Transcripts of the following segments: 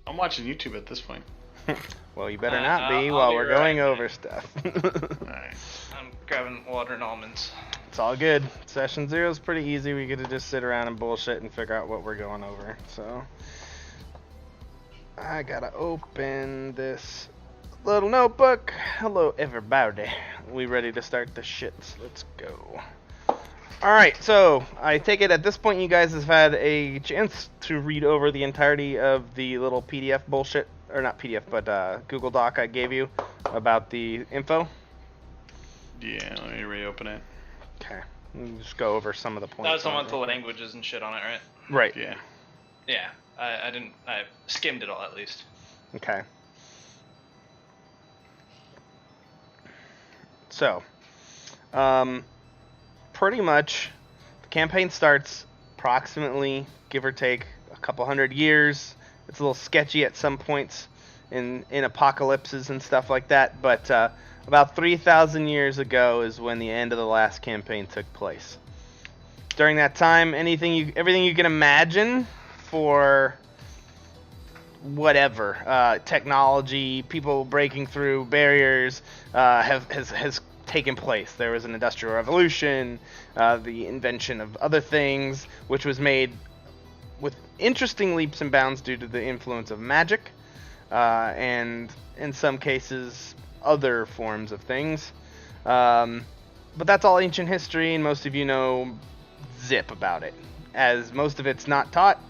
I'm watching YouTube at this point. Well, you better not be while we're going over stuff. Alright. I'm grabbing water and almonds. It's all good. Session 0 is pretty easy. We get to just sit around and bullshit and figure out what we're going over. So, I gotta open this little notebook. Hello, everybody. We ready to start the shits? Let's go. Alright, so I take it at this point you guys have had a chance to read over the entirety of the little PDF bullshit, or not PDF, but Google Doc I gave you about the info. Yeah, let me reopen it. Okay, just go over some of the points. That was the one with the languages and shit on it, right? Right. Yeah. Yeah, I skimmed it all at least. Okay. So, pretty much, the campaign starts approximately, give or take, a couple hundred years. It's a little sketchy at some points in apocalypses and stuff like that, but about 3,000 years ago is when the end of the last campaign took place. During that time, everything you can imagine for whatever technology, people breaking through barriers, has taken place. There was an industrial revolution, the invention of other things, which was made with interesting leaps and bounds due to the influence of magic, and in some cases other forms of things. But that's all ancient history, and most of you know zip about it, as most of it's not taught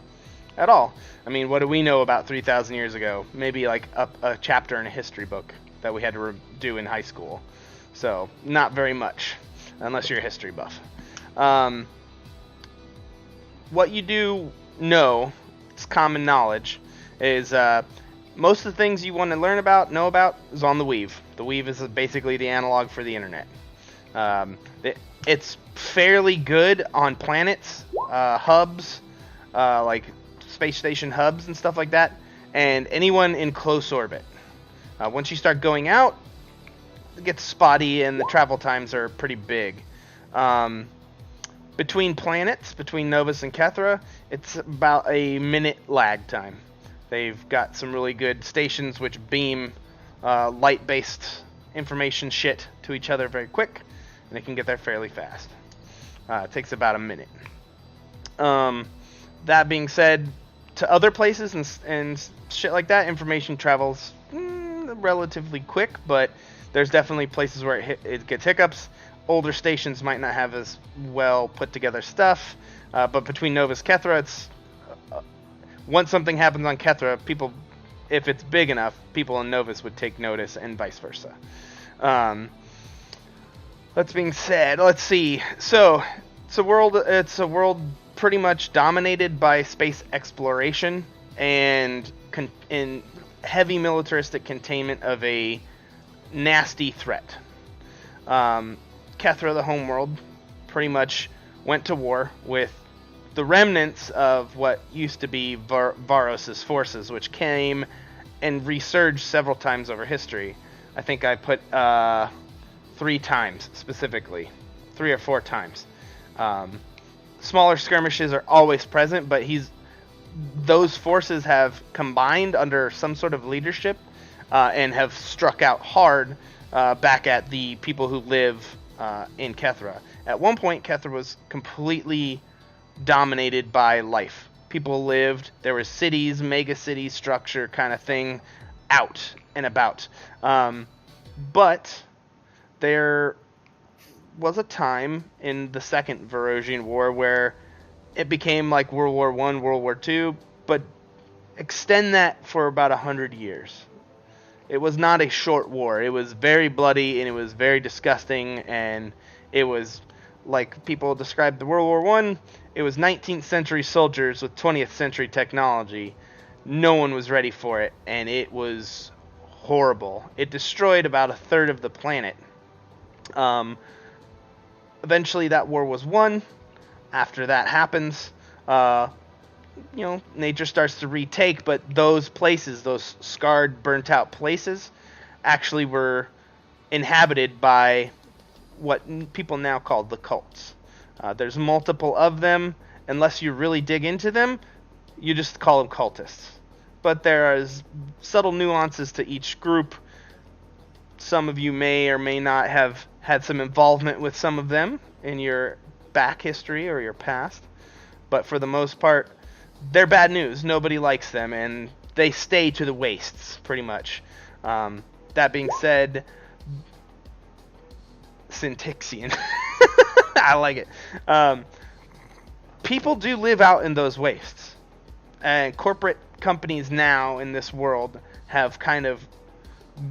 at all. I mean, what do we know about 3,000 years ago? Maybe like a chapter in a history book that we had to do in high school. So, not very much, unless you're a history buff. What you do know, it's common knowledge, is most of the things you want to know about, is on the Weave. The Weave is basically the analog for the internet. It's fairly good on planets, hubs, like space station hubs and stuff like that, and anyone in close orbit. Once you start going out, it gets spotty and the travel times are pretty big. Between planets, between Novus and Kethra, it's about a minute lag time. They've got some really good stations which beam light-based information shit to each other very quick, and they can get there fairly fast. It takes about a minute. That being said, to other places and shit like that, information travels relatively quick, but there's definitely places where it gets hiccups. Older stations might not have as well put together stuff, but between Novus and Kethra, it's once something happens on Kethra, people, if it's big enough, people in Novus would take notice, and vice versa. That being said, let's see. So it's a world pretty much dominated by space exploration and in heavy militaristic containment of a nasty threat. Kethra, the homeworld, pretty much went to war with the remnants of what used to be Varos's forces, which came and resurged several times over history. I think I put 3 times specifically, 3 or 4 times. Smaller skirmishes are always present, but those forces have combined under some sort of leadership and have struck out hard back at the people who live in Kethra. At one point, Kethra was completely dominated by life. People lived, there were cities, mega city structure kind of thing out and about. But there was a time in the Second Varosian War where it became like World War I, World War II, but extend that for about 100 years. It was not a short war. It was very bloody, and it was very disgusting, and it was, like people described the World War I, it was 19th century soldiers with 20th century technology. No one was ready for it, and it was horrible. It destroyed about a third of the planet. Eventually that war was won. After that happens, nature starts to retake, but those places, those scarred, burnt out places, actually were inhabited by what people now call the cults. There's multiple of them. Unless you really dig into them, you just call them cultists. but there is subtle nuances to each group. Some of you may or may not have had some involvement with some of them in your back history or your past, but for the most part, they're bad news. Nobody likes them, and they stay to the wastes, pretty much. That being said, Syntaxian. I like it. People do live out in those wastes, and corporate companies now in this world have kind of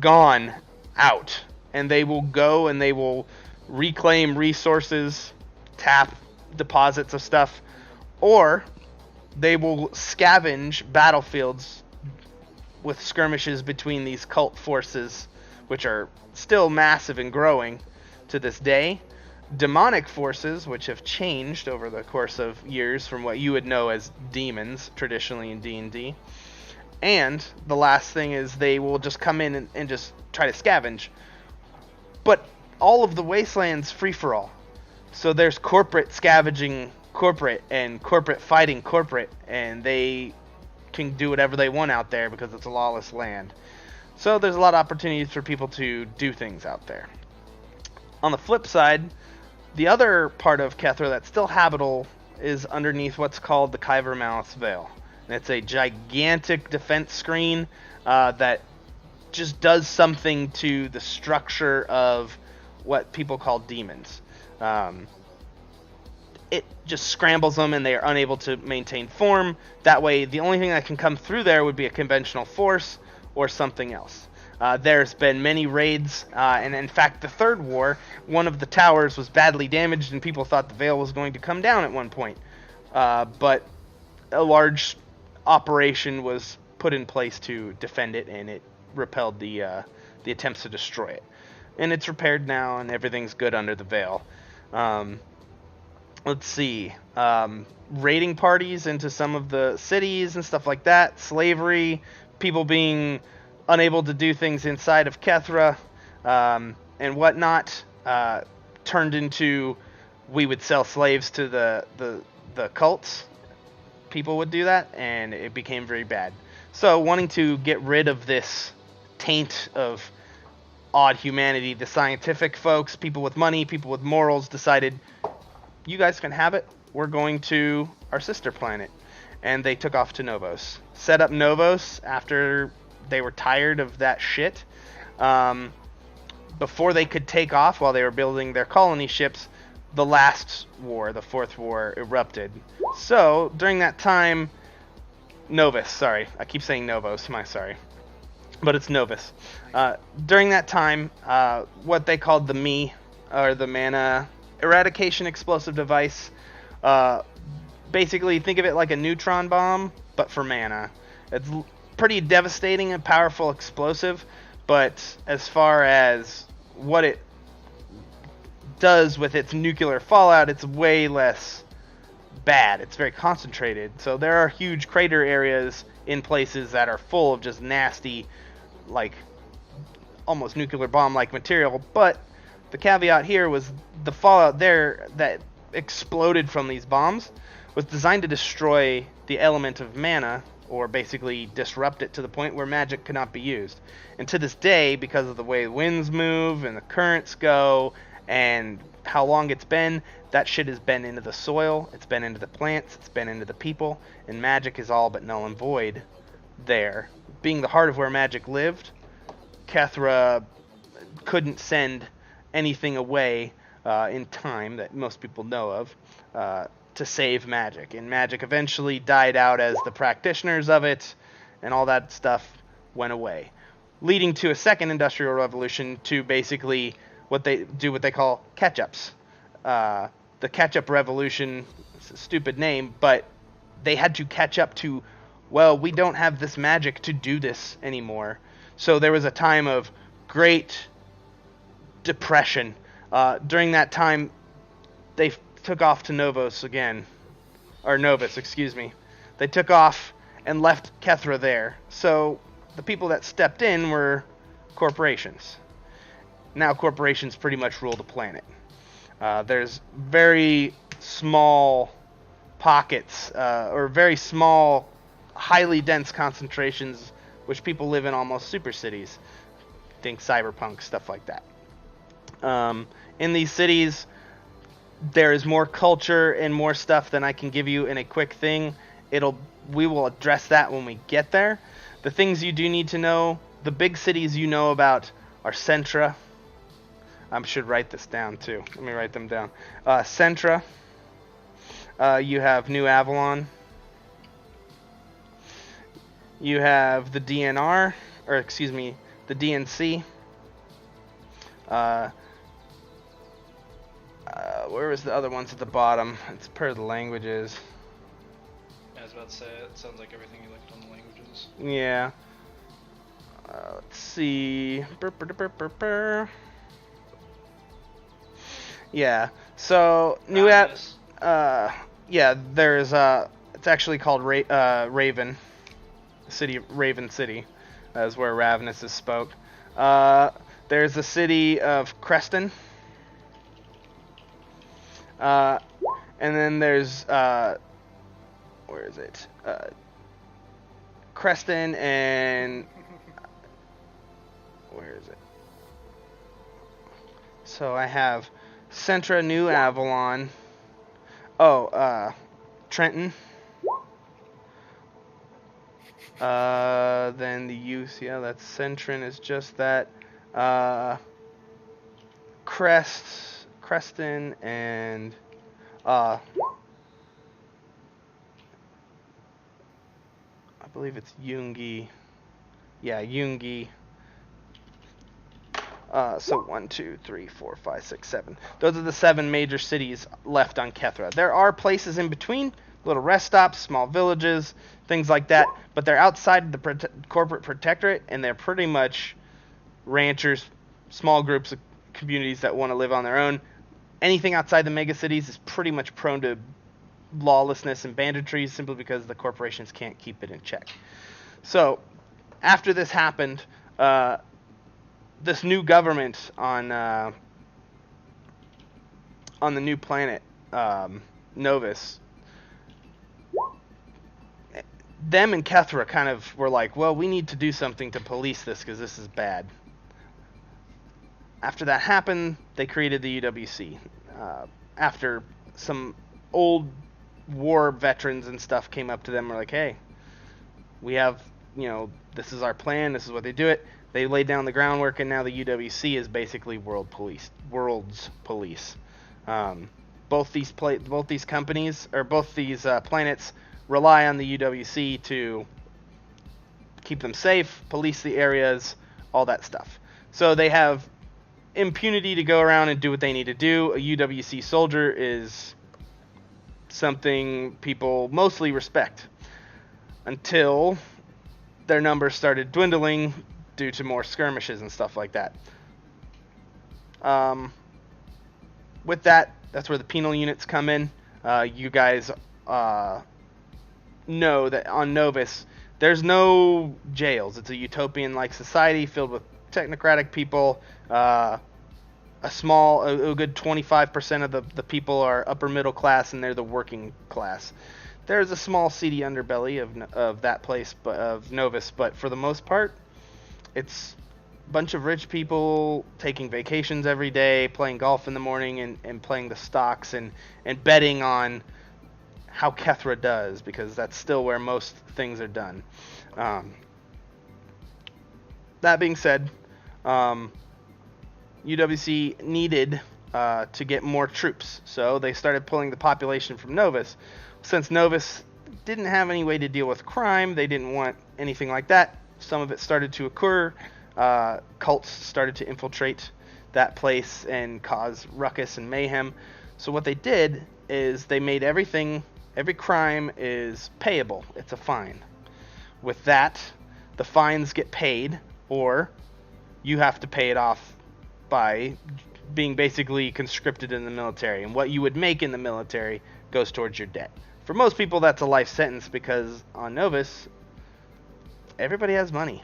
gone out, and they will go and they will reclaim resources, tap deposits of stuff, or they will scavenge battlefields with skirmishes between these cult forces, which are still massive and growing to this day. Demonic forces, which have changed over the course of years from what you would know as demons traditionally in D&D. And the last thing is they will just come in and just try to scavenge. But all of the wasteland's free for all. So there's corporate scavenging corporate and corporate fighting corporate, and they can do whatever they want out there because it's a lawless land. So there's a lot of opportunities for people to do things out there. On the flip side, the other part of Kethra that's still habitable is underneath what's called the Kyvermouth's Veil. And it's a gigantic defense screen that just does something to the structure of what people call demons. It just scrambles them and they are unable to maintain form. That way, the only thing that can come through there would be a conventional force or something else. There's been many raids, and in fact, the third war, one of the towers was badly damaged and people thought the veil was going to come down at one point. But a large operation was put in place to defend it, and it repelled the attempts to destroy it. And it's repaired now, and everything's good under the veil. Let's see. Raiding parties into some of the cities and stuff like that. Slavery. People being unable to do things inside of Kethra and whatnot. Turned into, we would sell slaves to the cults. People would do that, and it became very bad. So, wanting to get rid of this taint of odd humanity, the scientific folks, people with money, people with morals, decided, you guys can have it. We're going to our sister planet. And they took off to Novos. Set up Novos after they were tired of that shit. Before they could take off, while they were building their colony ships, the last war, the fourth war, erupted. So, during that time, Novus, sorry. I keep saying Novos, sorry. But it's Novus. During that time, what they called the ME, or the Mana Eradication Explosive Device, basically think of it like a neutron bomb, but for mana. It's pretty devastating and powerful explosive, but as far as what it does with its nuclear fallout, it's way less bad. It's very concentrated. So there are huge crater areas in places that are full of just nasty, like almost nuclear bomb-like material, but the caveat here was the fallout there that exploded from these bombs was designed to destroy the element of mana, or basically disrupt it to the point where magic could not be used. And to this day, because of the way winds move and the currents go and how long it's been, that shit has been into the soil, it's been into the plants, it's been into the people, and magic is all but null and void there. Being the heart of where magic lived, Kethra couldn't send anything away in time that most people know of to save magic. And magic eventually died out as the practitioners of it and all that stuff went away, leading to a second industrial revolution to basically what they call catch-ups. The catch-up revolution, it's a stupid name, but they had to catch up to, well, we don't have this magic to do this anymore. So there was a time of great depression. During that time, they took off to Novus, excuse me. They took off and left Kethra there. So the people that stepped in were corporations. Now corporations pretty much rule the planet. There's very small pockets, or very small highly dense concentrations, which people live in almost super cities. Think cyberpunk, stuff like that. In these cities, there is more culture and more stuff than I can give you in a quick thing. We will address that when we get there. The things you do need to know, the big cities you know about are Centra. I should write this down too. Let me write them down. Centra. You have New Avalon. You have the DNR, or excuse me, the DNC. Where was the other ones at the bottom? It's per the languages. I was about to say, it sounds like everything you looked on the languages. Yeah. Let's see. Yeah. So New yeah. There's it's actually called Raven. City of Raven City, is where Ravenous is spoke. There's the city of Creston. And then there's where is it? Creston and where is it? So I have Centra, New Avalon. Trenton. Then the use, yeah, that's Centrin is just that. Creston and I believe it's Yungi. Yeah, Yungi. So 1, 2, 3, 4, 5, 6, 7. Those are the 7 major cities left on Kethra. There are places in between, little rest stops, small villages, things like that, but they're outside the corporate protectorate, and they're pretty much ranchers, small groups of communities that want to live on their own. Anything outside the mega cities is pretty much prone to lawlessness and banditry simply because the corporations can't keep it in check. So, after this happened, this new government on the new planet, Novus, them and Kethra kind of were like, well, we need to do something to police this because this is bad. After that happened, they created the UWC. After some old war veterans and stuff came up to them and were like, hey, we have, this is our plan, this is what they do it. They laid down the groundwork, and now the UWC is basically world's police. Both these companies, or both these planets, rely on the UWC to keep them safe, police the areas, all that stuff. So they have impunity to go around and do what they need to do. A UWC soldier is something people mostly respect until their numbers started dwindling due to more skirmishes and stuff like that. With that, that's where the penal units come in. You guys know that on Novus, there's no jails. It's a utopian-like society filled with technocratic people. A good 25% of the people are upper middle class, and they're the working class. There's a small seedy underbelly of that place, of Novus, but for the most part, it's a bunch of rich people taking vacations every day, playing golf in the morning, and playing the stocks and betting on how Kethra does, because that's still where most things are done. That being said, UWC needed to get more troops, so they started pulling the population from Novus. Since Novus didn't have any way to deal with crime, they didn't want anything like that. Some of it started to occur. Cults started to infiltrate that place and cause ruckus and mayhem. So what they did is they made every crime is payable. It's a fine. With that, the fines get paid, or you have to pay it off by being basically conscripted in the military. And what you would make in the military goes towards your debt. For most people, that's a life sentence, because on Novus, everybody has money.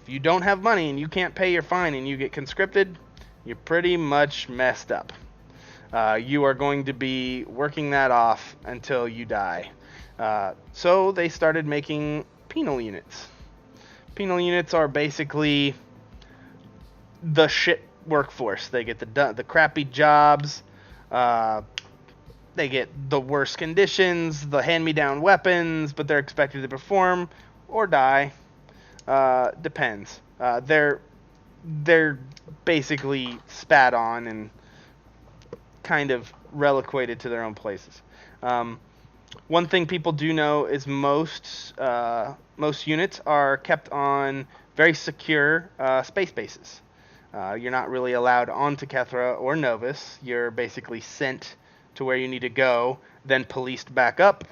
If you don't have money and you can't pay your fine and you get conscripted, you're pretty much messed up. You are going to be working that off until you die. So they started making penal units. Penal units are basically the shit workforce. They get the crappy jobs. They get the worst conditions, the hand-me-down weapons, but they're expected to perform or die. Depends. They're basically spat on and kind of reliquated to their own places. One thing people do know is most units are kept on very secure space bases. You're not really allowed onto Kethra or Novus. You're basically sent to where you need to go, then policed back up,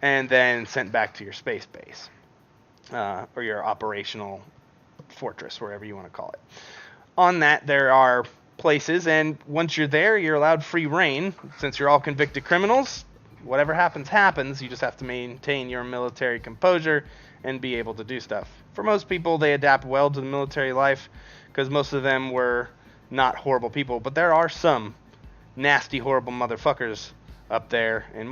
and then sent back to your space base. Or your operational fortress, wherever you want to call it. On that, there are places, and once you're there, you're allowed free reign. Since you're all convicted criminals, whatever happens, happens. You just have to maintain your military composure and be able to do stuff. For most people, they adapt well to the military life, because most of them were not horrible people, but there are some nasty, horrible motherfuckers up there, and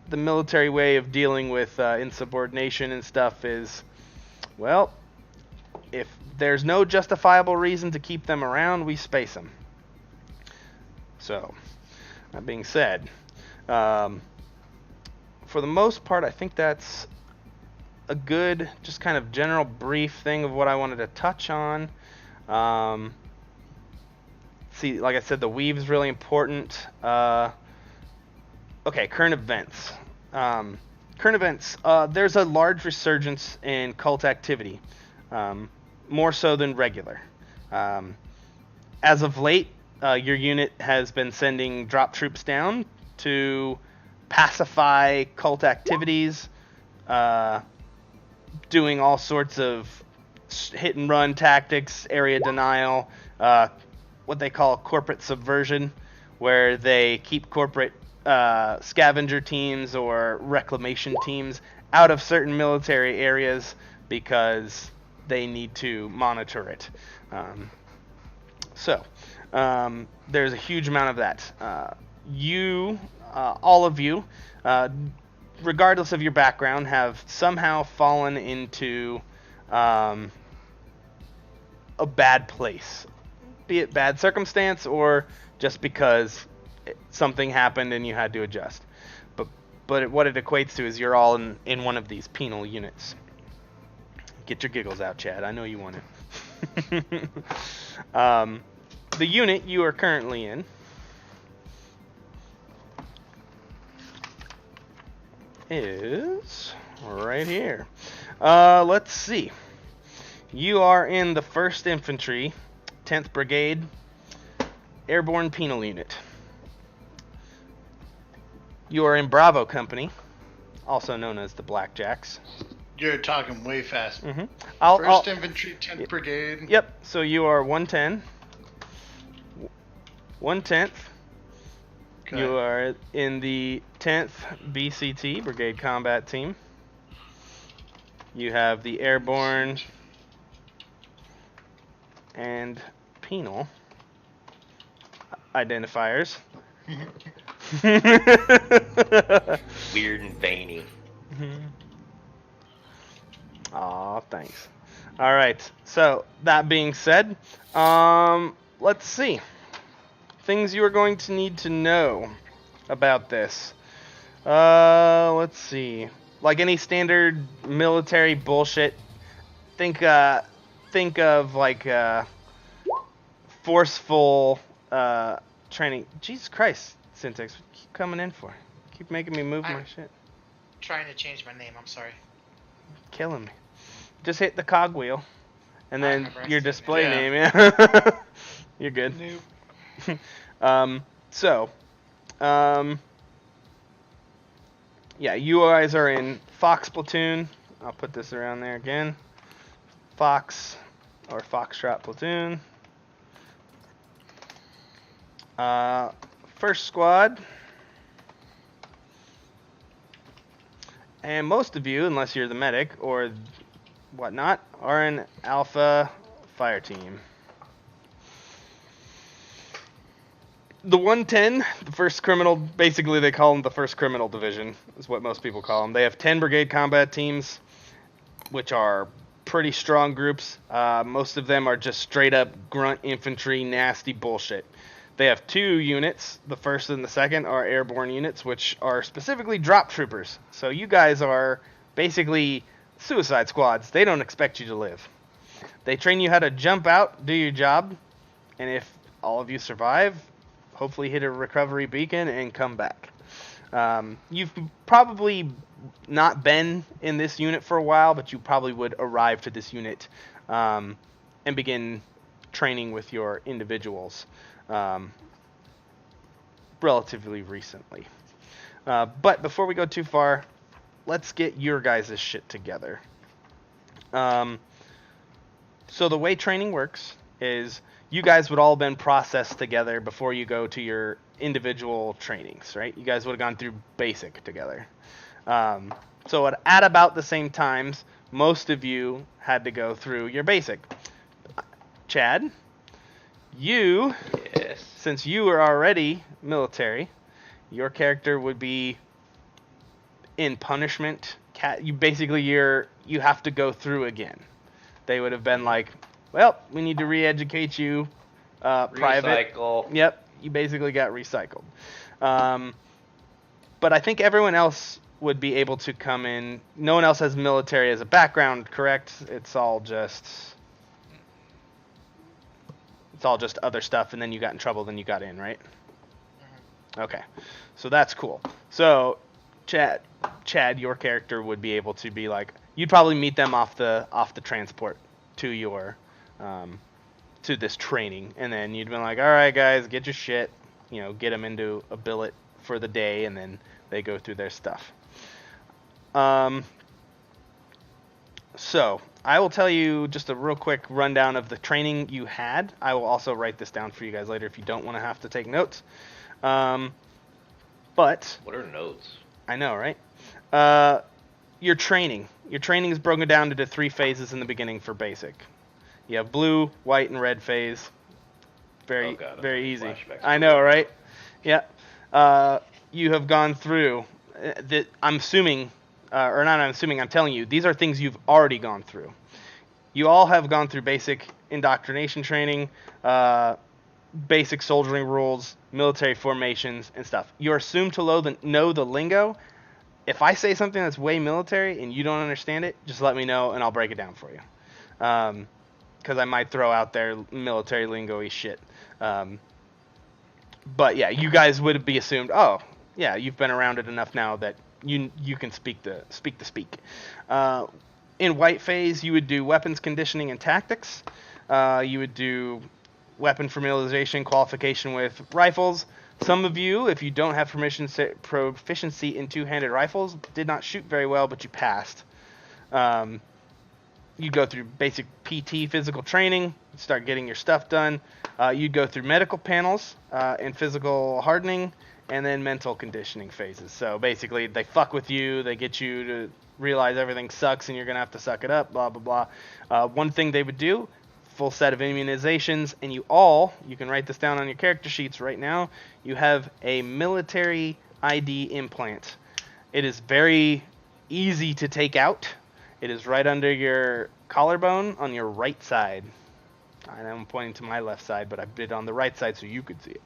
the military way of dealing with insubordination and stuff is, well, if there's no justifiable reason to keep them around, we space them. So, that being said, for the most part, I think that's a good, just kind of general brief thing of what I wanted to touch on. See, like I said, the weave's really important. Okay, current events. There's a large resurgence in cult activity, more so than regular. As of late, your unit has been sending drop troops down to pacify cult activities, doing all sorts of hit and run tactics, area denial, what they call corporate subversion, where they keep corporate scavenger teams or reclamation teams out of certain military areas because they need to monitor it. There's a huge amount of that. All of you, regardless of your background, have somehow fallen into a bad place, be it bad circumstance or just because something happened and you had to adjust. But what it equates to is you're all in one of these penal units. Get your giggles out, Chad. I know you want it. The unit you are currently in is right here. Let's see. You are in the 1st Infantry, 10th Brigade, Airborne Penal Unit. You are in Bravo Company, also known as the Blackjacks. You're talking way fast. Mm-hmm. 1st Infantry, 10th Brigade. Yep, so you are 110. 110th. Okay. You are in the 10th BCT, Brigade Combat Team. You have the Airborne and Penal identifiers. Weird and veiny. Aw, thanks. All right. So that being said, let's see. Things you are going to need to know about this. Let's see. Like any standard military bullshit, think of like forceful training. Jesus Christ, Syntax, what you keep coming in for? Keep making me move my shit. Trying to change my name, I'm sorry. Killing me. Just hit the cogwheel, and then your display Yeah. name, yeah. You're good. Nope. Yeah, you guys are in Fox Platoon. I'll put this around there again. Fox, or Foxtrot Platoon. 1st Squad. And most of you, unless you're the medic or whatnot, are in Alpha Fire Team. The 110, the first criminal, basically they call them the first criminal division, is what most people call them. They have 10 brigade combat teams, which are pretty strong groups. Most of them are just straight up grunt infantry, nasty bullshit. They have 2 units. The first and the second are airborne units, which are specifically drop troopers. So you guys are basically suicide squads. They don't expect you to live. They train you how to jump out, do your job, and if all of you survive, hopefully hit a recovery beacon and come back. You've probably not been in this unit for a while, but you probably would arrive to this unit and begin training with your individuals relatively recently. But before we go too far, let's get your guys' shit together. So the way training works is you guys would all been processed together before you go to your individual trainings, right? You guys would have gone through basic together. So at about the same times, most of you had to go through your basic. Chad, you, Yes. since you are already military, your character would be in punishment. You have to go through again. They would have been like, well, we need to re-educate you, private. Recycle. Yep, you basically got recycled. But I think everyone else would be able to come in. No one else has military as a background, correct? It's all just other stuff, and then you got in trouble, then you got in, right? Okay, so that's cool. So, Chad, your character would be able to be like, you'd probably meet them off the transport to your to this training, and then you'd be like, all right guys, get your shit, get them into a billet for the day, and then they go through their stuff. So I will tell you just a real quick rundown of the training you had. I will also write this down for you guys later if you don't want to have to take notes. But What are notes? I know, right? Your training is broken down into 3 phases in the beginning for basic. You have blue, white, and red phase. Very, Oh God, very easy. flashbacks. I know, right? Yeah. You have gone through. I'm telling you, these are things you've already gone through. You all have gone through basic indoctrination training, basic soldiering rules, military formations, and stuff. You're assumed to know the lingo. If I say something that's way military and you don't understand it, just let me know and I'll break it down for you. Because I might throw out there military lingo-y shit. But yeah, you guys would be assumed, oh, yeah, you've been around it enough now that you can speak the speak. In white phase, you would do weapons conditioning and tactics. You would do weapon familiarization, qualification with rifles. Some of you, if you don't have proficiency in two-handed rifles, did not shoot very well, but you passed. You go through basic PT physical training, start getting your stuff done. You'd go through medical panels and physical hardening, and then mental conditioning phases. So basically, they fuck with you, they get you to realize everything sucks and you're going to have to suck it up, blah, blah, blah. One thing they would do, full set of immunizations, and you can write this down on your character sheets right now, you have a military ID implant. It is very easy to take out. It is right under your collarbone on your right side. I'm pointing to my left side, but I did it on the right side so you could see it.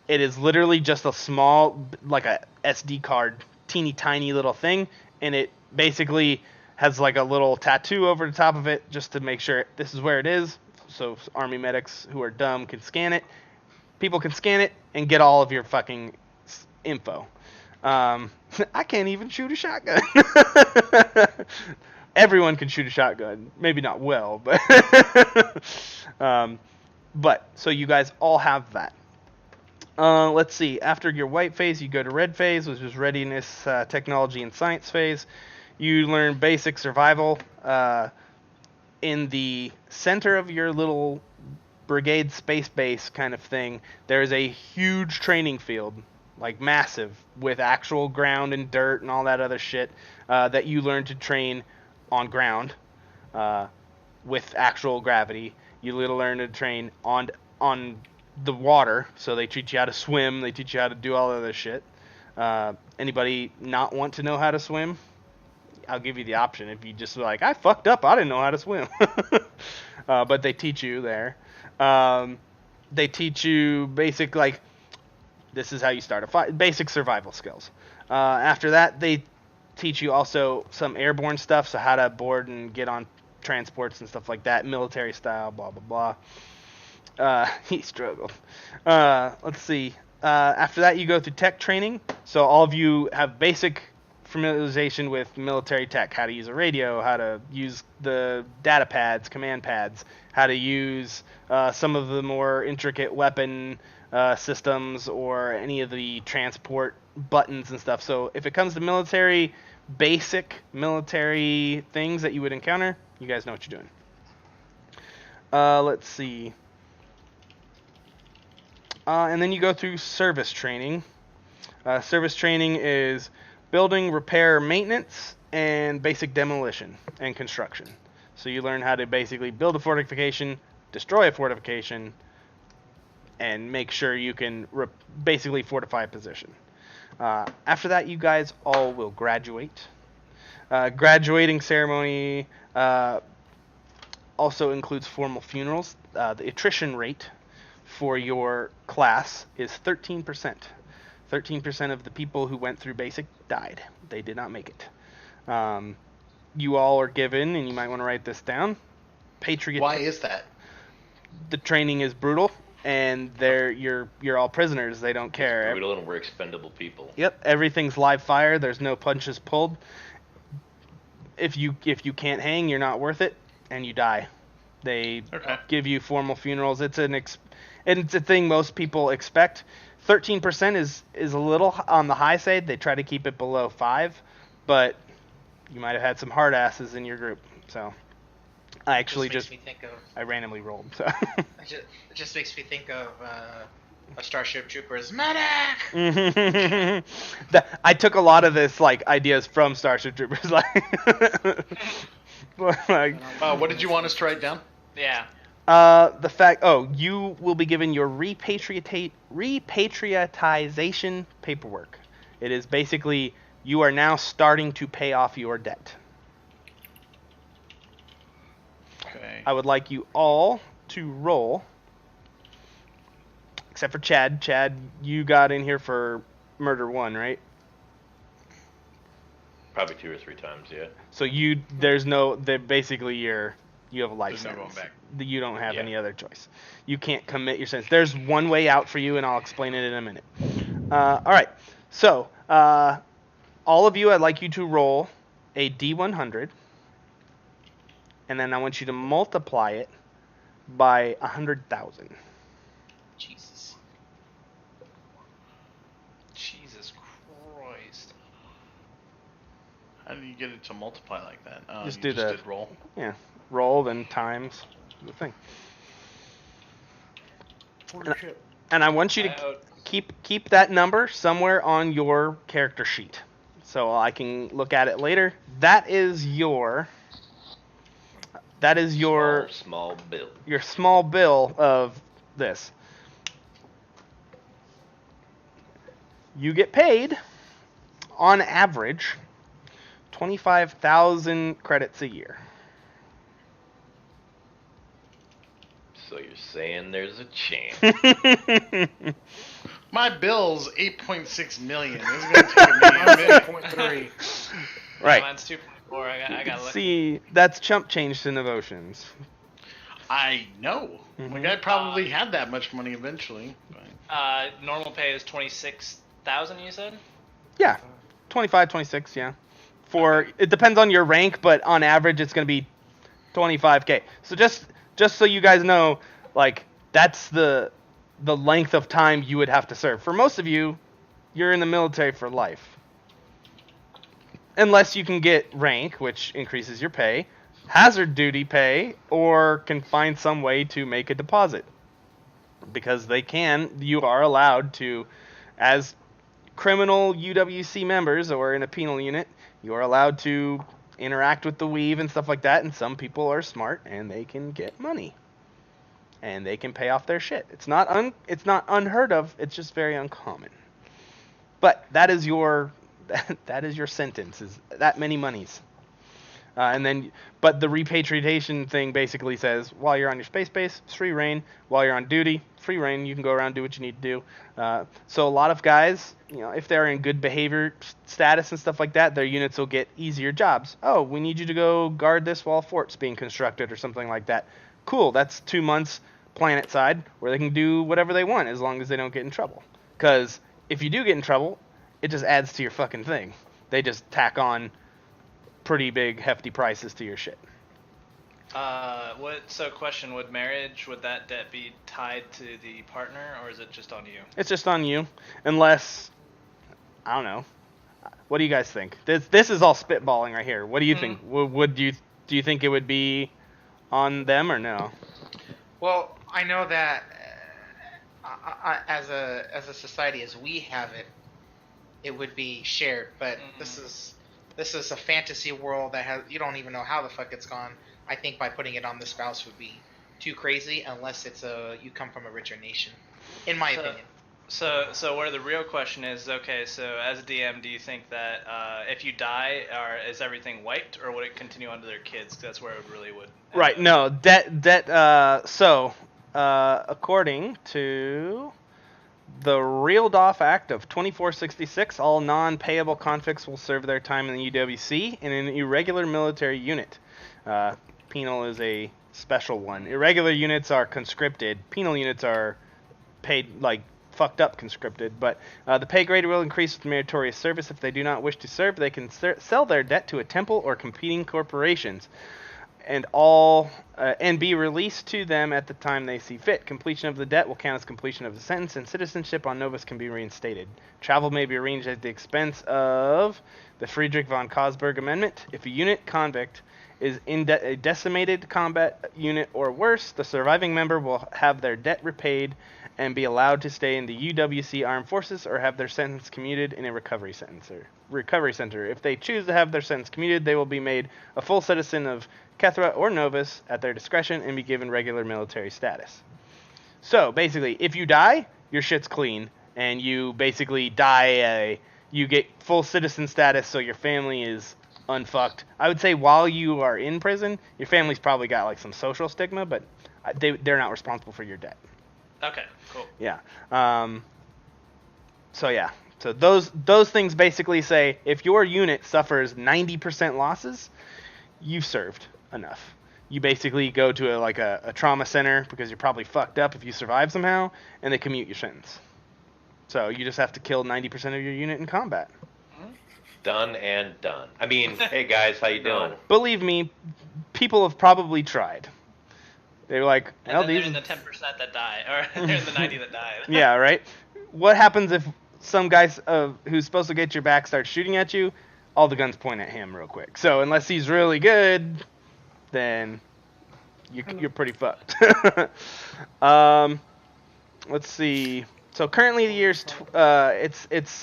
It is literally just a small, like a SD card, teeny tiny little thing, and it basically has like a little tattoo over the top of it just to make sure this is where it is, so Army medics who are dumb can scan it. People can scan it and get all of your fucking info. I can't even shoot a shotgun. Everyone can shoot a shotgun. Maybe not well, but so you guys all have that. Let's see. After your white phase, you go to red phase, which is readiness, technology, and science phase. You learn basic survival. In the center of your little brigade space base kind of thing, there is a huge training field, like massive, with actual ground and dirt and all that other shit that you learn to train on ground with actual gravity. You learn to train on the water, so they teach you how to swim, they teach you how to do all of this shit. Anybody not want to know how to swim? I'll give you the option. If you just like, I fucked up, I didn't know how to swim. But they teach you there. They teach you basic, like, this is how you start a fight, basic survival skills. After that, they teach you also some airborne stuff, so how to board and get on transports and stuff like that, military style, blah, blah, blah. He struggled. Let's see. After that, you go through tech training. So all of you have basic familiarization with military tech, how to use a radio, how to use the data pads, command pads, how to use some of the more intricate weapon systems or any of the transport buttons and stuff. So if it comes to basic military things that you would encounter, you guys know what you're doing. Let's see. And then you go through service training. Service training is building, repair, maintenance, and basic demolition and construction. So you learn how to basically build a fortification, destroy a fortification, and make sure you can basically fortify a position. After that, you guys all will graduate. Graduating ceremony also includes formal funerals. The attrition rate for your class is 13%. 13% of the people who went through basic died. They did not make it. You all are given, and you might want to write this down. Why is that? The training is brutal, and you're all prisoners. They don't care. It's brutal, and we're expendable people. Yep, everything's live fire. There's no punches pulled. If you can't hang, you're not worth it, and you die. They give you formal funerals. It's a thing most people expect. 13% is a little on the high side. They try to keep it below 5, but you might have had some hard asses in your group. So I actually I randomly rolled. So it just makes me think of a Starship Troopers medic. I took a lot of this ideas from Starship Troopers. What did you want us to write down? Yeah. You will be given your repatriatization paperwork. It is basically you are now starting to pay off your debt. Okay. I would like you all to roll, except for Chad. Chad, you got in here for murder 1, right? Probably 2 or 3 times, yeah. So basically you have a life sentence. No going back. You don't have any other choice. You can't commit your sentence. There's one way out for you, and I'll explain it in a minute. All right. So, all of you, I'd like you to roll a D100, and then I want you to multiply it by 100,000. Jesus Christ. How did you get it to multiply like that? Just you did roll. Yeah. Roll, then times the thing. And I want you to keep that number somewhere on your character sheet, so I can look at it later. That is your small bill. Your small bill of this. You get paid, on average, 25,000 credits a year. So you're saying there's a chance. My bill's 8.6 million. This is going to take me 8.3. Right. Mine's 2.4. I got lucky. See, that's chump change to Devotions. I know. Mm-hmm. I probably had that much money eventually. But... normal pay is 26,000. You said? Yeah, 25, 26. Yeah. It depends on your rank, but on average it's going to be 25K. So just so you guys know, that's the length of time you would have to serve. For most of you, you're in the military for life. Unless you can get rank, which increases your pay, hazard duty pay, or can find some way to make a deposit. Because you are allowed to, as criminal UWC members or in a penal unit, you are allowed to interact with the weave and stuff like that, and some people are smart and they can get money. and they can pay off their shit. It's not unheard of. It's just very uncommon. But that is your that is your sentence. Is that many monies? But the repatriation thing basically says while you're on your space base, it's free reign. While you're on duty, free reign. You can go around do what you need to do. So a lot of guys, if they're in good behavior status and stuff like that, their units will get easier jobs. Oh, we need you to go guard this while a fort's being constructed or something like that. Cool. That's 2 months planet side where they can do whatever they want as long as they don't get in trouble. Because if you do get in trouble, it just adds to your fucking thing. They just tack on pretty big hefty prices to your shit. Question, would that debt be tied to the partner, or is it just on you? It's just on you, unless, I don't know. What do you guys think? This is all spitballing right here. What do you think? Do you think it would be on them or no? Well, I know that as a society as we have it, it would be shared, but this is a fantasy world that you don't even know how the fuck it's gone. I think by putting it on the spouse would be too crazy unless you come from a richer nation, in my opinion. So where the real question is, okay, so as a DM, do you think that if you die, is everything wiped, or would it continue on to their kids? That's where it really would. Right. No, debt. According to the Real Doff Act of 2466, all non-payable convicts will serve their time in the UWC in an irregular military unit. Penal is a special one. Irregular units are conscripted. Penal units are paid, like, fucked up conscripted. But the pay grade will increase with meritorious service. If they do not wish to serve, they can sell their debt to a temple or competing corporations. And be released to them at the time they see fit. Completion of the debt will count as completion of the sentence, and citizenship on Novus can be reinstated. Travel may be arranged at the expense of the Friedrich von Kosberg Amendment. If a unit convict is in a decimated combat unit or worse, the surviving member will have their debt repaid and be allowed to stay in the UWC Armed Forces or have their sentence commuted in a recovery center. If they choose to have their sentence commuted, they will be made a full citizen of Kethra or Novus at their discretion and be given regular military status. So, basically, if you die, your shit's clean, and you basically die, you get full citizen status, so your family is unfucked. I would say while you are in prison, your family's probably got, like, some social stigma, but they're not responsible for your debt. Okay, cool. Yeah. So those things basically say if your unit suffers 90% losses, you've served enough. You basically go to a trauma center because you're probably fucked up if you survive somehow, and they commute your sentence. So you just have to kill 90% of your unit in combat. Done and done. I mean, hey guys, how you doing? Believe me, people have probably tried. They're like, and then they're in the 10% that die, or they're in the 90 that die. Yeah, right? What happens if some guy who's supposed to get your back starts shooting at you? All the guns point at him real quick. So unless he's really good, then you're pretty fucked. Let's see. So currently the year's it's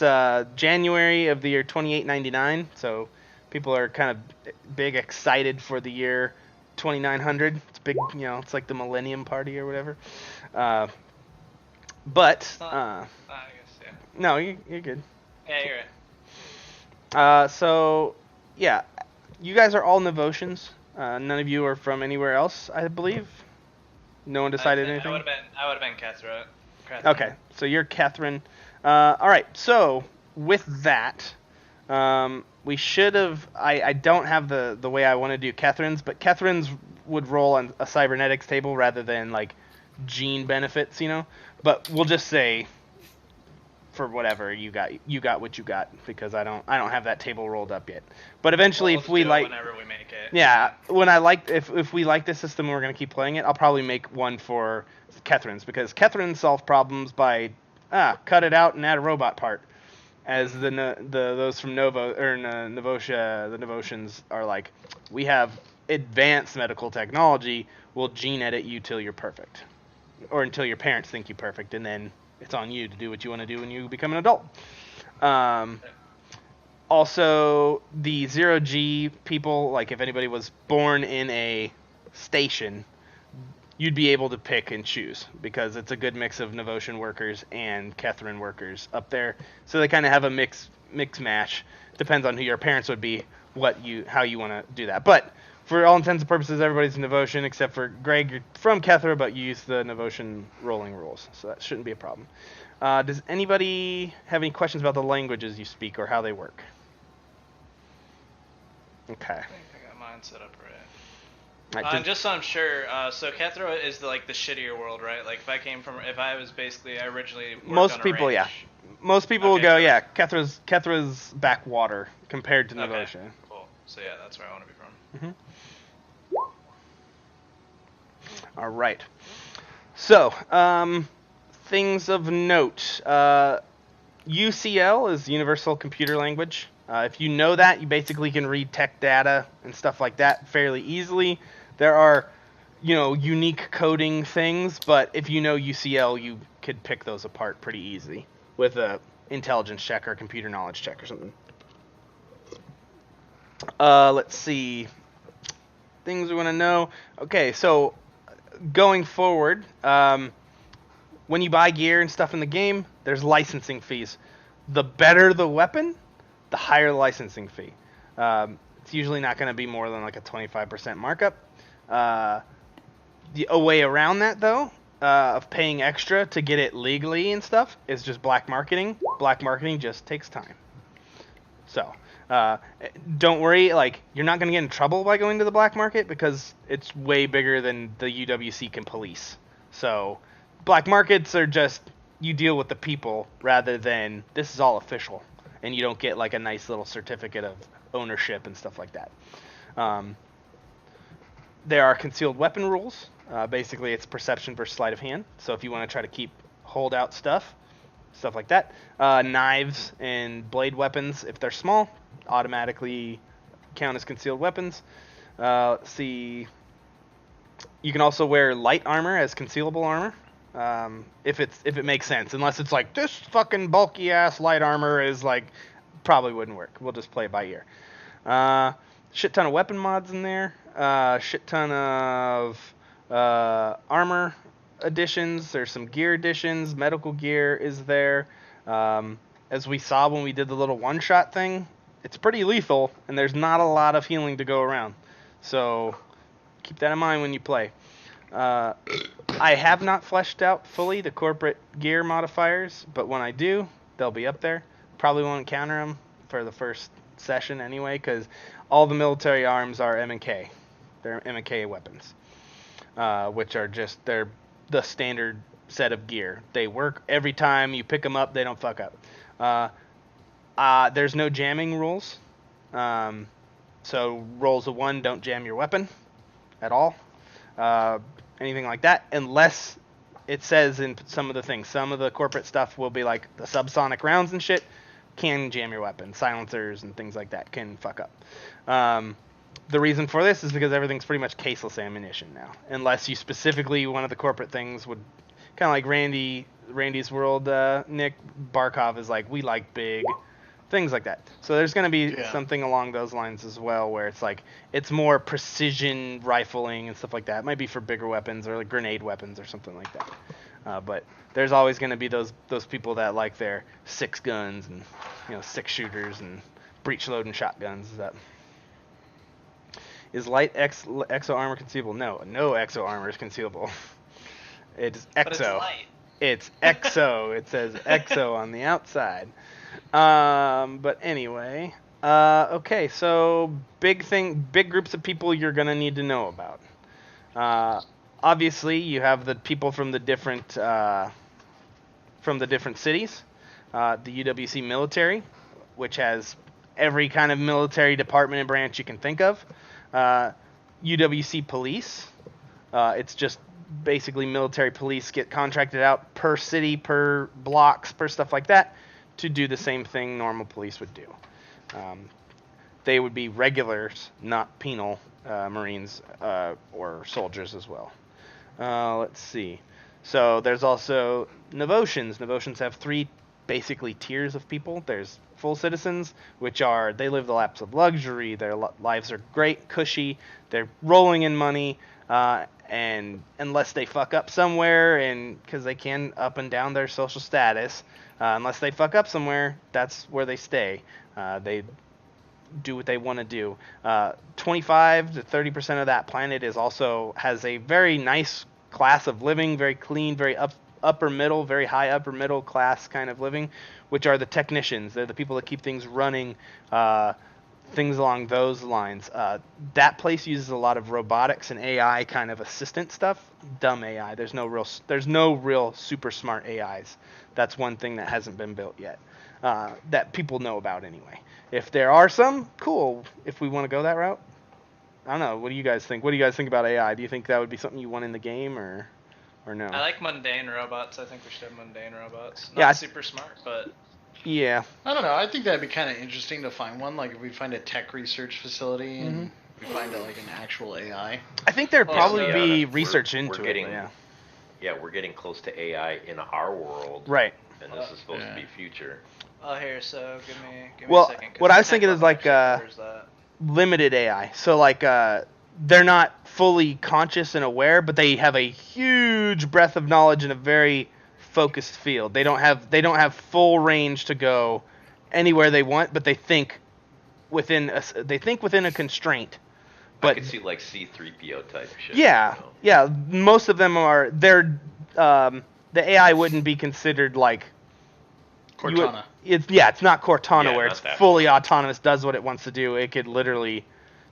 January of the year 2899. So people are kind of big excited for the year 2900. It's big, it's like the Millennium Party or whatever. I guess, yeah. No, you're good. Yeah, you're right. So yeah, you guys are all Novosians. None of you are from anywhere else, I believe. No one decided anything. I would have been Catherine. Okay, so you're Catherine. All right, so with that, we should have. I don't have the way I want to do Catherine's, but Catherine's would roll on a cybernetics table rather than like gene benefits, But we'll just say, for whatever you got what you got, because I don't have that table rolled up yet. But eventually, if we like, whenever we make it. Yeah, if we like this system and we're gonna keep playing it, I'll probably make one for Catherine's, because Catherine solved problems by cut it out and add a robot part. As those from Novotia, the Novosians are like, we have advanced medical technology. We'll gene edit you till you're perfect, or until your parents think you're perfect, and then it's on you to do what you want to do when you become an adult. Also, the 0G people, like if anybody was born in a station, you'd be able to pick and choose because it's a good mix of Novotion workers and Kethrin workers up there. So they kind of have a mix match. Depends on who your parents would be, how you want to do that. But for all intents and purposes, everybody's Novotion except for Greg. You're from Kethra, but you use the Novotion rolling rules, so that shouldn't be a problem. Does anybody have any questions about the languages you speak or how they work? Okay. I think I got mine set up right. Right, Just so I'm sure, so Kethra is the shittier world, right? Like if I was basically, I originally worked most on a people, ranch. yeah. Most people will Okay, go, sure. yeah. Kethra's backwater compared to Novotion. Okay, cool. So yeah, that's where I want to be from. All right. So, things of note. UCL is Universal Computer Language. If you know that, you basically can read tech data and stuff like that fairly easily. There are, unique coding things, but if you know UCL, you could pick those apart pretty easy with a intelligence check or a computer knowledge check or something. Let's see. Things we want to know. Okay, so going forward, when you buy gear and stuff in the game, there's licensing fees. The better the weapon, the higher the licensing fee. It's usually not going to be more than like a 25% markup. A way around that, though, of paying extra to get it legally and stuff, is just black marketing. Black marketing just takes time. So, don't worry, you're not going to get in trouble by going to the black market because it's way bigger than the UWC can police. So, black markets are just, you deal with the people rather than this is all official. And you don't get a nice little certificate of ownership and stuff like that. There are concealed weapon rules. Basically, it's perception versus sleight of hand. So if you want to try to hold out stuff like that. Knives and blade weapons, if they're small, automatically count as concealed weapons. Let's see. You can also wear light armor as concealable armor. If it makes sense, unless it's this fucking bulky ass light armor is probably wouldn't work. We'll just play it by ear. Shit ton of weapon mods in there. Shit ton of armor additions. There's some gear additions. Medical gear is there. As we saw when we did the little one-shot thing, it's pretty lethal, and there's not a lot of healing to go around. So keep that in mind when you play. I have not fleshed out fully the corporate gear modifiers, but when I do, they'll be up there. Probably won't encounter them for the first session anyway, because all the military arms are M&K. They're M&K weapons, which are they're the standard set of gear. They work every time you pick them up. They don't fuck up. There's no jamming rules. So rolls of 1 don't jam your weapon at all. Anything like that, unless it says in some of the things. Some of the corporate stuff will be the subsonic rounds and shit can jam your weapon. Silencers and things like that can fuck up. The reason for this is because everything's pretty much caseless ammunition now. Unless you specifically, one of the corporate things would, kind of like Randy's world, Nick Barkov is we like big, things like that. So there's going to be something along those lines as well, where it's more precision rifling and stuff like that. It might be for bigger weapons or grenade weapons or something like that. But there's always going to be those people that like their 6 guns and 6 shooters and breech loading shotguns. Is light exo armor concealable? No exo armor is concealable. It's exo. But it's light. It's exo. It says exo on the outside. But anyway, okay, so big groups of people you're gonna need to know about. Obviously, you have the people from the different cities. The UWC military, which has every kind of military department and branch you can think of. UWC police. It's just basically military police get contracted out per city, per blocks, per stuff like that, to do the same thing normal police would do. They would be regulars, not penal Marines or soldiers as well. Let's see. So there's also Novotions. Novotions have 3 basically tiers of people. There's full citizens, which they live the lives of luxury. Their lives are great, cushy. They're rolling in money. and unless they fuck up somewhere, and because they can up and down their social status, unless they fuck up somewhere, that's where they stay. They do what they want to do. 25 to 30% of that planet has a very nice class of living, very clean, very upper middle, very high upper middle class kind of living, which are the technicians. They're the people that keep things running, things along those lines. That place uses a lot of robotics and AI kind of assistant stuff. Dumb AI. There's no real super smart AIs. That's one thing that hasn't been built yet, that people know about anyway. If there are some, cool. If we want to go that route, I don't know. What do you guys think? What do you guys think about AI? Do you think that would be something you want in the game, or no? I like mundane robots. I think we should have mundane robots. Not Yeah, super smart, but yeah. I don't know. I think that'd be kind of interesting to find one. Like if we find a tech research facility and we find like an actual AI. I think there'd probably to be honest, research we're into getting, it. Yeah. Yeah, we're getting close to AI in our world. Right. And this is supposed to be future. oh, here. So give me Well, a second. 'cause what I was tech thinking is level like, actually covers that. Limited AI. So like they're not fully conscious and aware, but they have a huge breadth of knowledge in a very focused field. They don't have full range to go anywhere they want, but they think within a constraint. But I could see like C-3PO type shit. yeah, you know? yeah, most of them are the AI wouldn't be considered like Cortana. It's not Cortana Yeah, where not it's that. fully autonomous, does what it wants to do. It could literally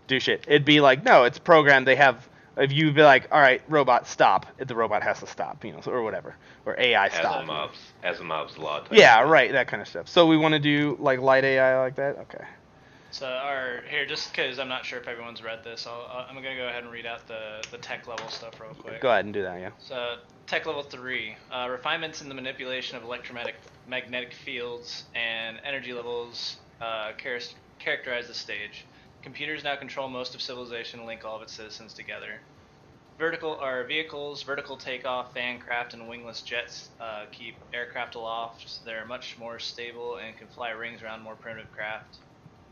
do shit. It'd be like, no, it's programmed. They have, if you be like, all right, robot, stop. The robot has to stop, or whatever, or AI stop. Asimov's law type. Yeah, right, that kind of stuff. So we want to do like light AI like that. Okay. So here, just because I'm not sure if everyone's read this, I'm gonna go ahead and read out the tech level stuff real quick. Go ahead and do that. Yeah. So tech level 3, refinements in the manipulation of electromagnetic fields and energy levels characterize the stage. Computers now control most of civilization and link all of its citizens together. Vehicles, vertical takeoff, fan craft, and wingless jets keep aircraft aloft. They're much more stable and can fly rings around more primitive craft.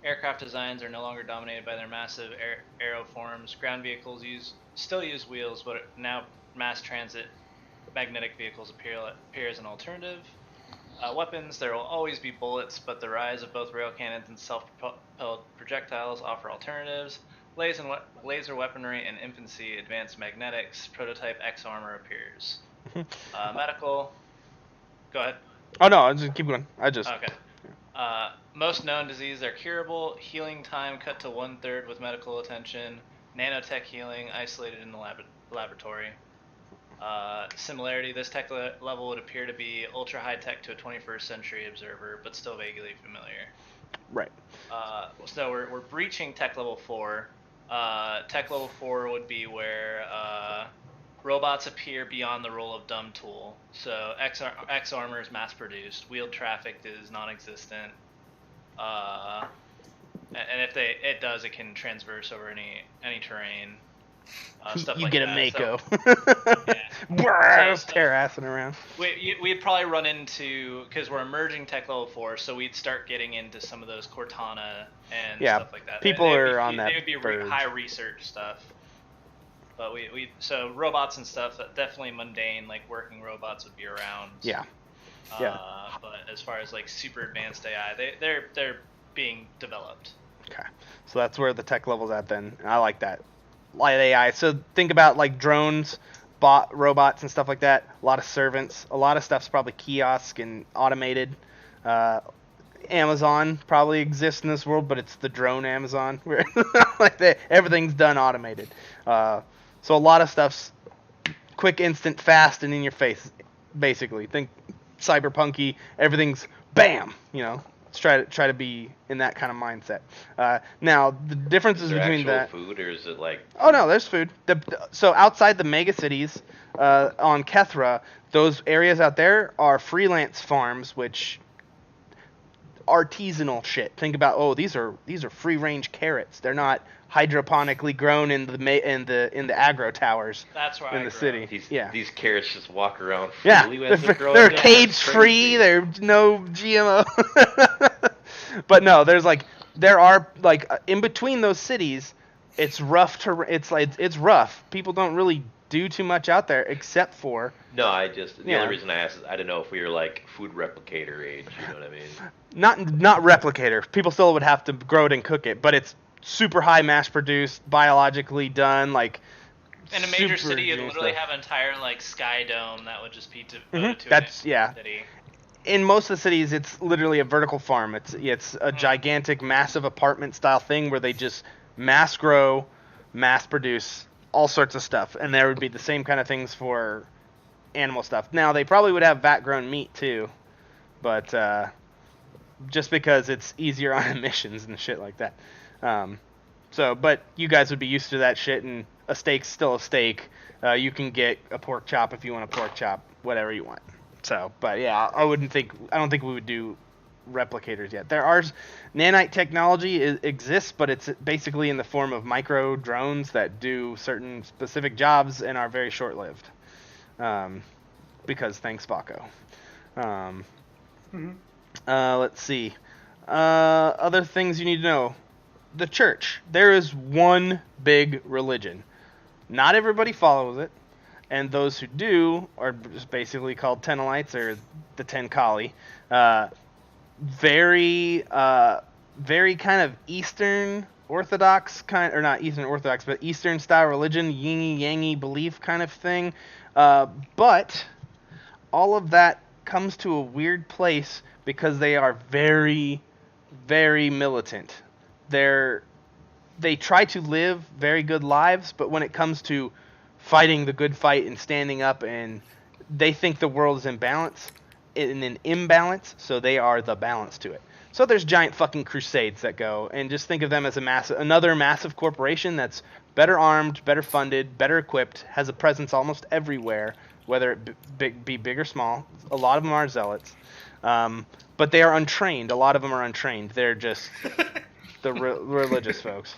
Aircraft designs are no longer dominated by their massive aeroforms. Ground vehicles still use wheels, but now mass transit magnetic vehicles appear as an alternative. Weapons, there will always be bullets, but the rise of both rail cannons and self-propelled projectiles offer alternatives. Laser weaponry and infancy, advanced magnetics, prototype X armor appears. Medical, go ahead. Oh no, just keep going. Okay. Most known diseases are curable. Healing time cut to 1/3 with medical attention. Nanotech healing isolated in the laboratory. Similarity, this tech level would appear to be ultra high tech to a 21st century observer, but still vaguely familiar. Right. So we're breaching tech level 4. Tech level 4 would be where robots appear beyond the role of dumb tool. So X armor is mass produced. Wheeled traffic is non-existent. And if it does, it can transverse over any terrain. Stuff You like get that. a Mako. Yeah. Terrassing around. We'd probably run into, because we're emerging tech level 4, so we'd start getting into some of those Cortana and stuff like that. People are on that They would be verge. high research stuff. But so robots and stuff, definitely mundane, like working robots would be around. Yeah. But as far as like super advanced AI, they're being developed. Okay. So that's where the tech level's at then. I like that. Light AI. So think about like drones, robots and stuff like that. A lot of servants. A lot of stuff's probably kiosk and automated. Amazon probably exists in this world, but it's the drone Amazon where like everything's done automated. So a lot of stuff's quick, instant, fast, and in your face. Basically, think cyberpunky. Everything's bam. Let's try to be in that kind of mindset. Now the differences Is there between actual that. food, or is it like? Oh no, there's food. So outside the mega cities, on Kethra, those areas out there are freelance farms, which artisanal shit. Think about these are free range carrots. They're not hydroponically grown in the agro towers. That's where in the city. These carrots just walk around Yeah, freely as they're growing. they're That's cage crazy. free. There's no GMO. But no, there are in between those cities. It's rough it's rough. People don't really do too much out there except for... No, the Yeah. only reason I asked is I didn't know if we were like food replicator age. You know what I mean? Not replicator. People still would have to grow it and cook it, but it's super high mass produced, biologically done, like... In a major super city, you'd advanced literally stuff. have an entire like sky dome that would just be devoted to That's an yeah. city. In most of the cities, it's literally a vertical farm. It's a gigantic, massive apartment style thing where they just mass grow, mass produce all sorts of stuff, and there would be the same kind of things for animal stuff. Now they probably would have vat grown meat too, but just because it's easier on emissions and shit like that. But you guys would be used to that shit, and a steak's still a steak. You can get a pork chop if you want a pork chop, whatever you want. So, but yeah, I don't think we would do replicators yet. Nanite technology exists, but it's basically in the form of micro drones that do certain specific jobs and are very short-lived. Because thanks, Baco. Let's see. Other things you need to know. The church. There is one big religion. Not everybody follows it, and those who do are just basically called Tenelites or the Ten Kali. Very kind of Eastern Orthodox or not Eastern Orthodox, but Eastern style religion, yin yangy belief kind of thing. But all of that comes to a weird place because they are very, very militant. They try to live very good lives, but when it comes to fighting the good fight and standing up, and they think the world is in an imbalance, so they are the balance to it. So there's giant fucking crusades that go, and just think of them as another massive corporation that's better armed, better funded, better equipped, has a presence almost everywhere, whether it be big or small. A lot of them are zealots, but they are untrained. A lot of them are untrained. They're just the religious folks.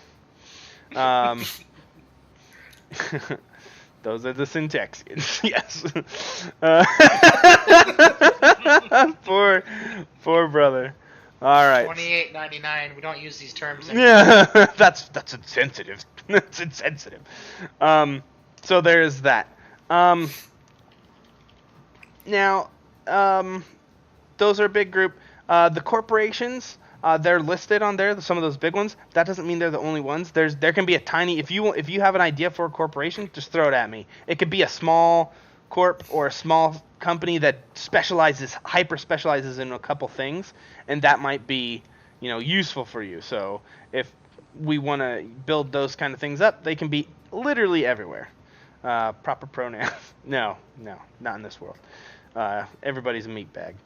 Those are the Syntaxians. Yes. Poor brother. All right. 28.99. We don't use these terms anymore. Yeah, that's insensitive. That's insensitive. So there's that. Now, those are a big group. The corporations. They're listed on there, some of those big ones. That doesn't mean they're the only ones. There can be a tiny. If you have an idea for a corporation, just throw it at me. It could be a small corp or a small company that hyper specializes in a couple things, and that might be, useful for you. So if we want to build those kind of things up, they can be literally everywhere. Proper pronouns? No, not in this world. Everybody's a meat bag.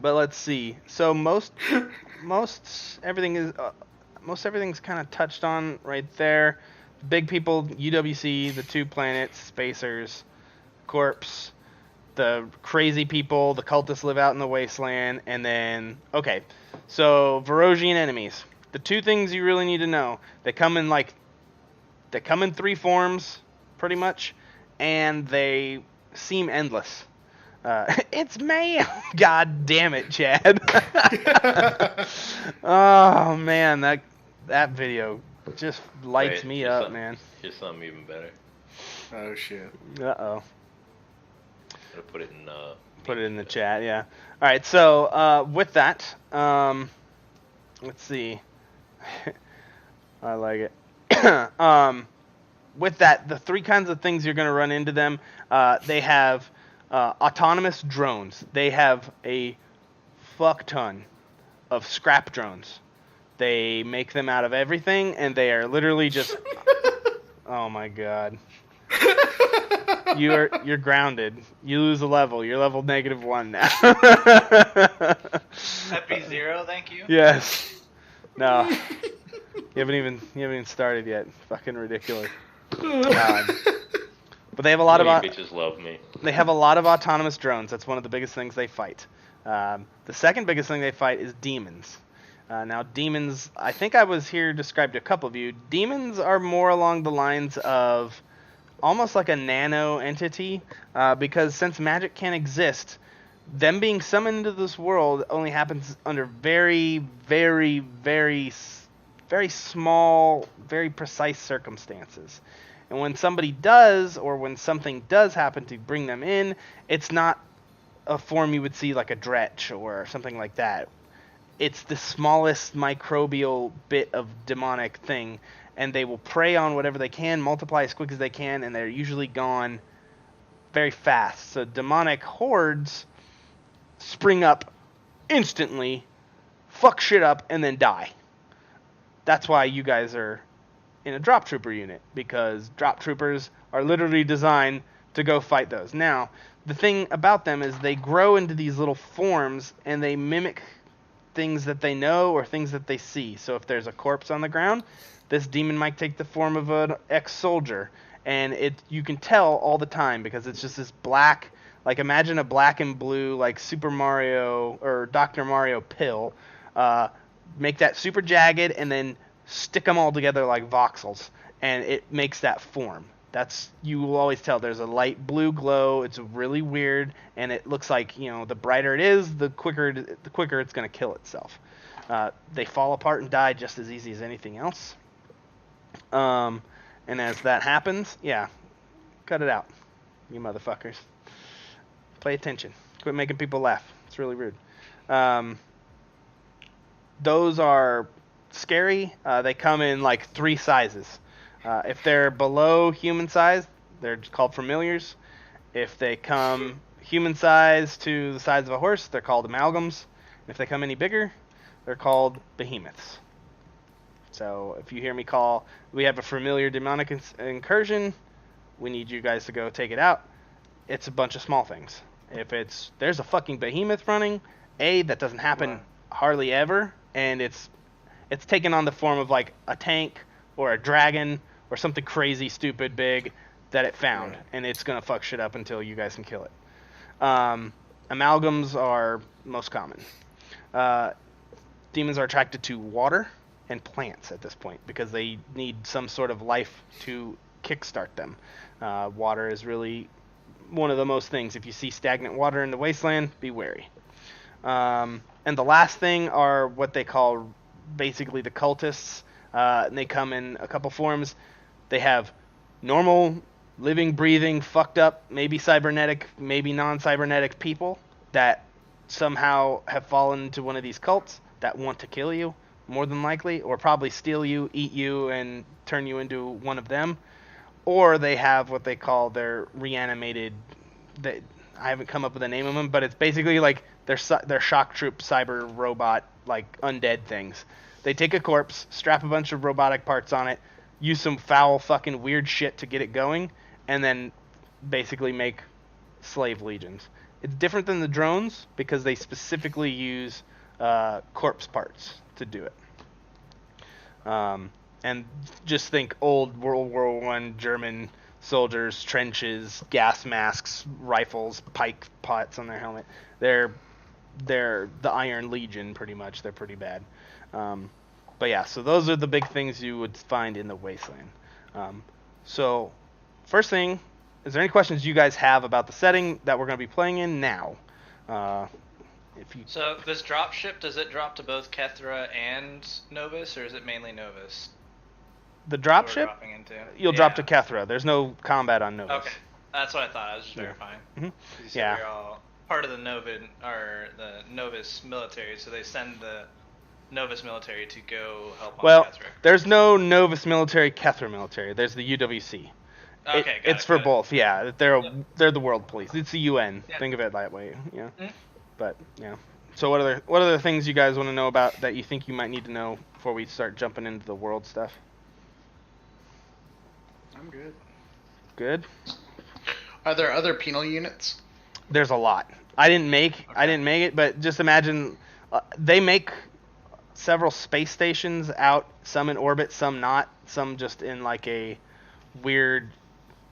But let's see. So most everything's kind of touched on right there. Big people, UWC, the 2 planets, spacers, corpse, the crazy people, the cultists live out in the wasteland, and then so Varosian enemies. The 2 things you really need to know. They come in 3 forms, pretty much, and they seem endless. It's mayhem. God damn it, Chad. Oh man, that video just lights me up, man. Here's something even better. Oh shit. Uh-oh. I'm gonna put it in the chat, yeah. All right, so with that, let's see. I like it. With that, the 3 kinds of things you're going to run into them, they have autonomous drones. They have a fuck ton of scrap drones. They make them out of everything, and they are literally just... Oh my god. You're grounded. You lose a level. You're level -1 now. Happy 0, thank you. Yes. No. You haven't even started yet. Fucking ridiculous. But they have a lot of bitches love me. They have a lot of autonomous drones. That's one of the biggest things they fight. The second biggest thing they fight is demons. Now, demons, I think I was here described to a couple of you. Demons are more along the lines of almost like a nano entity, because since magic can't exist, them being summoned into this world only happens under very, very, very, very small, very precise circumstances. And when somebody does, or when something does happen to bring them in, it's not a form you would see like a dretch or something like that. It's the smallest microbial bit of demonic thing, and they will prey on whatever they can, multiply as quick as they can, and they're usually gone very fast. So demonic hordes spring up instantly, fuck shit up, and then die. That's why you guys are in a drop trooper unit, because drop troopers are literally designed to go fight those. Now, the thing about them is they grow into these little forms, and they mimic things that they know or things that they see. So if there's a corpse on the ground, this demon might take the form of an ex-soldier, and you can tell all the time because it's just this black, like imagine a black and blue like Super Mario or Dr. Mario pill, make that super jagged and then stick them all together like voxels, and it makes that form. You will always tell there's a light blue glow. It's really weird, and it looks like, the brighter it is, the quicker it's going to kill itself. They fall apart and die just as easy as anything else. And as that happens, cut it out, you motherfuckers. Pay attention. Quit making people laugh. It's really rude. Those are scary. They come in like 3 sizes. If they're below human size, they're called familiars. If they come human size to the size of a horse, they're called amalgams. If they come any bigger, they're called behemoths. So if you hear me we have a familiar demonic incursion, we need you guys to go take it out. It's a bunch of small things. If there's a fucking behemoth running, that doesn't happen hardly ever, and it's taken on the form of like a tank or a dragon or something crazy, stupid, big that it found, and it's gonna fuck shit up until you guys can kill it. Amalgams are most common. Demons are attracted to water and plants at this point because they need some sort of life to kickstart them. Water is really one of the most things. If you see stagnant water in the wasteland, be wary. And the last thing are what they call basically the cultists. And they come in a couple forms. They have normal, living, breathing, fucked up, maybe cybernetic, maybe non-cybernetic people that somehow have fallen into one of these cults that want to kill you, more than likely, or probably steal you, eat you, and turn you into one of them. Or they have what they call their reanimated. I haven't come up with a name of them, but it's basically like their shock troop cyber robot, like undead things. They take a corpse, strap a bunch of robotic parts on it, use some foul fucking weird shit to get it going, and then basically make slave legions. It's different than the drones because they specifically use corpse parts to do it. And just think old World War I German soldiers, trenches, gas masks, rifles, pike pots on their helmet. They're the Iron Legion, pretty much. They're pretty bad. But yeah, so those are the big things you would find in the Wasteland. So first thing, is there any questions you guys have about the setting that we're going to be playing in now? So this drop ship, does it drop to both Kethra and Novus, or is it mainly Novus? The drop ship? You'll drop to Kethra. There's no combat on Novus. Okay, that's what I thought. I was just verifying. Mm-hmm. You said you're all part of the Novus military, so they send the Novus military to go help on Kethra. There's no Novus military, Kethra military. There's the UWC. Okay, it's for both. Yeah, they're the world police. It's the UN. Yeah. Think of it that way. Yeah. Mm-hmm. But yeah. So what other things you guys want to know about that you think you might need to know before we start jumping into the world stuff? I'm good. Good. Are there other penal units? There's a lot. I didn't make it, but just imagine they make several space stations out, some in orbit, some not, some just in like a weird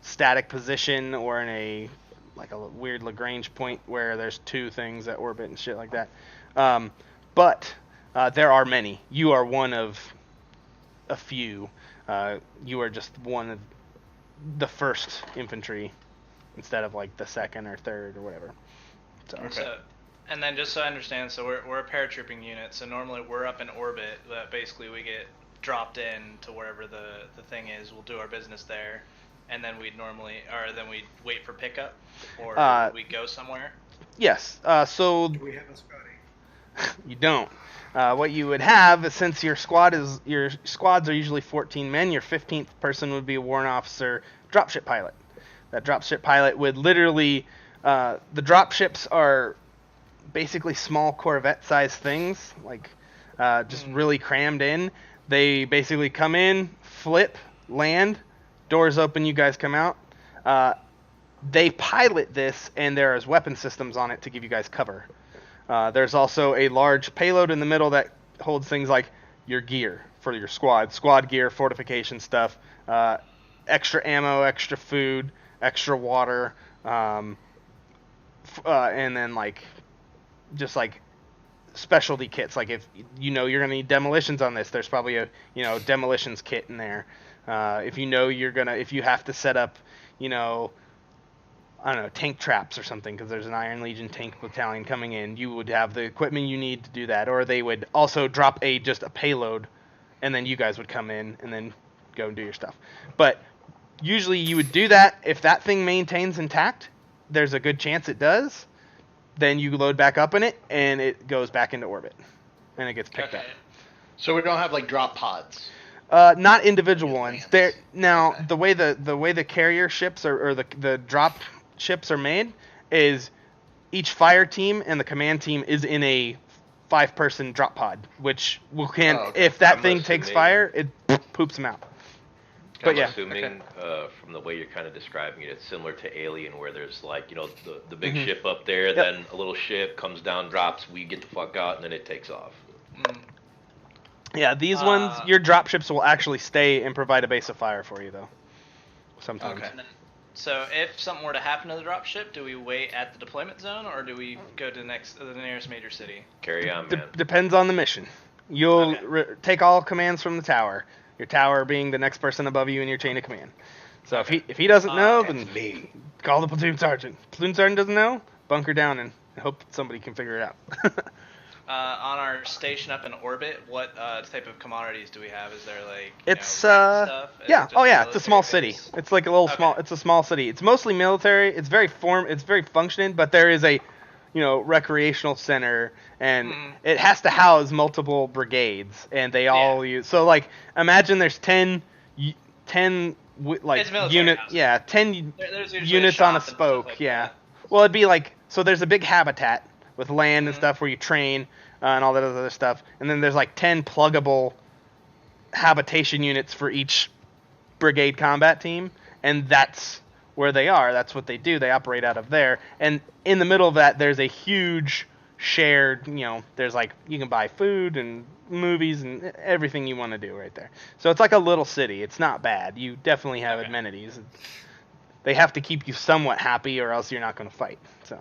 static position or in a weird Lagrange point where there's 2 things that orbit and shit like that. But there are many. You are one of a few. You are just one of the first infantry instead of like the second or third or whatever. So, and then just so I understand, so we're a paratrooping unit, so normally we're up in orbit, but basically we get dropped in to wherever the thing is. We'll do our business there. and then we'd we'd wait for pickup, or we go somewhere. Yes. So Do we have a Scotty? you don't. What you would have, since your squads are usually 14 men, your 15th person would be a warrant officer dropship pilot. That dropship pilot would literally, the dropships are basically small Corvette-sized things, like just really crammed in. They basically come in, flip, land, doors open, you guys come out. They pilot this, and there is weapon systems on it to give you guys cover. There's also a large payload in the middle that holds things like your gear for your squad gear, fortification stuff, extra ammo, extra food, extra water, and then just specialty kits. Like if you're gonna need demolitions on this, there's probably a demolitions kit in there. If if you have to set up, I don't know, tank traps or something, because there's an Iron Legion tank battalion coming in, you would have the equipment you need to do that. Or they would also drop just a payload, and then you guys would come in and then go and do your stuff. But usually you would do that. If that thing maintains intact, there's a good chance it does. Then you load back up in it, and it goes back into orbit, and it gets picked up. So we don't have drop pods. Not individual ones. The way the carrier ships or the drop ships are made is each fire team and the command team is in a 5-person drop pod, which if that thing takes fire, it poops them out. I'm assuming from the way you're kind of describing it, it's similar to Alien, where there's the big ship up there, then a little ship comes down, drops, we get the fuck out, and then it takes off. Yeah, these ones, your drop ships will actually stay and provide a base of fire for you, though. Sometimes. Okay. So if something were to happen to the drop ship, do we wait at the deployment zone, or do we go to the nearest major city? Carry on, man. Depends on the mission. You'll take all commands from the tower. Your tower being the next person above you in your chain of command. So if he doesn't know, then call the platoon sergeant. Platoon sergeant doesn't know, bunker down and hope somebody can figure it out. On our station up in orbit, what type of commodities do we have? Is there stuff? It's a small city. It's like a little small. It's a small city. It's mostly military. It's very functioning, but there is a recreational center, and it has to house multiple brigades, and they all use. So imagine there's 10 units. Yeah, 10 units on a spoke. Well, it'd be so there's a big habitat with land and stuff where you train and all that other stuff. And then there's 10 pluggable habitation units for each brigade combat team. And that's where they are. That's what they do. They operate out of there. And in the middle of that, there's a huge shared, there's you can buy food and movies and everything you want to do right there. So it's like a little city. It's not bad. You definitely have amenities. They have to keep you somewhat happy or else you're not going to fight. So.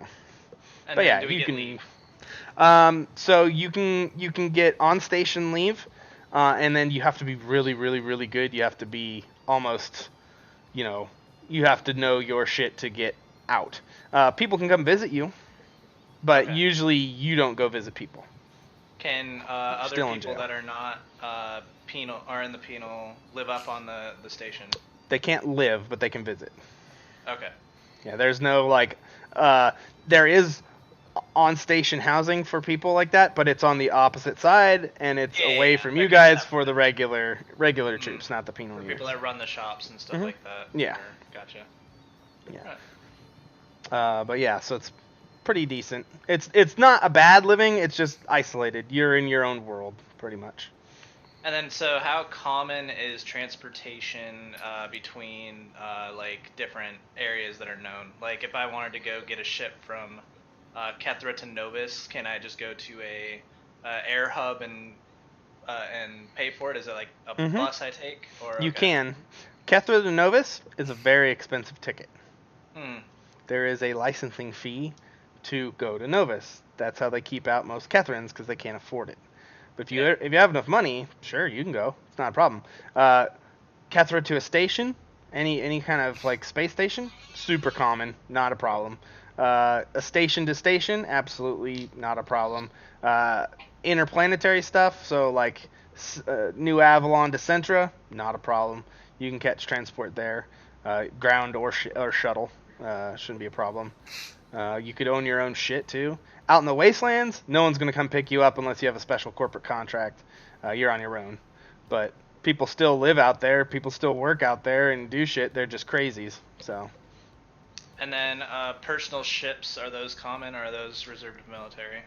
But yeah, you can leave. So you can get on station leave, and then you have to be really, really, really good. You have to be almost, you have to know your shit to get out. People can come visit you, but usually you don't go visit people. Can other people that are not penal or in the penal live up on the station? They can't live, but they can visit. Okay. Yeah, there's no there is on-station housing for people like that, but it's on the opposite side, and it's away from you guys for the regular troops, not the penal units. People that run the shops and stuff like that. Yeah. Gotcha. Yeah. Right. But yeah, so it's pretty decent. It's not a bad living. It's just isolated. You're in your own world, pretty much. And then, so how common is transportation between different areas that are known? Like, if I wanted to go get a ship from Kethra to Novus, can I just go to a air hub and pay for it? Is it a bus I take? Or You can. Kethra to Novus is a very expensive ticket. There is a licensing fee to go to Novus. That's how they keep out most Kethrans, because they can't afford it. But if you have enough money, sure, you can go. It's not a problem. Kethra to a station, any kind of space station, super common, not a problem. A station to station, absolutely not a problem. Interplanetary stuff, so New Avalon to Centra, not a problem. You can catch transport there. ground or shuttle. Shouldn't be a problem. You could own your own shit too. Out in the wastelands, no one's gonna come pick you up unless you have a special corporate contract. You're on your own. But people still live out there. People still work out there and do shit. They're just crazies. So. And then personal ships, are those common or are those reserved to military?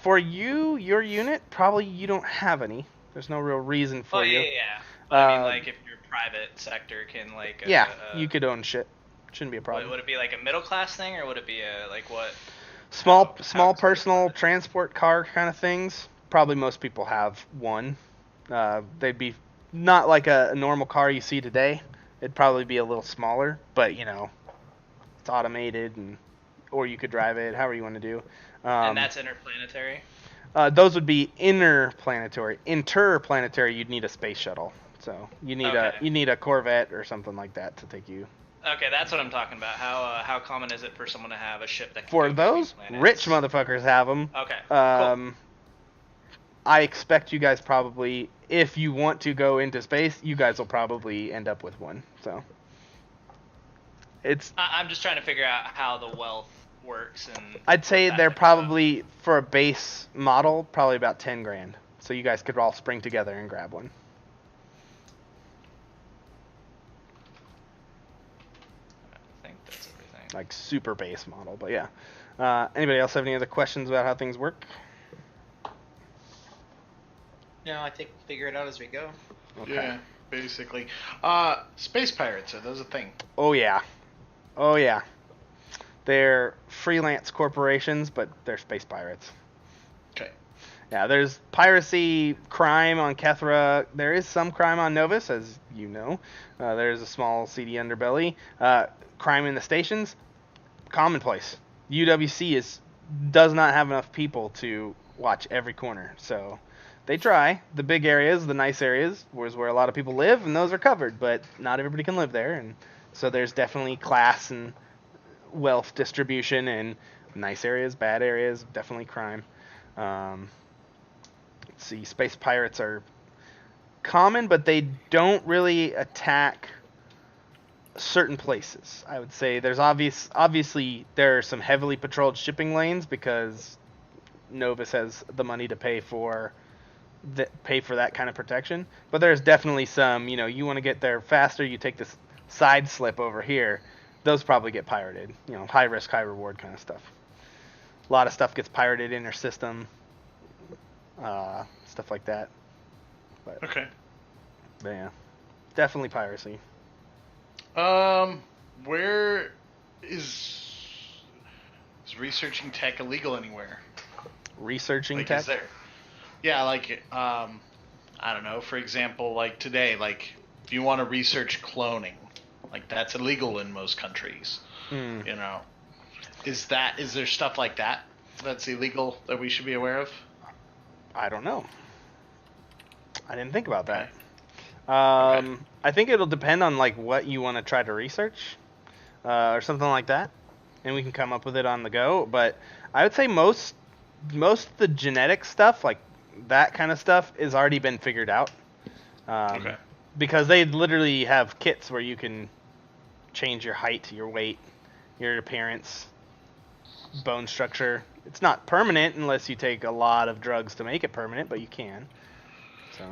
For your unit, probably you don't have any. There's no real reason for you. Yeah. But I mean, like, if your private sector can, like... you could own shit. Shouldn't be a problem. Would it be, like, a middle-class thing, or would it be a, like, what? Small personal transport car kind of things. Probably most people have one. They'd be not like a normal car you see today. It'd probably be a little smaller, but, you know, it's automated, or you could drive it, however you want to do. And that's interplanetary? Those would be interplanetary. Interplanetary, you'd need a space shuttle. So you need a Corvette or something like that to take you. Okay, that's what I'm talking about. How common is it for someone to have a ship that can For go those, between planets? rich motherfuckers have them. Okay, cool. I expect you guys probably, if you want to go into space, you guys will probably end up with one. So I'm just trying to figure out how the wealth works, and I'd say they're probably, for a base model, probably about 10 grand. So you guys could all spring together and grab one. I think that's everything. Like super base model, but yeah. Anybody else have any other questions about how things work? No, I think we'll figure it out as we go. Okay. Yeah, basically. Space pirates, are those a thing? Oh yeah. They're freelance corporations, but they're space pirates. Okay. Yeah, there's piracy, crime on Kethra. There is some crime on Novus, as you know. There's a small seedy underbelly. Crime in the stations, commonplace. UWC does not have enough people to watch every corner, so they try. The big areas, the nice areas, was where a lot of people live, and those are covered, but not everybody can live there, and so there's definitely class and wealth distribution, and nice areas, bad areas, definitely crime. Let's see, space pirates are common, but they don't really attack certain places. I would say there's obviously there are some heavily patrolled shipping lanes because Novus has the money to pay for that kind of protection. But there's definitely some, you want to get there faster, you take this side slip over here. Those probably get pirated. High risk, high reward kind of stuff. A lot of stuff gets pirated in their system. Stuff like that. But, Okay. But yeah, definitely piracy. Where is researching tech illegal anywhere? Researching Like, tech? is there? Yeah, like, I don't know, for example, like today, like, if you want to research cloning, like, that's illegal in most countries, Is there stuff like that that's illegal that we should be aware of? I don't know. I didn't think about that. Okay. I think it'll depend on, like, what you want to try to research, or something like that, and we can come up with it on the go, but I would say most of the genetic stuff, like that kind of stuff, has already been figured out. Okay. Because they literally have kits where you can change your height, your weight, your appearance, bone structure. It's not permanent unless you take a lot of drugs to make it permanent, but you can. So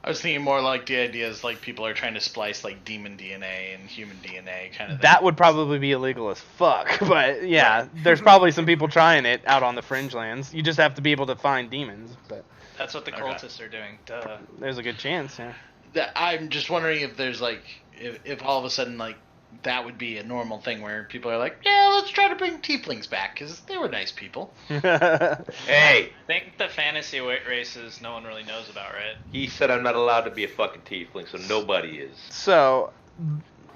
I was thinking more like the idea is like people are trying to splice like demon DNA and human DNA kind of thing. that would probably be illegal as fuck. But yeah, there's probably some people trying it out on the fringe lands. You just have to be able to find demons. But That's what the cultists are doing. Duh. there's a good chance. Yeah. I'm just wondering if there's like if all of a sudden like that would be a normal thing where people are like, yeah, let's try to bring tieflings back because they were nice people. Hey, I think the fantasy races no one really knows about, right? he said I'm not allowed to be a fucking tiefling, so nobody is. So,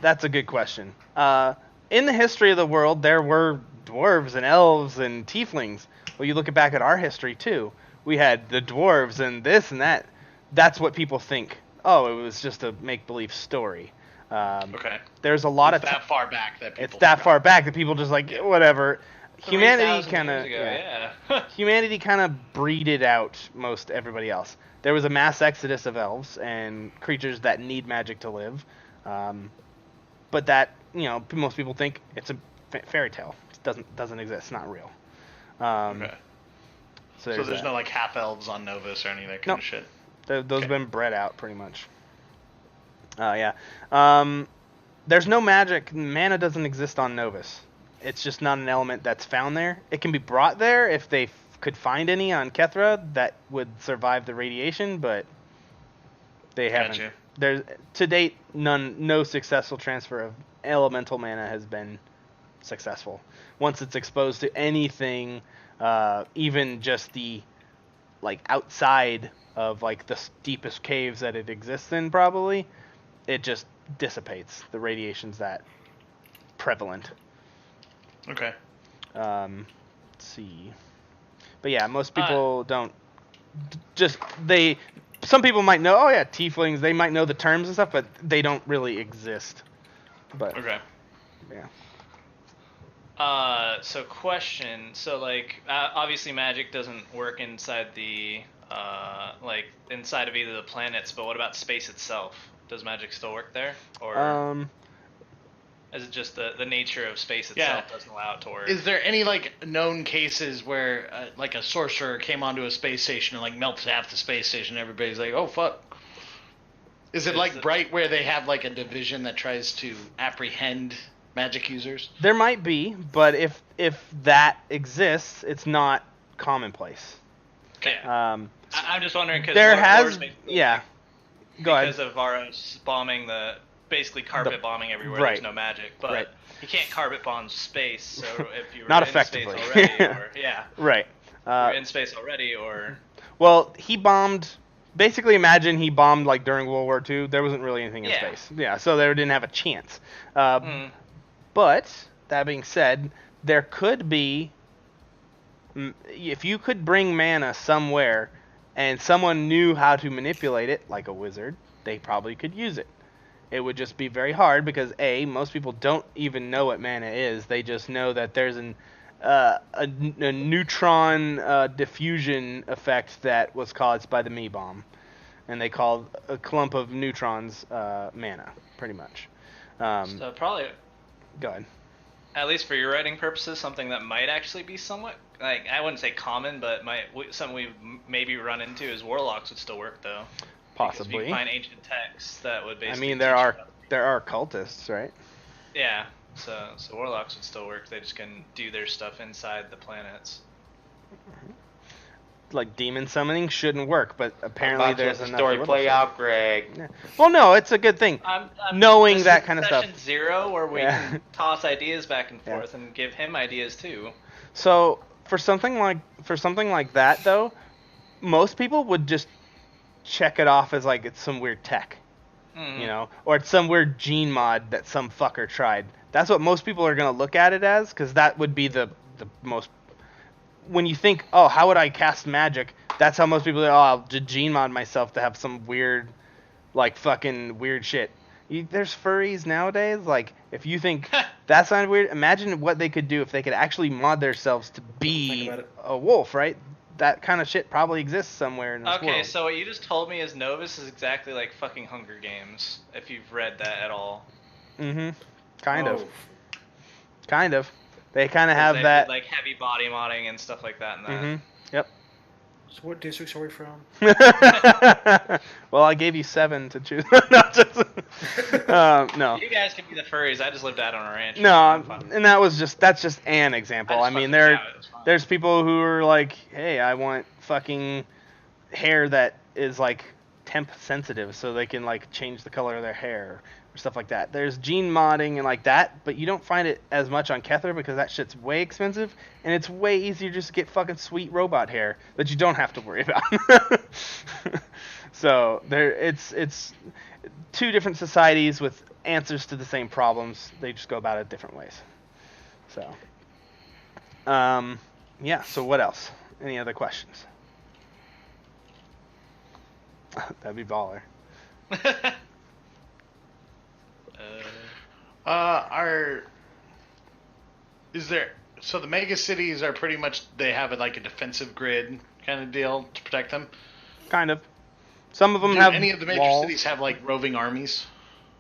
that's a good question. In the history of the world, there were dwarves and elves and tieflings. Well, you look back at our history, too. We had the dwarves and this and that. That's what people think. Oh, it was just a make-believe story. Okay. There's a lot It's of... that far back that people It's that forgot. far back that people just like, whatever. Humanity 3,000 kind of... years ago, yeah. Humanity kind of breeded out most everybody else. There was a mass exodus of elves and creatures that need magic to live. but that, most people think it's a fairy tale. It doesn't exist. It's not real. Okay. So there's that. no like half elves on Novus or any of that kind of shit. Those have been bred out pretty much. Yeah. There's no magic. Mana doesn't exist on Novus. It's just not an element that's found there. It can be brought there if they could find any on Kethra that would survive the radiation, but they haven't. Gotcha. There's to date no successful transfer of elemental mana has been successful. Once it's exposed to anything, even just the like outside of like the deepest caves that it exists in, probably it just dissipates. The radiation's that prevalent. Okay. Let's see. But yeah, most people don't. Some people might know. Oh yeah, tieflings. They might know the terms and stuff, but they don't really exist. But Okay. yeah. So question. So like, obviously magic doesn't work inside the inside of either of the planets. But what about space itself? Does magic still work there, or is it just the nature of space itself doesn't allow it to work? Is there any like known cases where like a sorcerer came onto a space station and like melted half the space station? And everybody's like, oh fuck. Is it like Bright where they have like a division that tries to apprehend magic users? There might be, but if that exists, it's not commonplace. Okay. I'm just wondering because there has Go ahead. Because of Varos bombing basically carpet bombing everywhere. Right. There's no magic, but you can't carpet bomb space. So if you were not in effectively. space already, or right. You're in space already, or well, he bombed. Basically, imagine he bombed like during World War II. There wasn't really anything in space. Yeah, so they didn't have a chance. But that being said, there could be, if you could bring mana somewhere, and someone knew how to manipulate it, like a wizard, they probably could use it. It would just be very hard because most people don't even know what mana is. They just know that there's a neutron diffusion effect that was caused by the me bomb, and they called a clump of neutrons mana, pretty much. So probably. Go ahead. At least for your writing purposes, something that might actually be somewhat, like, I wouldn't say common, but something we've maybe run into is warlocks would still work though. Possibly. Because if you find ancient texts that would basically. I mean, there are cultists, right? Yeah. So warlocks would still work. They just can do their stuff inside the planets. Like demon summoning shouldn't work, but apparently there's enough. Story play out, Greg. Yeah. Well, no, it's a good thing. Knowing that kind of stuff. Session 0, where we can toss ideas back and forth and give him ideas too. So for something like that though, most people would just check it off as like it's some weird tech, or it's some weird gene mod that some fucker tried. That's what most people are gonna look at it as, because that would be the most. When you think, oh, how would I cast magic? That's how most people are, I'll gene mod myself to have some weird, like, fucking weird shit. There's furries nowadays. Like, if you think that sounds weird, imagine what they could do if they could actually mod themselves to be a wolf, right? That kind of shit probably exists somewhere in this world. Okay, so what you just told me is Novus is exactly like fucking Hunger Games, if you've read that at all. Mm-hmm. Kind of. They kind of have that, like heavy body modding and stuff like that. Mm-hmm. Yep. So what districts are we from? Well, I gave you 7 to choose. No. You guys can be the furries. I just lived out on a ranch. No, and that's just an example. I mean, there's people who are like, hey, I want fucking hair that is like temp sensitive, so they can like change the color of their hair. Stuff like that. There's gene modding and like that, but you don't find it as much on Kethra because that shit's way expensive, and it's way easier just to get fucking sweet robot hair that you don't have to worry about. So it's two different societies with answers to the same problems. They just go about it different ways. So, yeah. So what else? Any other questions? That'd be baller. So the mega cities are pretty much, they have like a defensive grid kind of deal to protect them? Kind of. Some of them Do have any of the major walls. cities have like roving armies?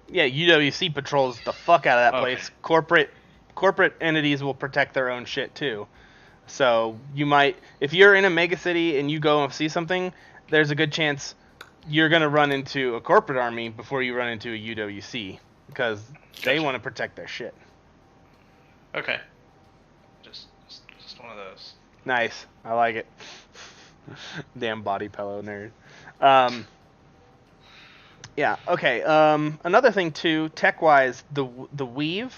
Yeah, UWC patrols the fuck out of that Okay. place. Corporate entities will protect their own shit too. So you might, if you're in a megacity and you go and see something, there's a good chance you're gonna run into a corporate army before you run into a UWC because they Gotcha. want to protect their shit. Okay. Just one of those. Nice, I like it. Damn body pillow nerd. Yeah. Okay. Another thing too, tech-wise, the weave.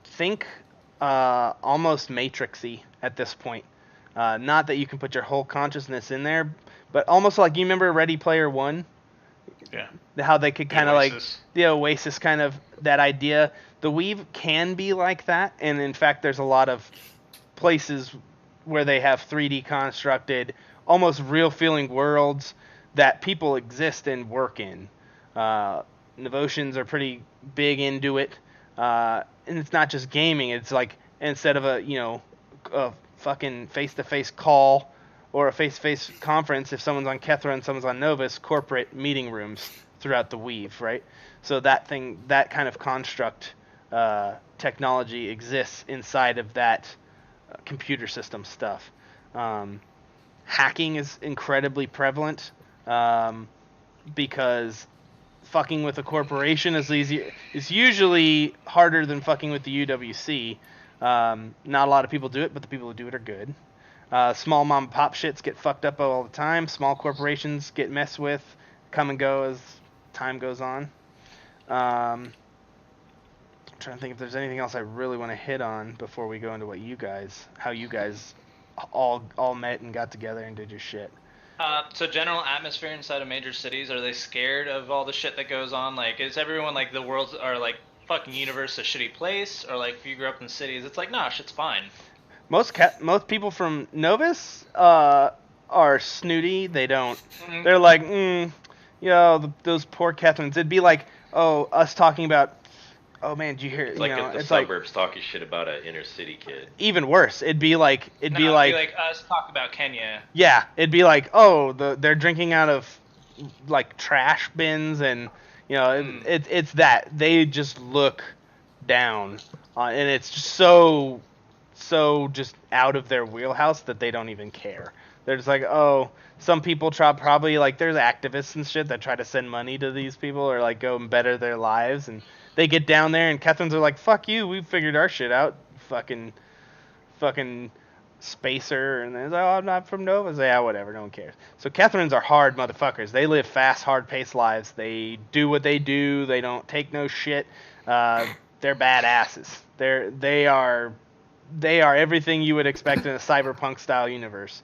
Think almost Matrixy at this point. Not that you can put your whole consciousness in there, but almost like you remember Ready Player One. Yeah. How they could kind of like Oasis. the Oasis kind of that idea. The weave can be like that, and in fact, there's a lot of places where they have 3D constructed, almost real feeling worlds that people exist and work in. Devotions are pretty big into it, and it's not just gaming. It's like instead of a fucking face-to-face call or a face-to-face conference, if someone's on Kethra and someone's on Novus, corporate meeting rooms throughout the weave, right? So that kind of construct technology exists inside of that computer system stuff. Hacking is incredibly prevalent because fucking with a corporation is usually harder than fucking with the UWC. Not a lot of people do it, but the people who do it are good. Small mom and pop shits get fucked up all the time. Small corporations get messed with, come and go as time goes on. I'm trying to think if there's anything else I really want to hit on before we go into how you guys all met and got together and did your shit. So general atmosphere inside of major cities, are they scared of all the shit that goes on? Like, is everyone like the world's, or like fucking universe a shitty place? Or like if you grew up in cities, it's like, nah, shit's fine. Most people from Novus are snooty. They don't. Mm-hmm. They're like, those poor Kethrans. It'd be like, us talking about, oh man, did you hear? It's like the suburbs talking shit about an inner city kid. Even worse, it'd be like us talk about Kenya. Yeah, it'd be like, they're drinking out of like trash bins, and it's that they just look down, and it's just so just out of their wheelhouse that they don't even care. They're just like, some people probably like there's activists and shit that try to send money to these people or like go and better their lives, and they get down there and Kethrans are like, fuck you, we figured our shit out, fucking spacer, and they're like, I'm not from Nova. Yeah, whatever, no one cares. So Kethrans are hard motherfuckers. They live fast, hard-paced lives. They do what they do. They don't take no shit. They're badasses. They are everything you would expect in a cyberpunk style universe.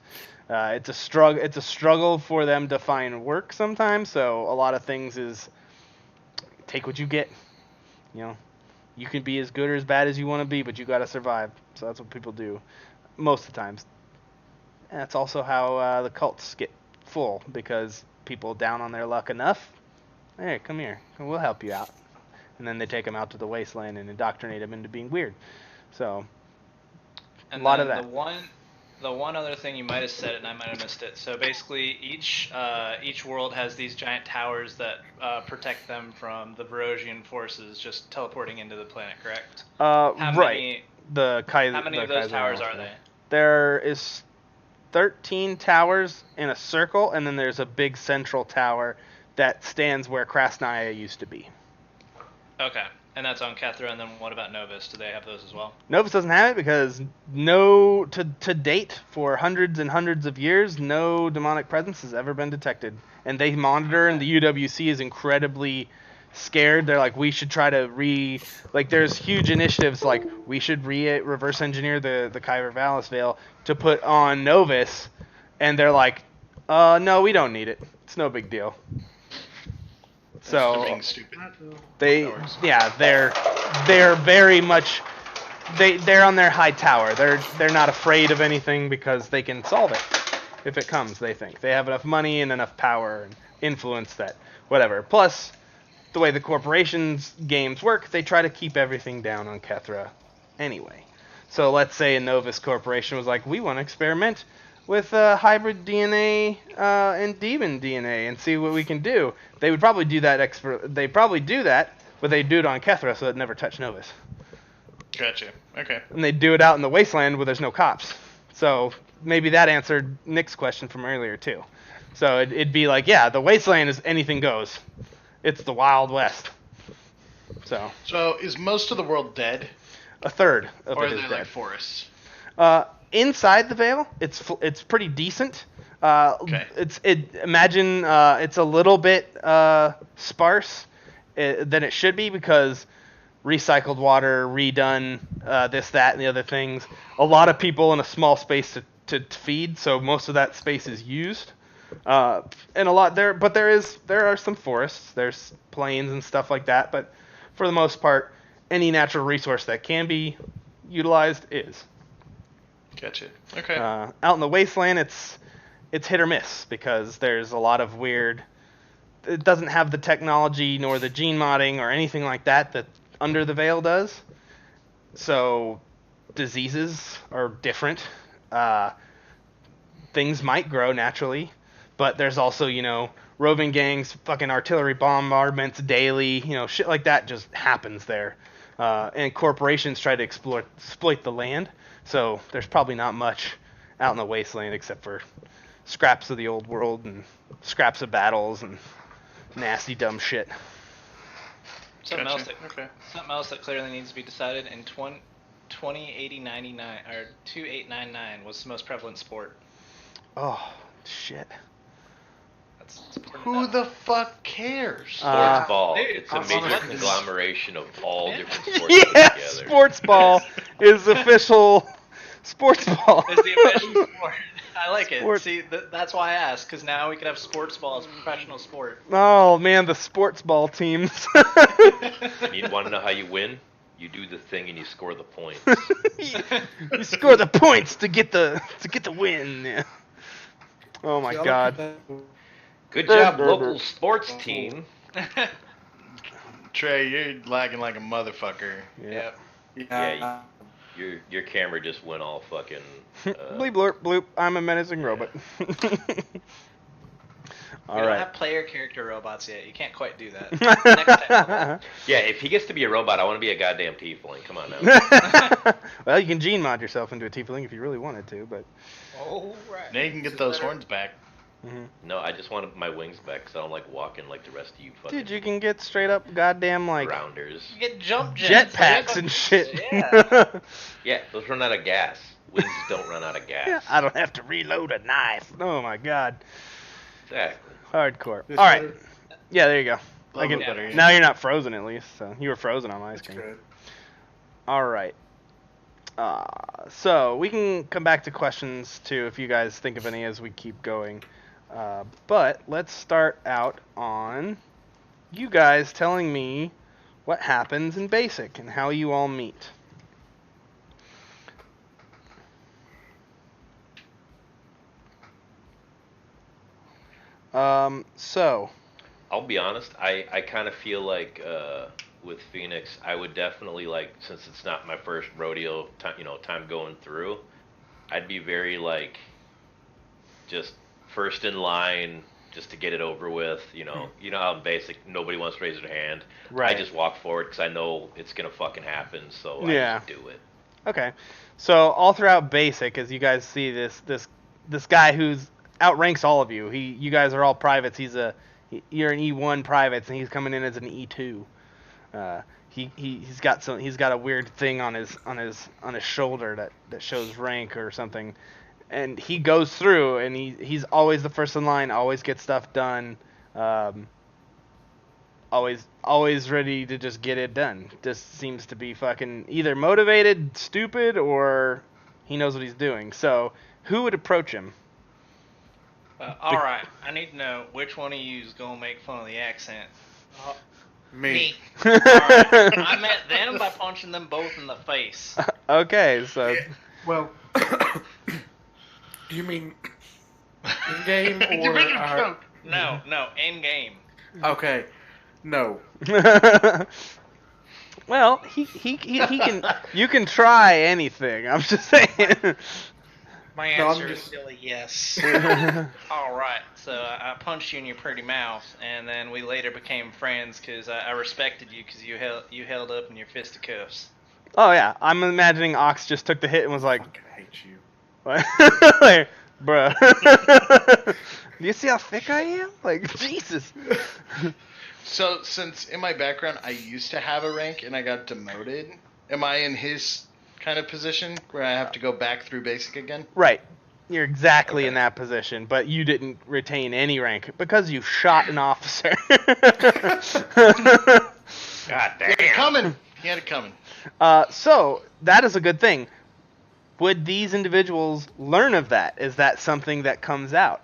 It's a struggle for them to find work sometimes. So a lot of things is take what you get. You can be as good or as bad as you want to be, but you got to survive. So that's what people do most of the times. And that's also how the cults get full, because people down on their luck enough, hey, come here, we'll help you out. And then they take them out to the wasteland and indoctrinate them into being weird. So and a lot of that. The one other thing you might have said it and I might have missed it. So basically, each world has these giant towers that protect them from the Verosian forces just teleporting into the planet. Correct? Right. How many of those towers are there? There is 13 towers in a circle, and then there's a big central tower that stands where Krasnaya used to be. Okay. And that's on Kethra, and then what about Novus? Do they have those as well? Novus doesn't have it because to date, for hundreds and hundreds of years, no demonic presence has ever been detected. And they monitor, and the UWC is incredibly scared. They're like, we should try to there's huge initiatives like, we should reverse engineer the Kyber Valis Veil to put on Novus, and they're like, no, we don't need it. It's no big deal. So being stupid. they're very much they're on their high tower. They're not afraid of anything because they can solve it if it comes. They think they have enough money and enough power and influence that whatever. Plus, the way the corporations games work, they try to keep everything down on Kethra anyway. So let's say a Novus corporation was like, we want to experiment with hybrid DNA and demon DNA and see what we can do. They would probably do that They probably do that, but they do it on Kethra so it never touch Novus. Gotcha. Okay. And they do it out in the wasteland where there's no cops. So maybe that answered Nick's question from earlier too. So it'd be like, yeah, the wasteland is anything goes. It's the Wild West. So is most of the world dead? A third of or it are is they dead. like forests? Inside the Veil, it's pretty decent. Okay. Imagine it's a little bit sparse than it should be because recycled water, redone, this, that, and the other things. A lot of people in a small space to feed, so most of that space is used. And a lot there, but there are some forests. There's plains and stuff like that, but for the most part, any natural resource that can be utilized is. Gotcha. Okay. Out in the wasteland, it's hit or miss because there's a lot of weird. It doesn't have the technology nor the gene modding or anything like that Under the Veil does. So diseases are different. Things might grow naturally, but there's also roving gangs, fucking artillery bombardments daily. Shit like that just happens there. And corporations try to exploit the land. So there's probably not much out in the wasteland except for scraps of the old world and scraps of battles and nasty dumb shit. Something Gotcha. something else that clearly needs to be decided in 208099 or 2899 was the most prevalent sport. Oh shit. That's important Who enough. the fuck cares? Sports ball. dude, It's a I'm major on this. conglomeration of all different sports put Yeah, together. sports ball is official. Sports ball. Is the official sport. I like it. Sport. See, that's why I asked, because now we could have sports ball as a professional sport. Oh man, the sports ball teams. And you want to know how you win? You do the thing and you score the points. you score the points to get the win. Yeah. Oh my god. Good job, local sports team. Trey, you're lagging like a motherfucker. Yeah. Yeah, your camera just went all fucking. Bleep blurp bloop. I'm a menacing robot. All We don't right. have player character robots yet. You can't quite do that. Next time. Yeah, if he gets to be a robot, I want to be a goddamn tiefling. Come on now. Well, you can gene mod yourself into a tiefling if you really wanted to, but. Oh, right. Now you can get those horns back. No, I just want my wings back because I don't like walking like the rest of you fucking Dude, you can get straight up goddamn like rounders. You get jump jets. jetpacks and shit. Yeah. Yeah, those run out of gas. Wings don't run out of gas. I don't have to reload a knife. Oh my god. Exactly. Hardcore. This All right. better? Yeah, there you go. Little bit better, yeah. Now you're not frozen at least. So you were frozen on my screen. Good. All right. So we can come back to questions too if you guys think of any as we keep going. But let's start out on you guys telling me what happens in Basic and how you all meet. So I'll be honest. I kind of feel like with Phoenix, I would definitely like, since it's not my first rodeo time going through, I'd be very like just first in line just to get it over with. You know how in Basic nobody wants to raise their hand. Right. I just walk forward because I know it's gonna fucking happen. So Yeah. I just do it. Okay, so all throughout Basic, as you guys see this guy who's outranks all of you. You guys are all privates. You're an E1 privates, and he's coming in as an E2. He's got a weird thing on his shoulder that shows rank or something, and he goes through, and he's always the first in line, always gets stuff done, always ready to just get it done. Just seems to be fucking either motivated, stupid, or he knows what he's doing. So who would approach him? All right. I need to know which one of you is gonna make fun of the accent. Me. All right. I met them by punching them both in the face. Okay, so Well, do you mean in game You're or? making a joke. No, in game. Okay, no. well, he can. You can try anything. I'm just saying. My No, I'm answer is just- still a yes. All right, so I punched you in your pretty mouth, and then we later became friends because I respected you because you held up in your fisticuffs. Oh yeah, I'm imagining Ox just took the hit and was like, Fucking hate you. like bruh. Do you see how thick I am? Like, Jesus. So, since in my background I used to have a rank and I got demoted, am I in his kind of position where I have to go back through basic again? Right. You're exactly Okay. in that position, but you didn't retain any rank because you shot an officer. God He had it damn. coming. He had it coming. So, that is a good thing. Would these individuals learn of that? Is that something that comes out?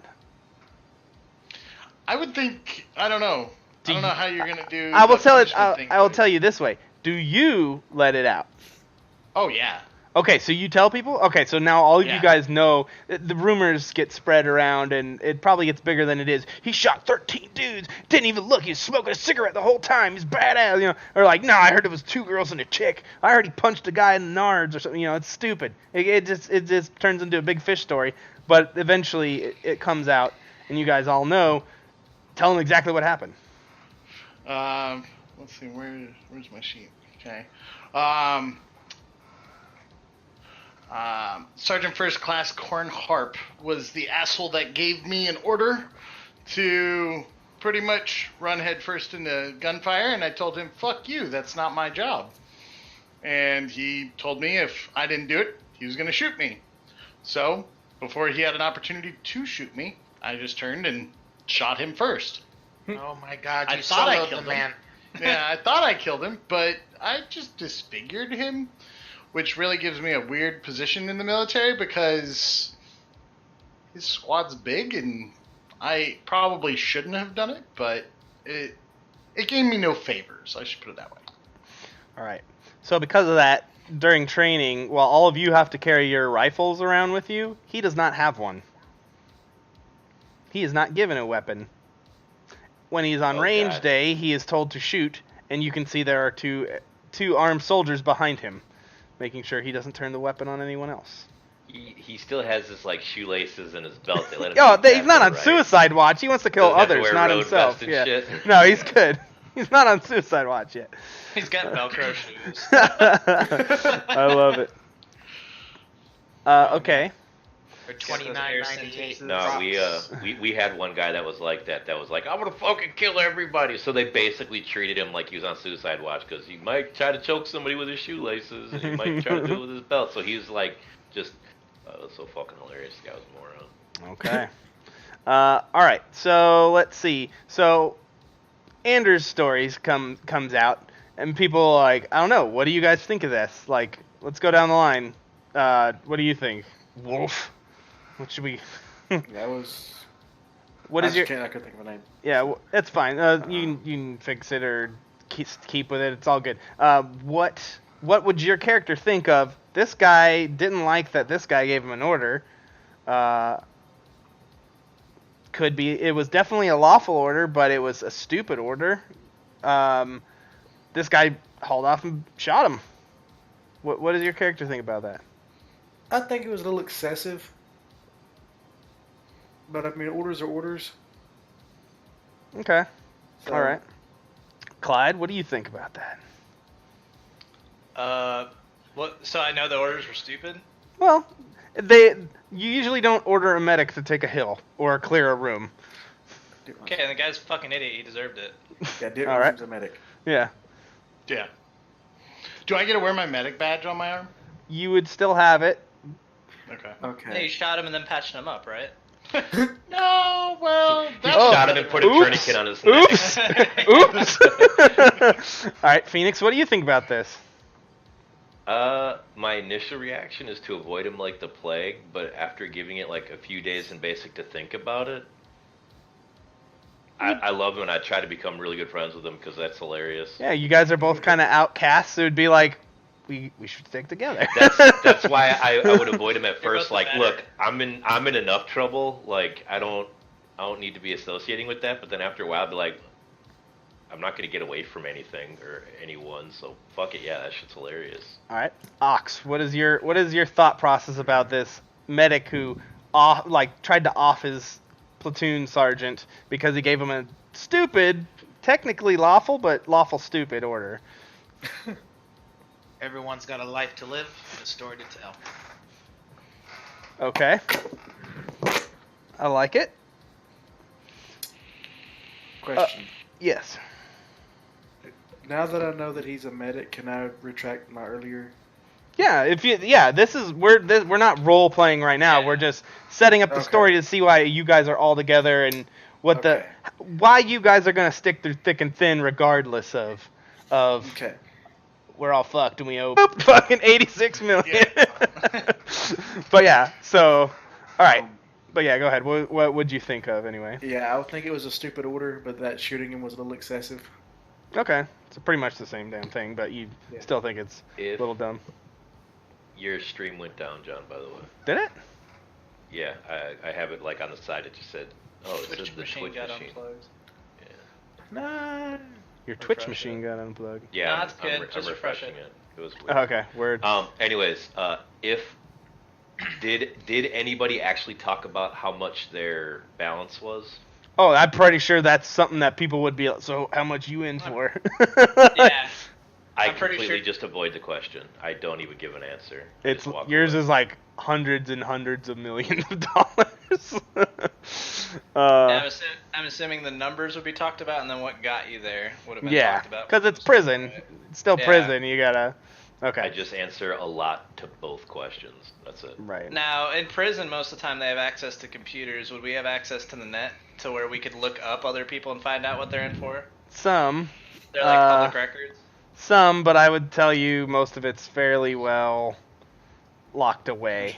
I would think. I don't know. Do I don't know you- how you're gonna do. I will the tell it. punishment thing, I will but- tell you this way. Do you let it out? Oh yeah. Okay, so you tell people? Okay, so now all of you Yeah. guys know the rumors get spread around and it probably gets bigger than it is. He shot 13 dudes, didn't even look, he was smoking a cigarette the whole time, he's badass, you know. Or like, no, I heard it was 2 girls and a chick. I heard he punched a guy in the nards or something, you know, it's stupid. It just turns into a big fish story, but eventually it comes out and you guys all know. Tell them exactly what happened. Let's see. Where's my sheet? Okay. Sergeant First Class Corn Harp was the asshole that gave me an order to pretty much run headfirst into gunfire, and I told him, fuck you, that's not my job. And he told me if I didn't do it, he was going to shoot me. So, before he had an opportunity to shoot me, I just turned and shot him first. Oh my God! I You thought I soloed killed the him. man. Yeah, I thought I killed him, but I just disfigured him, which really gives me a weird position in the military because his squad's big and I probably shouldn't have done it, but it gave me no favors. I should put it that way. All right. So because of that, during training, while all of you have to carry your rifles around with you, he does not have one. He is not given a weapon. When he's on Oh, range God. day, he is told to shoot, and you can see there are two armed soldiers behind him, making sure he doesn't turn the weapon on anyone else. He still has his like shoelaces in his belt. They let him Yo, do he's not that, on right? suicide watch. He wants to kill Doesn't have to others, wear not road himself. vest and Yeah. shit. No, he's good. He's not on suicide watch yet. He's got Velcro shoes. I love it. Okay. For Get those air $29.98. No, we had one guy that was like that. That was like, I'm gonna fucking kill everybody. So they basically treated him like he was on suicide watch because he might try to choke somebody with his shoelaces and he might try to do it with his belt. So he was like, just, it was so fucking hilarious. The guy was a moron. Okay. All right. So let's see. So Anders' stories comes out, and people are like, I don't know. What do you guys think of this? Like, let's go down the line. What do you think, Wolf? What should we? That was. What is your? I couldn't think of a name. Yeah, it's fine. You can fix it or keep with it. It's all good. What would your character think of? This guy didn't like that this guy gave him an order. Could be. It was definitely a lawful order, but it was a stupid order. This guy hauled off and shot him. What does your character think about that? I think it was a little excessive. But I mean, orders are orders. Okay. So, All right. Clyde, what do you think about that? What? So I know the orders were stupid. Well, you usually don't order a medic to take a hill or clear a room. Okay, and the guy's a fucking idiot. He deserved it. Yeah, Dick All right. was a medic. Yeah. Yeah. Do I get to wear my medic badge on my arm? You would still have it. Okay. Yeah, you Okay. shot him and then patched him up, right? No, well, that's Oh. Shot him and put a Oops. tourniquet on his neck. Oops. All right, Phoenix, what do you think about this? My initial reaction is to avoid him like the plague, but after giving it like a few days in basic to think about it, I love him and I try to become really good friends with him because that's hilarious. Yeah, you guys are both kind of outcasts. So it'd be like, we should stick together. That's why I would avoid him at You're first. both Like, better. look, I'm in enough trouble. Like, I don't need to be associating with that. But then after a while, I'd be like, I'm not gonna get away from anything or anyone. So fuck it, yeah, that shit's hilarious. All right, Ox, what is your thought process about this medic who tried to off his platoon sergeant because he gave him a stupid, technically lawful, but lawful stupid order. Everyone's got a life to live and a story to tell. Okay. I like it. Question. Yes. Now that I know that he's a medic, can I retract my earlier? Yeah, we're not role playing right now. Yeah. We're just setting up the Okay. story to see why you guys are all together and why you guys are gonna stick through thick and thin regardless of Okay. we're all fucked and we owe fucking 86 million. But yeah, so all right. But yeah, go ahead. What would you think of anyway? Yeah, I would think it was a stupid order, but that shooting him was a little excessive. Okay, it's pretty much the same damn thing, but you still think it's a If little dumb. your stream went down, John, by the way. Did it? Yeah, I have it like on the side. It just said, "Oh, it says the machine Twitch got machine." unplugged. Nah. Your Twitch Refresh machine it. got unplugged. Yeah, No, that's good. Just I'm refresh refreshing it. it. It was Oh, weird. okay, word. Anyways, if did anybody actually talk about how much their balance was? Oh, I'm pretty sure that's something that people would be like, so how much you in for? Yeah. I I'm pretty completely sure- just avoid the question. I don't even give an answer. It's Just walk yours away. is like hundreds and hundreds of millions of dollars. I'm assuming the numbers would be talked about, and then what got you there would have been Yeah, talked about. because it's prison. It's still Yeah. prison. You gotta. Okay. I just answer a lot to both questions. That's it. Right. Now, in prison, most of the time they have access to computers. Would we have access to the net to where we could look up other people and find out what they're in for? Some, They're like public records. but I would tell you most of it's fairly well locked away.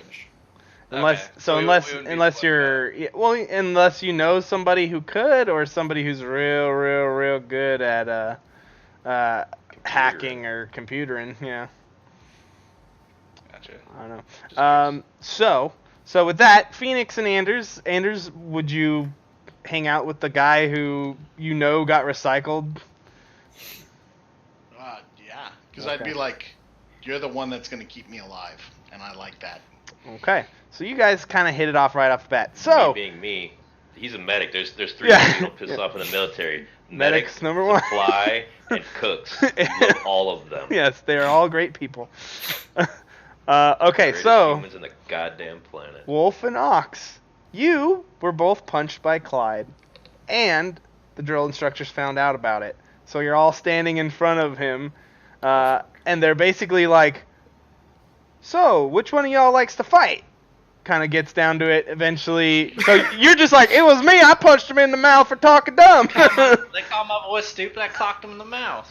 Unless, Okay. so we unless wouldn't be unless able to look you're unless you know somebody who could, or somebody who's real good at hacking or computering. Yeah, Gotcha. I don't know. Just curious. So with that, Phoenix and Anders, would you hang out with the guy who you know got recycled? Yeah, because Okay. I'd be like, you're the one that's gonna keep me alive, and I like that. Okay, so you guys kind of hit it off right off the bat. So Me being me, he's a medic. There's three Yeah. things you don't piss off in the military. Medics, number one. Supply, and cooks. Love all of them. yes, they're all great people. Okay, Greatest so humans in the goddamn planet. Wolf and Ox, you were both punched by Clyde, and the drill instructors found out about it. So you're all standing in front of him, and they're basically like, so, which one of y'all likes to fight? Kind of gets down to it eventually. So you're just like, it was me, I punched him in the mouth for talking dumb. They call my voice stupid. I clocked him in the mouth.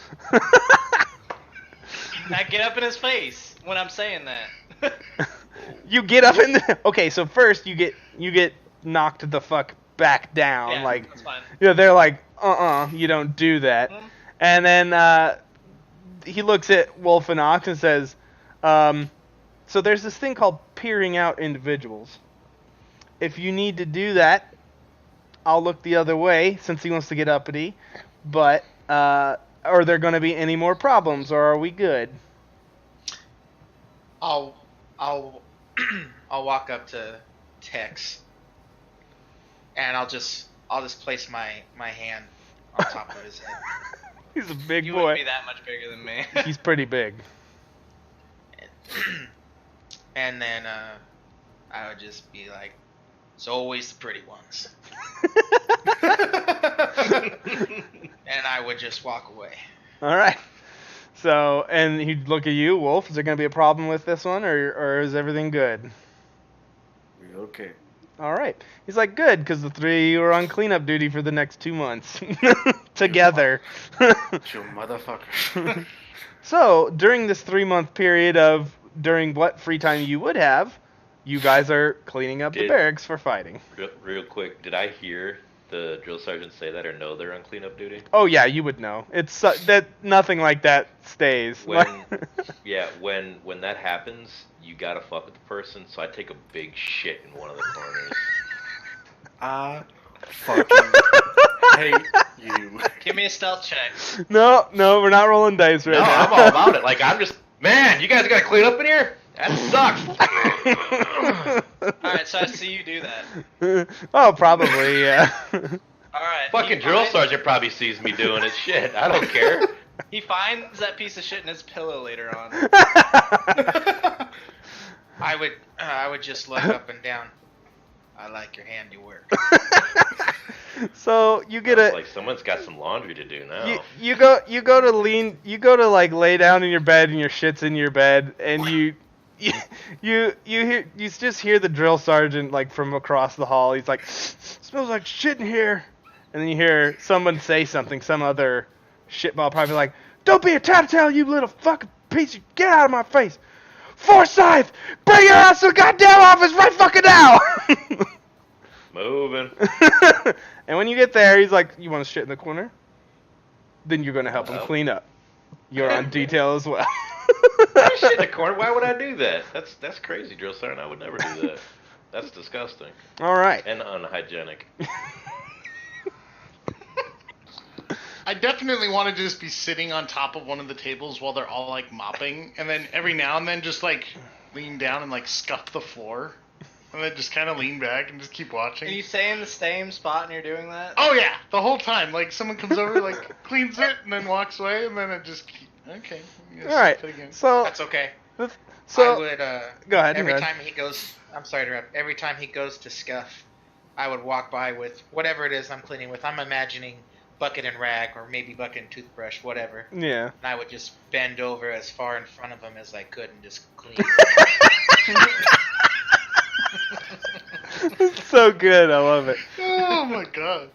I get up in his face when I'm saying that. You get up in the... Okay, so first you get knocked the fuck back down. Yeah, like, that's fine. yeah, they're like, you don't do that. Mhm. And then he looks at Wolf and Ox and says, so there's this thing called peering out individuals. If you need to do that, I'll look the other way, since he wants to get uppity. But, are there going to be any more problems, or are we good? I'll I'll walk up to Tex, and I'll just place my hand on top of his head. He's a big You boy. wouldn't be that much bigger than me. He's pretty big. And then I would just be like, "It's always the pretty ones," and I would just walk away. All right. So, and he'd look at you, Wolf. Is there going to be a problem with this one, or is everything good? Okay. All right. He's like, good, because the three of you are on cleanup duty for the next 2 months together. You motherfucker. So, during this 3-month period of during what free time you would have, you guys are cleaning up the Did- barracks for fighting. Real quick, did I hear the drill sergeant say that or know they're on cleanup duty? Oh yeah, you would know. It's that nothing like that stays. When when that happens, you gotta fuck with the person. So I take a big shit in one of the corners. I fucking hate you. Give me a stealth check. no, we're not rolling dice right No, now. I'm all about it. Like I'm just, man, you guys gotta clean up in here. That sucks. Alright, so I see you do that. Oh, probably, yeah. Alright. Fucking drill sergeant probably sees me doing it. Shit, I don't care. He finds that piece of shit in his pillow later on. I would just look up and down. I like your handiwork. So you get Like someone's got some laundry to do now. you go to like lay down in your bed and your shit's in your bed and you just hear the drill sergeant like from across the hall. He's like, smells like shit in here, and then you hear someone say something, some other shitball probably like, don't be a tattletale, you little fucking piece of, get out of my face. Forsyth, bring your ass to the goddamn office right fucking now. Moving. And when you get there, he's like, you want to shit in the corner? Then you're going to help him clean up. You're on detail as well. I shit in the corner. Why would I do that? That's crazy, drill sergeant. I would never do that. That's disgusting. All right. And unhygienic. I definitely want to just be sitting on top of one of the tables while they're all like mopping, and then every now and then just like lean down and like scuff the floor, and then just kind of lean back and just keep watching. Are you staying in the same spot and you're doing that? Oh yeah, the whole time. Like someone comes over, like cleans it, and then walks away, and then it just okay. All right. So That's okay. So I would. go ahead. Every time he goes, I'm sorry to interrupt. Every time he goes to scuff, I would walk by with whatever it is I'm cleaning with. I'm imagining bucket and rag, or maybe bucket and toothbrush, whatever. Yeah. And I would just bend over as far in front of him as I could and just clean. It's so good. I love it. Oh my god.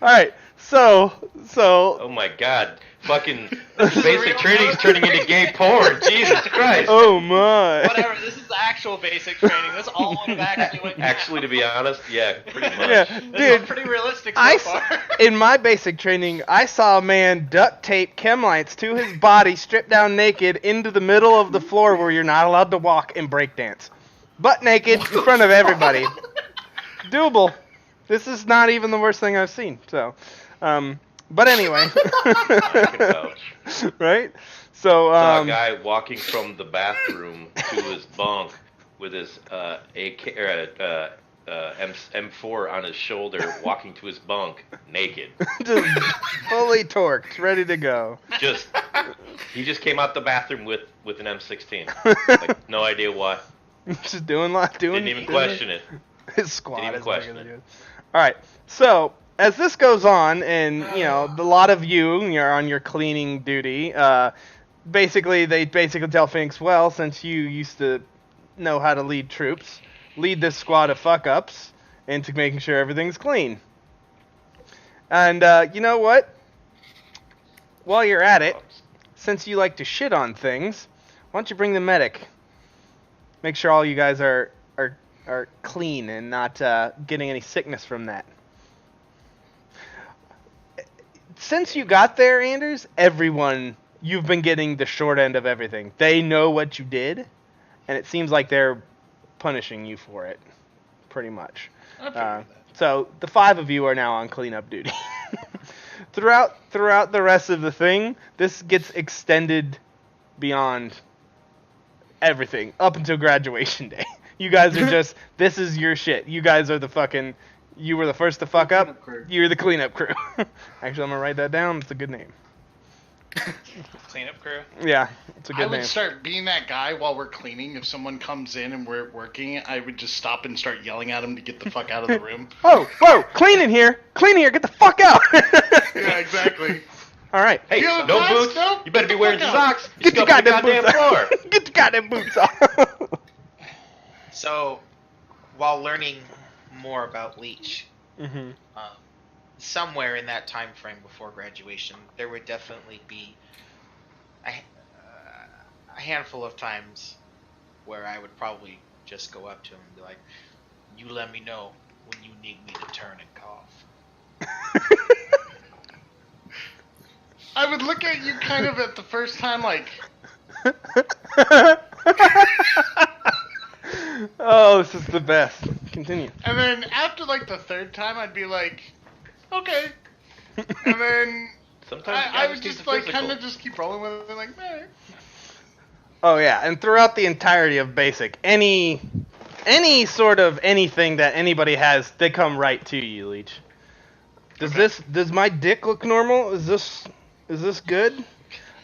All right. So. Oh my god. Fucking basic training's turning into gay porn. Jesus Christ. Oh my. Whatever, this is actual basic training. This all would have actually went down. Actually, to be honest, yeah, pretty much. Yeah, This is dude. pretty realistic so far. In my basic training, I saw a man duct tape chem lights to his body, stripped down naked, into the middle of the floor where you're not allowed to walk and break dance, butt naked in front of everybody. Doable. This is not even the worst thing I've seen. So, but anyway, I can vouch. right? So, Saw a guy walking from the bathroom to his bunk with his AK or M4 on his shoulder, walking to his bunk naked. just fully torqued, ready to go. He just came out the bathroom with an M16. Like, no idea why. Just doing. Didn't even question it. His squad Didn't even is question making it. good. All right. So as this goes on, and a lot of you're on your cleaning duty. They basically tell Finks, well, since you used to know how to lead troops, lead this squad of fuck ups into making sure everything's clean. And you know what? While you're at it, since you like to shit on things, why don't you bring the medic? Make sure all you guys are clean and not getting any sickness from that. Since you got there, Anders, you've been getting the short end of everything. They know what you did, and it seems like they're punishing you for it, pretty much. So the 5 of you are now on cleanup duty. Throughout the rest of the thing, this gets extended beyond everything up until graduation day. You guys are just, this is your shit. You guys are you were the first to fuck up. You're the cleanup crew. Actually, I'm going to write that down. It's a good name. Cleanup crew? Yeah, it's a good I would name. start being that guy while we're cleaning. If someone comes in and we're working, I would just stop and start yelling at them to get the fuck out of the room. Oh, whoa, clean in here, get the fuck out. Yeah, exactly. All right. Hey, Yeah, no guys, boots. no, You better be get the wearing fuck out. socks. Get your Scuff the goddamn boots floor. off. Get your goddamn boots off. So, while learning more about Leech, Mm-hmm. somewhere in that time frame before graduation, there would definitely be a handful of times where I would probably just go up to him and be like, "You let me know when you need me to turn and cough." I would look at you kind of at the first time like, Oh, this is the best. Continue. and then after like the third time, I'd be like, okay. And then Sometimes you I gotta would keep just the like physical. kind of just keep rolling with it, like, alright. Oh yeah, and throughout the entirety of basic, any any sort of anything that anybody has, they come right to you, Leech. Does my dick look normal? Is this good?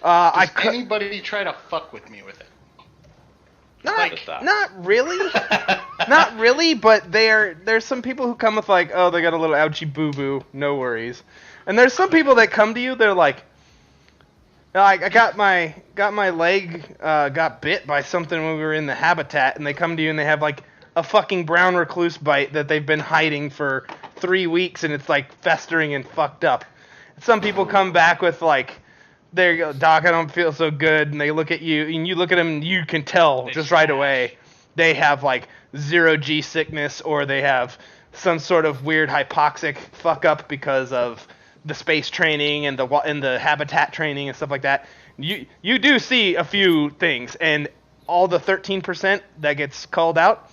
Does anybody try to fuck with me with it? Not really. Not really, but there's some people who come with like, oh, they got a little ouchy boo-boo, no worries. And there's some people that come to you, they're like, I got my leg got bit by something when we were in the habitat, and they come to you and they have like a fucking brown recluse bite that they've been hiding for 3 weeks, and it's like festering and fucked up. Some people come back with like, there you go, Doc, I don't feel so good, and they look at you, and you look at them, and you can tell just right away they have like 0G sickness, or they have some sort of weird hypoxic fuck up because of the space training and the habitat training and stuff like that. You do see a few things, and all the 13% that gets called out,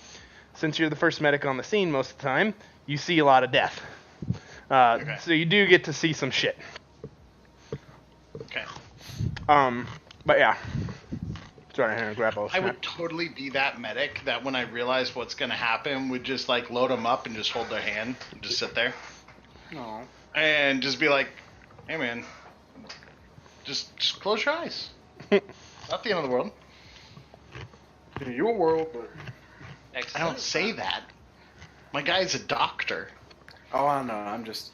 since you're the first medic on the scene most of the time, you see a lot of death. Okay. So you do get to see some shit. Okay. But yeah. Sorry, I grab all. I would totally be that medic that when I realize what's gonna happen, would just like load them up and just hold their hand and just sit there. No. And just be like, hey man, just close your eyes. Not the end of the world. In your world, but... Excellent. I don't say that. My guy's a doctor. Oh, I know. I'm just...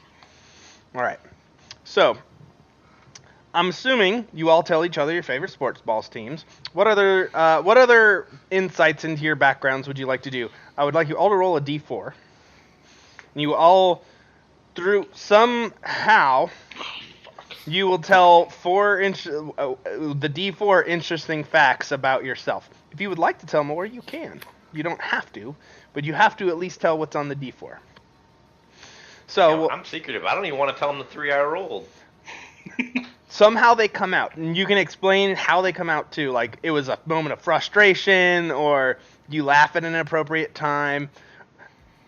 Alright. So, I'm assuming you all tell each other your favorite sports balls teams. What other insights into your backgrounds would you like to do? I would like you all to roll a d4. You all, through somehow, you will tell the d4 interesting facts about yourself. If you would like to tell more, you can. You don't have to, but you have to at least tell what's on the d4. So I'm secretive. I don't even want to tell them the 3 I rolled. Somehow they come out, and you can explain how they come out too. Like, it was a moment of frustration, or you laugh at an inappropriate time,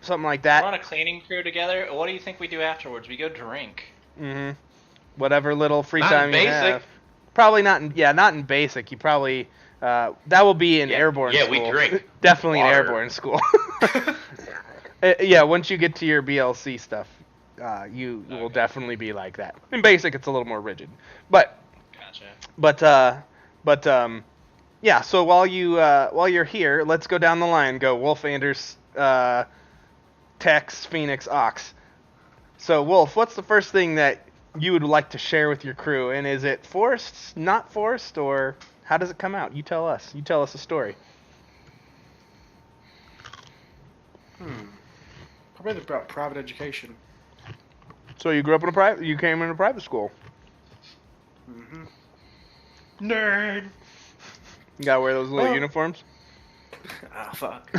something like that. We're on a cleaning crew together. What do you think we do afterwards? We go drink. Mm-hmm. Whatever little free Not time in you basic. have. Probably not in, not in basic. You probably, that will be in airborne school. Yeah, we drink. Definitely in water. airborne school. Yeah, once you get to your BLC stuff, you will definitely be like that. In basic, it's a little more rigid. But Gotcha. yeah. So while you're here, let's go down the line. Go Wolf, Anders, Tex, Phoenix, Ox. So Wolf, what's the first thing that you would like to share with your crew? And is it forced, not forced, or how does it come out? You tell us. You tell us a story. Probably about private education. So you grew up you came in a private school. Mm-hmm. Nerd. You gotta wear those little uniforms. Ah, fuck.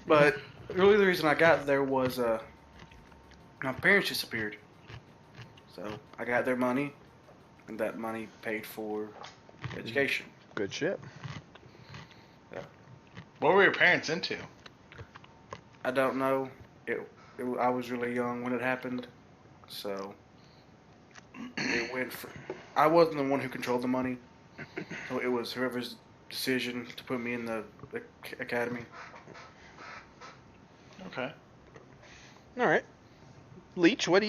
But really the reason I got there was my parents disappeared. So I got their money, and that money paid for education. Good shit. What were your parents into? I don't know. I was really young when it happened, so it went for... I wasn't the one who controlled the money, so it was whoever's decision to put me in the academy. Okay. All right. Leech, what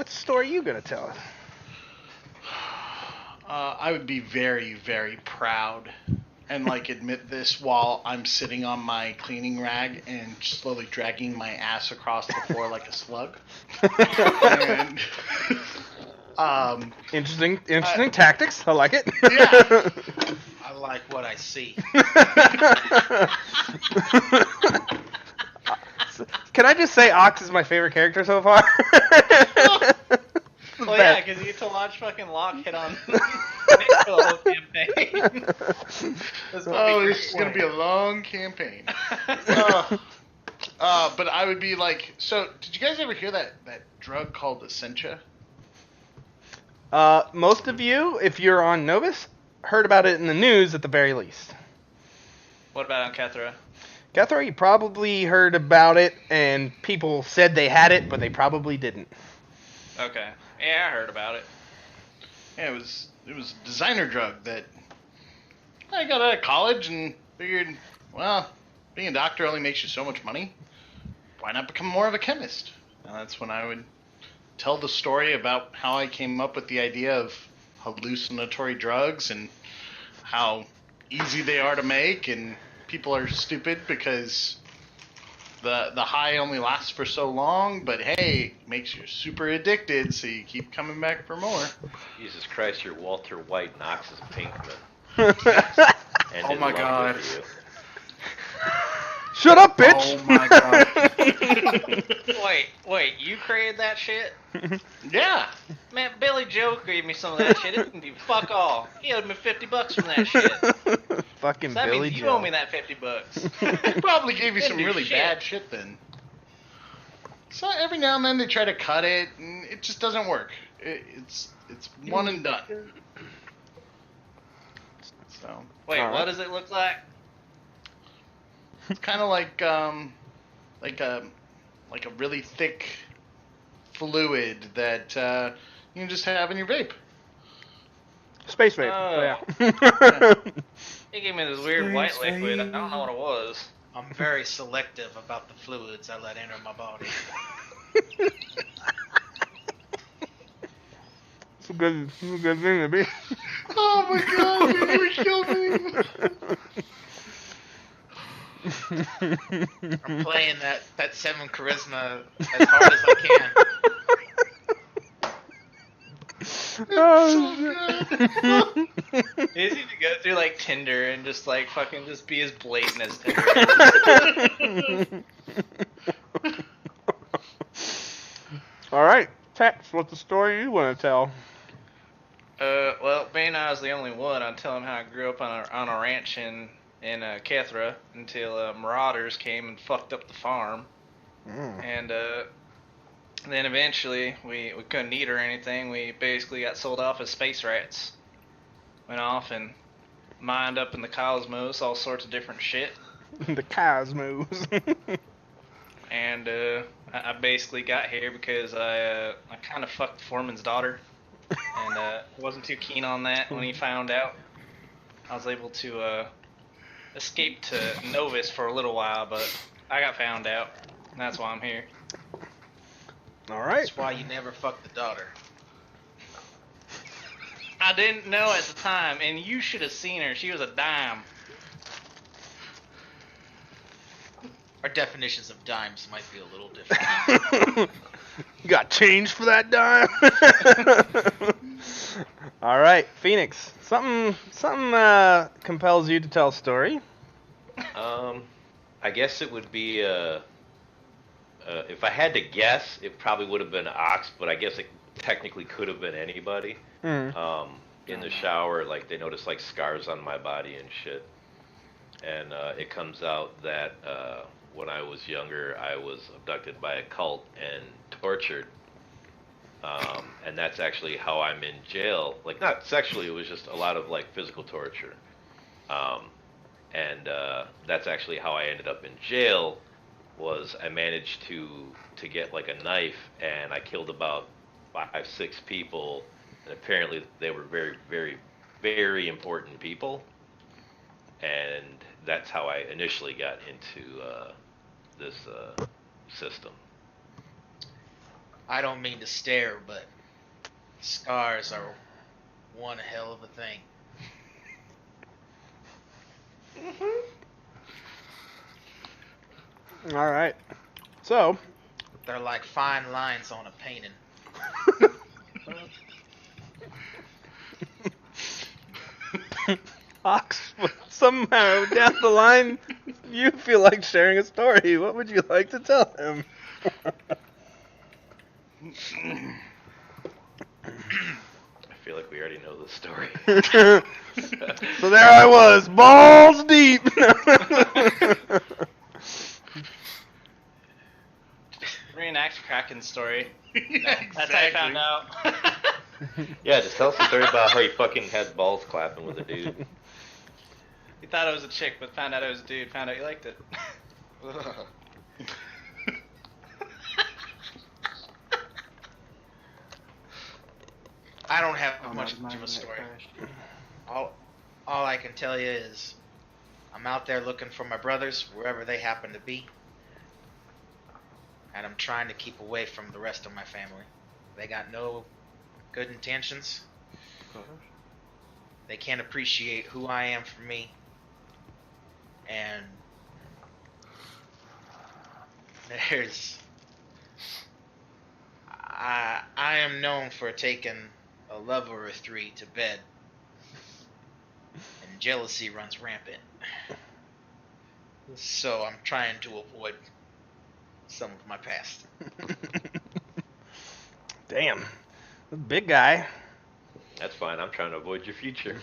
story you gonna tell us? I would be very, very proud and like admit this while I'm sitting on my cleaning rag and slowly dragging my ass across the floor like a slug. And, Interesting tactics. I like it. Yeah. I like what I see. Oh, Can I just say Ox is my favorite character so far? Well, yeah, because you get to watch fucking Locke hit on Nick for the whole campaign. This is gonna be a long campaign. But I would be like, so did you guys ever hear that drug called Essentia? Most of you, if you're on Novus, heard about it in the news at the very least. What about on Kethra? Kethra, you probably heard about it, and people said they had it, but they probably didn't. Okay. Yeah, I heard about it. Yeah, it was a designer drug that I got out of college and Figured, well, being a doctor only makes you so much money. Why not become more of a chemist? And that's when I would tell the story about how I came up with the idea of hallucinatory drugs and how easy they are to make, and people are stupid because the high only lasts for so long, but hey, it makes you super addicted, so you keep coming back for more. Jesus Christ, you're Walter White, Knox's Pinkman. And Oh in my love God. with you. Shut up, bitch! Oh my god. Wait, you created that shit? Yeah. Man, Billy Joe gave me some of that shit. It didn't do fuck all. He owed me $50 from that shit. Fucking So that Billy means you Joe. owe me that $50. They probably gave you some Didn't do really shit. bad shit then. So every now and then they try to cut it, and it just doesn't work. It's one and done. So Wait, All right. what does it look like? it's kind of like a really thick fluid that you can just have in your vape. Space vape. Oh. Yeah. He gave me this weird white liquid. I don't know what it was. I'm very selective about the fluids I let enter my body. It's a good thing to be. Oh my god, you would kill me. I'm playing that 7 charisma as hard as I can. Oh, It's easy to go through like Tinder and just like fucking just be as blatant as Tinder is. All right, Tex, what's the story you want to tell? Well, being I was the only one, I'd tell him how I grew up on a ranch in Kethra until marauders came and fucked up the farm. And then eventually we couldn't eat or anything. We basically got sold off as space rats. Went off and mined up in the cosmos, all sorts of different shit. The cosmos. And I basically got here because I kind of fucked the foreman's daughter, and wasn't too keen on that when he found out. I was able to escape to Novus for a little while, but I got found out, and that's why I'm here. All right. That's why you never fuck the daughter. I didn't know at the time, and you should have seen her. She was a dime. Our definitions of dimes might be a little different. You got change for that dime? All right, Phoenix. Something compels you to tell a story. I guess it would be if I had to guess, it probably would have been Ox, but I guess it technically could have been anybody. In the shower, like they noticed like scars on my body and shit, and it comes out that when I was younger, I was abducted by a cult and tortured, and that's actually how I'm in jail. Like not sexually, it was just a lot of like physical torture, and that's actually how I ended up in jail. Was I managed to get like a knife, and I killed about 5-6 people, and apparently they were very, very, very important people, and that's how I initially got into this system. I don't mean to stare, but scars are one hell of a thing. All right. So, They're like fine lines on a painting. Ox, somehow down the line, you feel like sharing a story. What would you like to tell him? I feel like we already know this story. So there I was, balls deep. Reenact Kraken's story. Yeah, That's how I found out. Yeah, just tell us a story about how you fucking had balls clapping with a dude. He thought it was a chick, but found out it was a dude. Found out he liked it. I don't have much of a story. All I can tell you is I'm I'm out there looking for my brothers, wherever they happen to be. And I'm trying to keep away from the rest of my family. They got no good intentions. They can't appreciate who I am for me. And I am known for taking a lover or three to bed. And jealousy runs rampant. So I'm trying to avoid some of my past. Damn. Big guy. That's fine. I'm trying to avoid your future.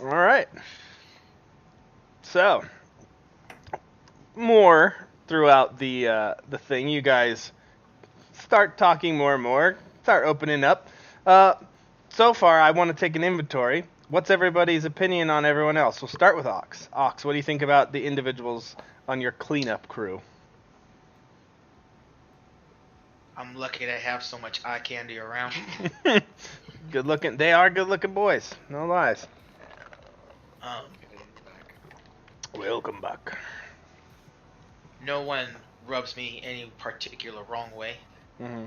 All right. So, more throughout the thing, you guys start talking more and more, start opening up. So far, I want to take an inventory. What's everybody's opinion on everyone else? We'll start with Ox. Ox, what do you think about the individuals on your cleanup crew? I'm lucky to have so much eye candy around. Good looking. They are good looking boys. No lies. Welcome back. No one rubs me any particular wrong way. Mm-hmm.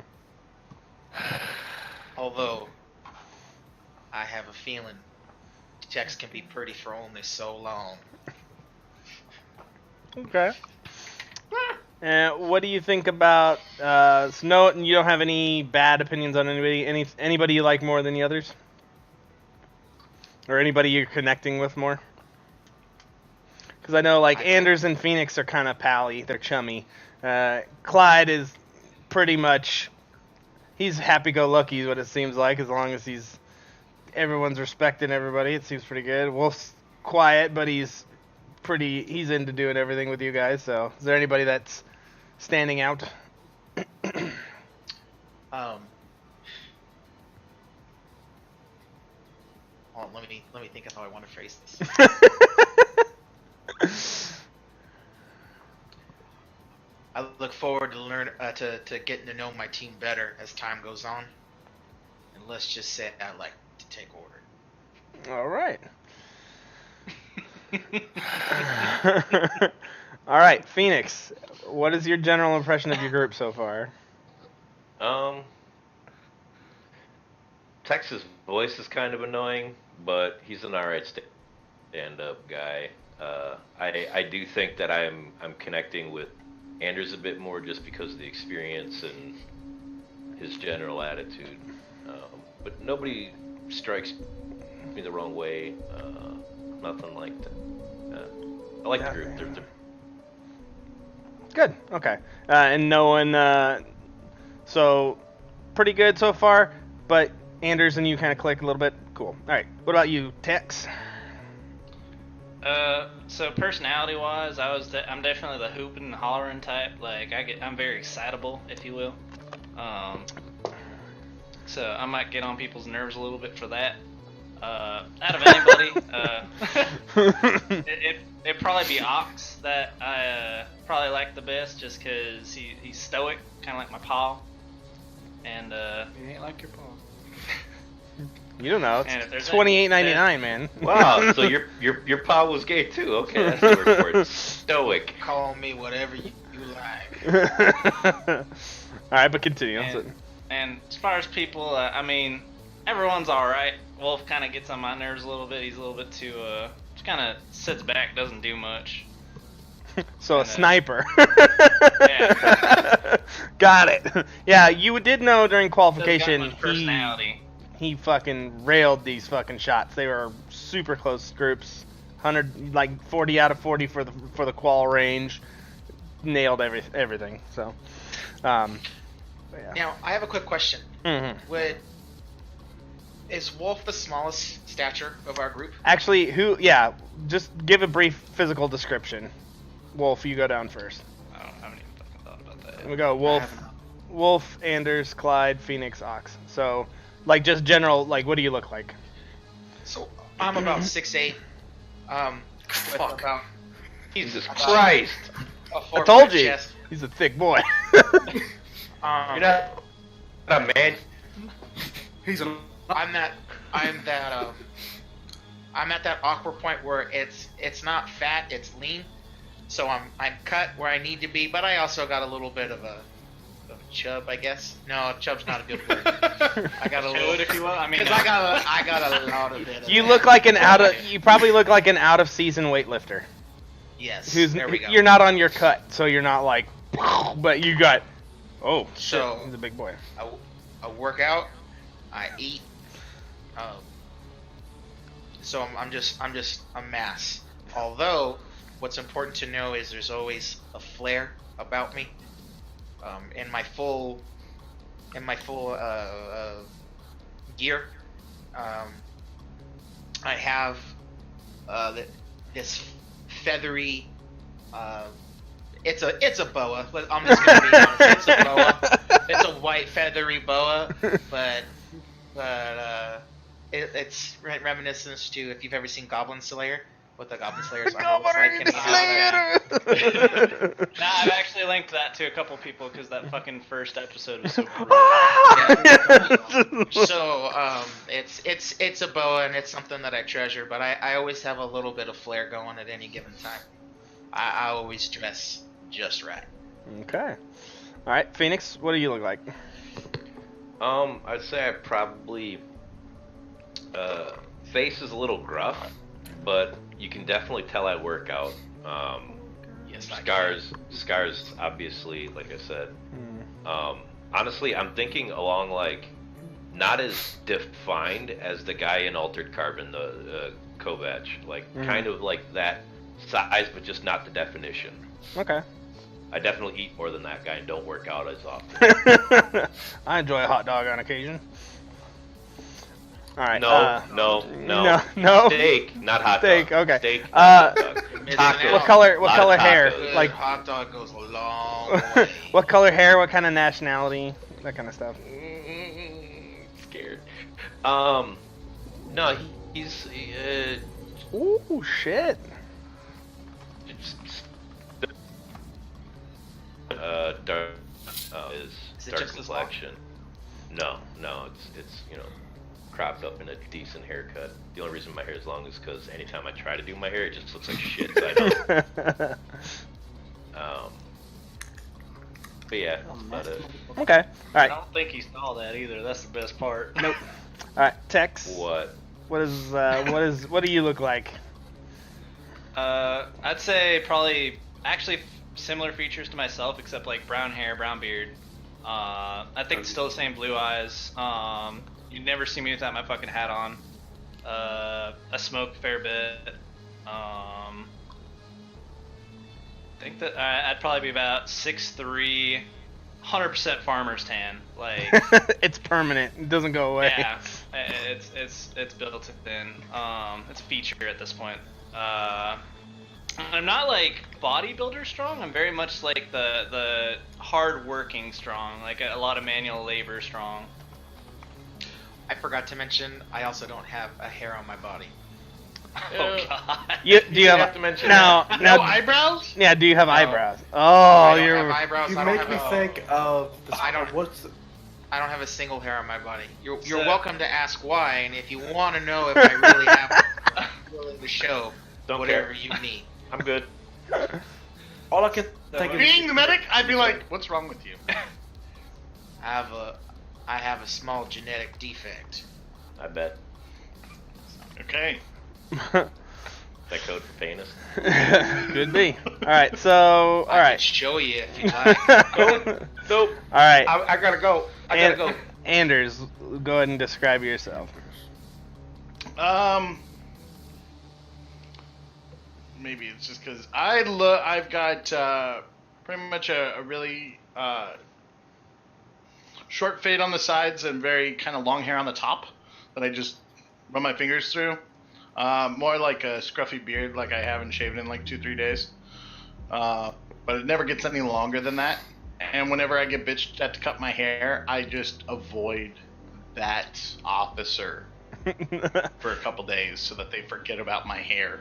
Although, I have a feeling checks can be pretty for only so long. Okay. What do you think about Snow? You don't have any bad opinions on anybody? Anybody you like more than the others? Or anybody you're connecting with more? Because I know like Anders and Phoenix are kind of pally. They're chummy. Clyde is pretty much... He's happy-go-lucky is what it seems like, as long as everyone's respecting everybody. It seems pretty good. Wolf's quiet, but he's into doing everything with you guys. So, is there anybody that's standing out? Well, let me think of how I want to phrase this. I look forward to to getting to know my team better as time goes on. And let's just say I like to take order. All right. All right, Phoenix. What is your general impression of your group so far? Tex's voice is kind of annoying, but he's an alright stand-up guy. I do think that I'm connecting with Anders a bit more just because of the experience and his general attitude. But nobody strikes me the wrong way. Nothing like that. I like the group. They're Good. Okay. And no one. So, pretty good so far. But Anders and you kind of click a little bit. Cool. All right. What about you, Tex? So personality-wise, I'm definitely the hooping and hollering type. Like I'm very excitable, if you will. So I might get on people's nerves a little bit for that. Out of anybody, it'd probably be Ox that I probably like the best, just because he's stoic, kind of like my pa. And He ain't like your paw. You don't know. And if It's there's $28.99, man. Wow, so your pa was gay too. Okay, that's the word for it. Stoic. Call me whatever you like. All right, but continue. And as far as people, I mean, everyone's all right. Wolf kind of gets on my nerves a little bit. He's a little bit too, just kind of sits back, doesn't do much. So and, a sniper. Yeah. Got it. Yeah, you did know during qualification Doesn't got much personality. he fucking railed these fucking shots. They were super close groups. 40 out of 40 for the qual range. Nailed everything. So, yeah. Now, I have a quick question. Mm-hmm. Is Wolf the smallest stature of our group? Actually, yeah, just give a brief physical description. Wolf, you go down first. I haven't even fucking thought about that. We go Wolf, Anders, Clyde, Phoenix, Ox. So, like, just general, like, what do you look like? So, I'm about 6'8". Fuck. About Jesus Christ. a 4 I told foot you, chest. he's a thick boy. You're not a man. He's a. I'm I'm at that awkward point where it's not fat, it's lean. So I'm cut where I need to be, but I also got a little bit of a chub, I guess. No, chub's not a good word. I got a little, if you will. I mean, because I got a lot of it. You look like you probably look like an out of season weightlifter. Yes. There we go. You're not on your cut, so you're not like, but you got. Oh shit! So, he's a big boy. I work out, I eat. So I'm just a mass. Although, what's important to know is there's always a flair about me. In my full gear, I have this feathery. It's a boa. I'm just gonna be honest. It's a boa. It's a white feathery boa, but it's reminiscent to if you've ever seen Goblin Slayer. What the Goblin Slayer's armor looks like. Nah, I've actually linked that to a couple people because that fucking first episode was so cool. So it's a boa and it's something that I treasure, but I always have a little bit of flair going at any given time. I always dress just right. Okay. All right, Phoenix, what do you look like? I'd say I probably face is a little gruff, but you can definitely tell I work out. Yes, Scars, obviously, like I said. Honestly, I'm thinking along like not as defined as the guy in Altered Carbon, the Kovac, like kind of like that size, but just not the definition. Okay. I definitely eat more than that guy and don't work out as often. I enjoy a hot dog on occasion. All right. No. Steak, not hot Steak, dog. okay. Steak, not hot dog. Taco. What color hair? Good Like hot dog goes a long way. what color hair? What kind of nationality? That kind of stuff. Scared. No, he's Ooh, shit. Dark Is it dark just as long? complexion. No, it's cropped up in a decent haircut. The only reason my hair is long is because anytime I try to do my hair, it just looks like shit. So I don't. But yeah, that's about it. Okay. All I right. don't think he saw that either. That's the best part. Nope. All right, Tex. What? What do you look like? I'd say probably actually similar features to myself, except like brown hair, brown beard. I think it's still the same blue eyes. You'd never see me without my fucking hat on. I smoke a fair bit. I think that I'd probably be about 6'3", 100% farmer's tan. Like It's permanent. It doesn't go away. yeah, it's built in. It's a feature at this point. I'm not like bodybuilder strong. I'm very much like the hard working strong, like a lot of manual labor strong. I forgot to mention, I also don't have a hair on my body. Oh god. Do you have to mention now? No eyebrows? Yeah. Do you have No. eyebrows? I Oh, don't you're. have eyebrows. You I don't make have me a, think of the, I don't- what's the, I don't have a single hair on my body. You're So- welcome to ask why, and if you want to know if I really have, I'm willing to show Don't whatever care. you need. I'm good. all I can think of. Being the medic, I'd be like, what's wrong with you? I have a small genetic defect. I bet. Okay. That code for penis. Could be. All right. So, all I can right. show you if you like. Nope. All right. I gotta go. I gotta go. Anders, go ahead and describe yourself. Maybe it's just because I've got pretty much a really short fade on the sides and very kind of long hair on the top that I just run my fingers through. More like a scruffy beard, like I haven't shaved in like 2-3 days. But it never gets any longer than that. And whenever I get bitched at to cut my hair, I just avoid that officer for a couple days so that they forget about my hair.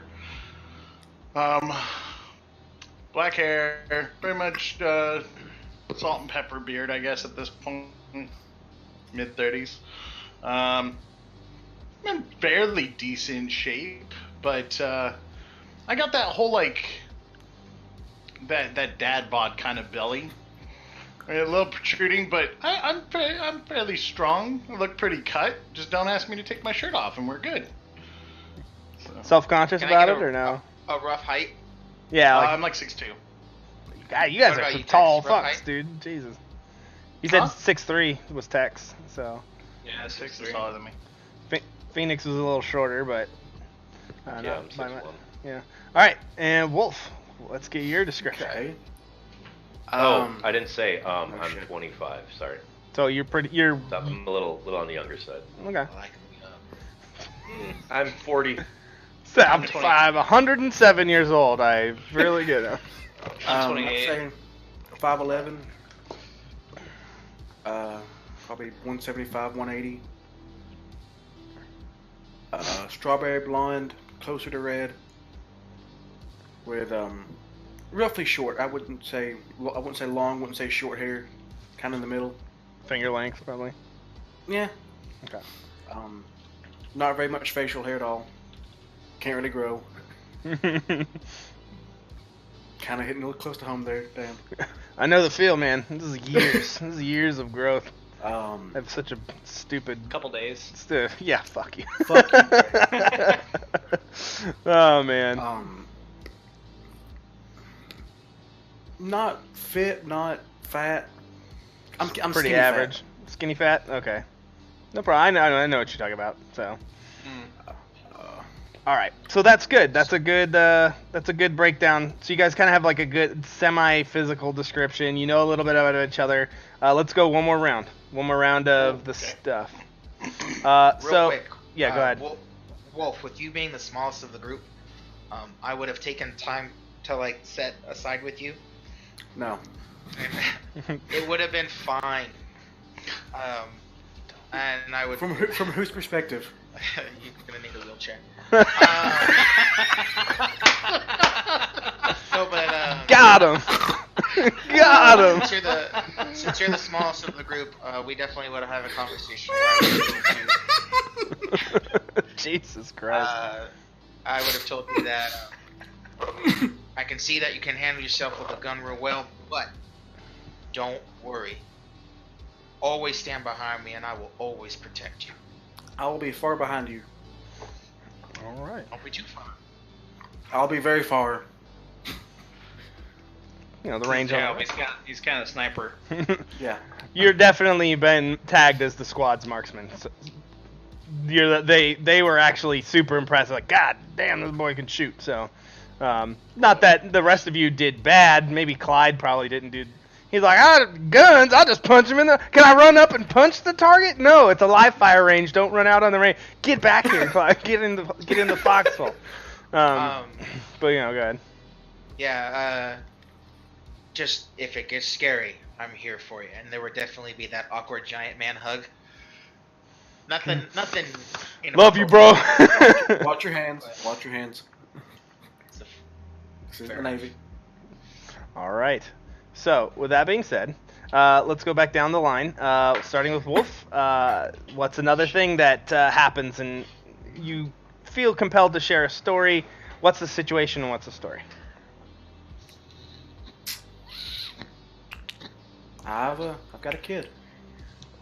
Black hair, pretty much salt and pepper beard, I guess, at this point, mid-30s. I'm in fairly decent shape, but I got that whole like that dad bod kind of belly, a little protruding, but I'm fairly strong. I look pretty cut. Just don't ask me to take my shirt off, and we're good. So. Self-conscious Can I about get it or no? A rough height? Yeah, like, I'm like 6'2". God, you guys What are about some you, tall Tex? Rough fucks, height? dude. Jesus. You said Huh? 6'3" was Tex, so Yeah, 6 is 6'3". taller than me. Phoenix was a little shorter, but Yeah, not I'm by 6'1". much. Yeah. All right, and Wolf, let's get your description. Okay. I didn't say. I'm shit. 25. Sorry, So you're pretty. You're so I'm a little on the younger side. okay. I like him. I'm 40. So I'm 107 years old. I really get it. I'm I'd 28. say 5'11". Probably 175, 180. Strawberry blonde, closer to red. With roughly short. I wouldn't say long. Wouldn't say short hair. Kind of in the middle. Finger length, probably. Yeah. Okay. Not very much facial hair at all. Can't really grow. Kind of hitting a little close to home there. Damn. I know the feel, man. This is years. This is years of growth. I Um, have such a stupid. Couple days. Yeah, fuck you. Fuck you. Oh man. Not fit, not fat. I'm Pretty skinny average. Skinny fat. Okay. No problem. I know what you're talking about. So. All right. So that's good. That's a good breakdown. So you guys kind of have like a good semi-physical description. You know a little bit about each other. Let's go one more round. One more round of the stuff. Real So quick. yeah, go ahead. Wolf, with you being the smallest of the group, I would have taken time to like set aside with you. No. It would have been fine. And I would. From whose perspective? You're gonna need a wheelchair. Got him. Got him. Since you're the smallest of the group, we definitely would have had a conversation. Where I would have told you, Jesus Christ. I would have told you that I can see that you can handle yourself with a gun real well, but don't worry. Always stand behind me, and I will always protect you. I will be far behind you. All right. Don't be too far. I'll be very far. You know the range Yeah, on he's kind of sniper. Yeah. You're definitely been tagged as the squad's marksman. So they were actually super impressed. Like, God damn, this boy can shoot. So, not that the rest of you did bad. Maybe Clyde probably didn't do. He's like, guns. I'll just punch him in the. Can I run up and punch the target? No, it's a live fire range. Don't run out on the range. Get back here, Clyde. Get in the foxhole. But go ahead. Yeah, just if it gets scary, I'm here for you. And there would definitely be that awkward giant man hug. Nothing. Love you, bro. Watch your hands. Watch your hands. This is the Navy. All right. So, with that being said, let's go back down the line. Starting with Wolf, what's another thing that happens and you feel compelled to share a story? What's the situation and what's the story? I've got a kid.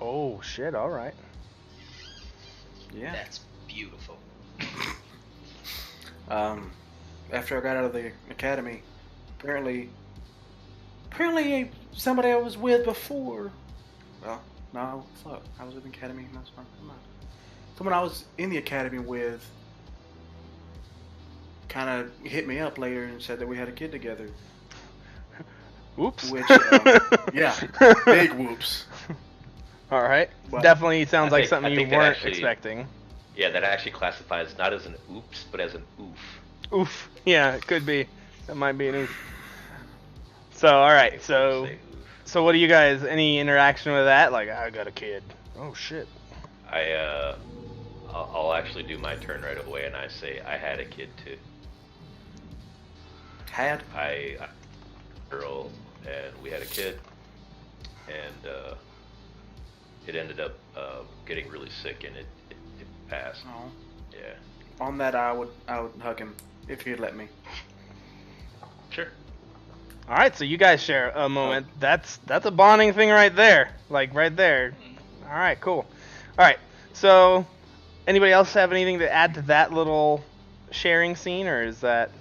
Oh, shit. All right. Yeah. That's beautiful. After I got out of the academy, apparently somebody I was with before. Well, no, fuck. I was in the academy. No, it's fine. Come on. Someone I was in the academy with kind of hit me up later and said that we had a kid together. Oops. Which, yeah, big whoops. All right. But Definitely sounds like I something you think that weren't actually- expecting. Yeah, that actually classifies not as an oops, but as an oof. Oof. Yeah, it could be. That might be an oof. So, all right. So, Say oof. so what do you guys? Any interaction with that? Like, I got a kid. Oh shit. I'll actually do my turn right away, and I say I had a kid too. Had? I girl, and we had a kid, and it ended up getting really sick, and it pass. Oh. Yeah. On that, I would hug him if he'd let me. Sure. All right, so you guys share a moment. That's a bonding thing right there. Like right there. All right, cool. All right, so anybody else have anything to add to that little sharing scene, or is that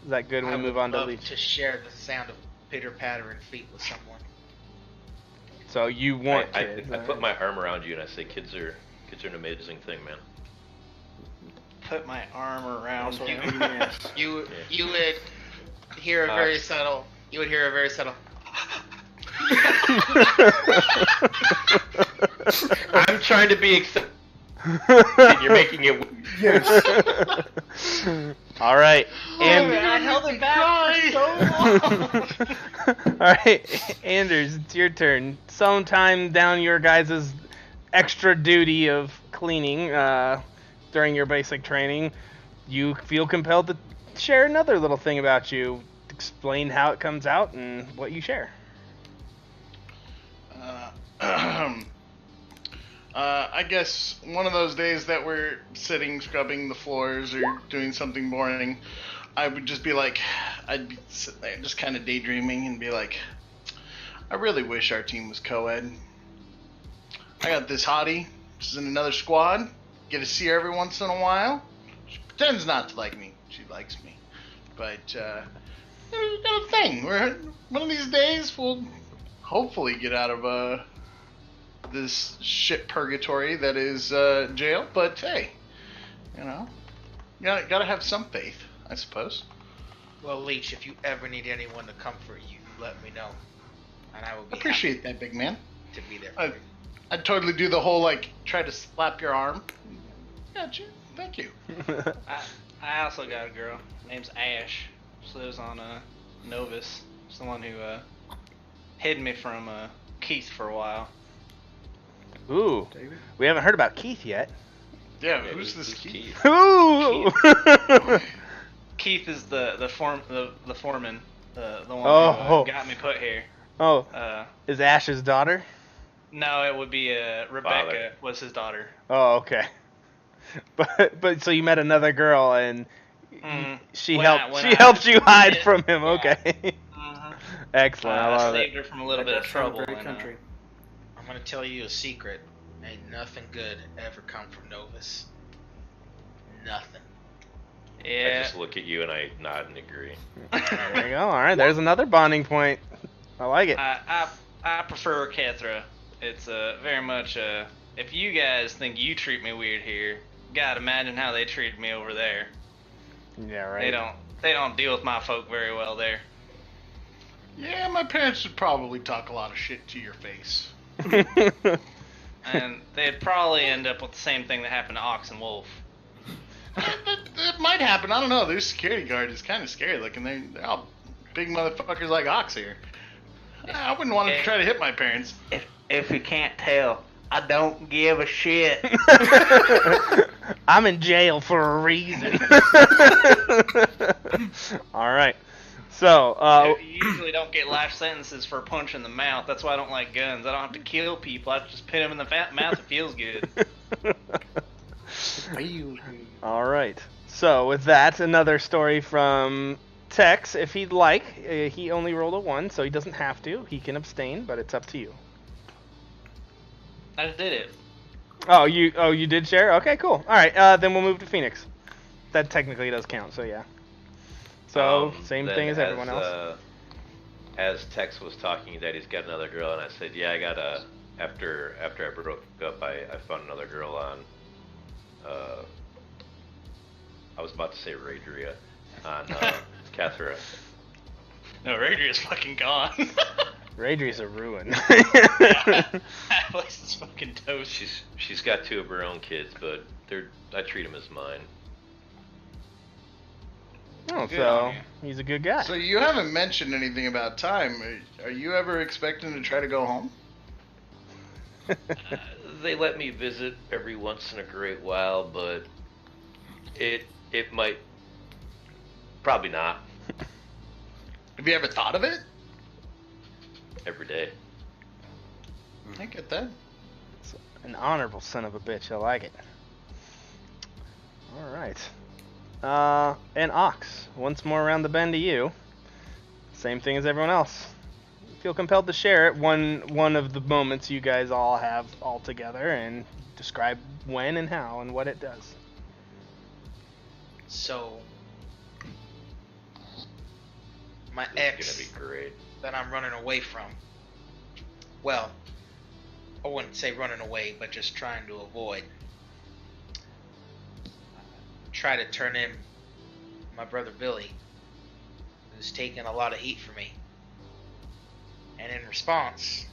good? We move on to love Leech. to share the sound of pitter-pattering feet with someone. So you want I kids? put my arm around you and I say, kids are an amazing thing, man. Put my arm around Also, you. yes. You would hear a very subtle. You would hear a very subtle. I'm trying to be accepted. You're making it. Yes. All right, and I held it back for so long. all right, Anders, it's your turn. Sometime down your guys' extra duty of cleaning during your basic training, you feel compelled to share another little thing about you. Explain how it comes out and what you share. I guess one of those days that we're sitting, scrubbing the floors or doing something boring, I would just be like, I'd be sitting there just kind of daydreaming and be like, I really wish our team was co-ed. I got this hottie, she's in another squad, get to see her every once in a while. She pretends not to like me, she likes me. But, we got a thing. One of these days, we'll hopefully get out of, this shit purgatory that is jail, but hey, you know, gotta have some faith, I suppose. Well, Leech, if you ever need anyone to comfort you, let me know, and I will be Appreciate that, big man. happy to be there for you. I'd totally do the whole like try to slap your arm. Gotcha. Thank you. I also got a girl. Name's Ash. She lives on Novus. She's the one who hid me from Keith for a while. Ooh, we haven't heard about Keith yet. Yeah, who's this Keith? Ooh. Keith is the foreman, the one Oh. who got me put here. Oh, is Ash's daughter? No, it would be Rebecca Father. was his daughter. Oh, okay. But so you met another girl and she When helped you hide yeah, from him. yeah. Okay. Mhm. Excellent. I I love saved it. her from a little bit of trouble. Great and, country. I'm gonna tell you a secret. Ain't nothing good ever come from Novus. Nothing. I yeah. just look at you and I nod and agree. There you go. All right, there's another bonding point. I like it. I prefer Kethra. It's very much if you guys think you treat me weird here, God, imagine how they treated me over there. Yeah, right. They don't deal with my folk very well there. Yeah, my parents would probably talk a lot of shit to your face. And they'd probably end up with the same thing that happened to Ox and Wolf. It might happen. I don't know. Their security guard is kind of scary looking. They're all big motherfuckers like Ox here. I wouldn't want to try to hit my parents. If you can't tell, I don't give a shit. I'm in jail for a reason. All right. So, You usually don't get life sentences for a punch in the mouth. That's why I don't like guns. I don't have to kill people. I just pin them in the mouth. It feels good. all right. So, with that, another story from Tex. If he'd like, he only rolled a 1, so he doesn't have to. He can abstain, but it's up to you. I just did it. Oh, you did share? Okay, cool. All right, then we'll move to Phoenix. That technically does count, so yeah. So, same Then thing as everyone else. As Tex was talking that he's got another girl, and I said, yeah, I got after I broke up, I found another girl on, I was about to say Radria, on Kethra. No, Radria's fucking gone. Radri's a ruin. That place is fucking toast. She's got 2 of her own kids, but I treat them as mine. Oh, Good so on you. he's a good guy. So you haven't mentioned anything about time. Are you ever expecting to try to go home? They let me visit every once in a great while, but it might, probably not Have you ever thought of it? every day. I get that. An honorable son of a bitch. I like it. right. And Ox, once more around the bend to you. Same thing as everyone else. Feel compelled to share it. One of the moments you guys all have all together, and describe when and how and what it does. So, my This ex is gonna be great. that I'm running away from. Well, I wouldn't say running away, but just trying to avoid. Try to turn in my brother Billy, who's taken a lot of heat for me. And in response,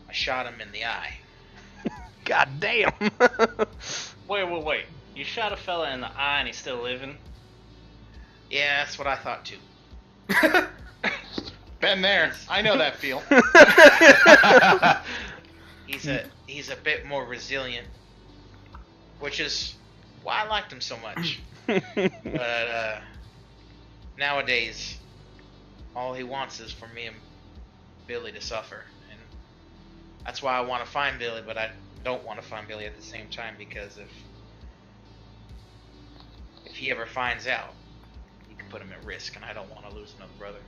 I shot him in the eye. God damn. Wait. You shot a fella in the eye and he's still living? Yeah, that's what I thought too. Been there. I know that feel. He's a bit more resilient, which is why I liked him so much. But nowadays, all he wants is for me and Billy to suffer, and that's why I want to find Billy, but I don't want to find Billy at the same time, because if he ever finds out, he could put him at risk, and I don't want to lose another brother.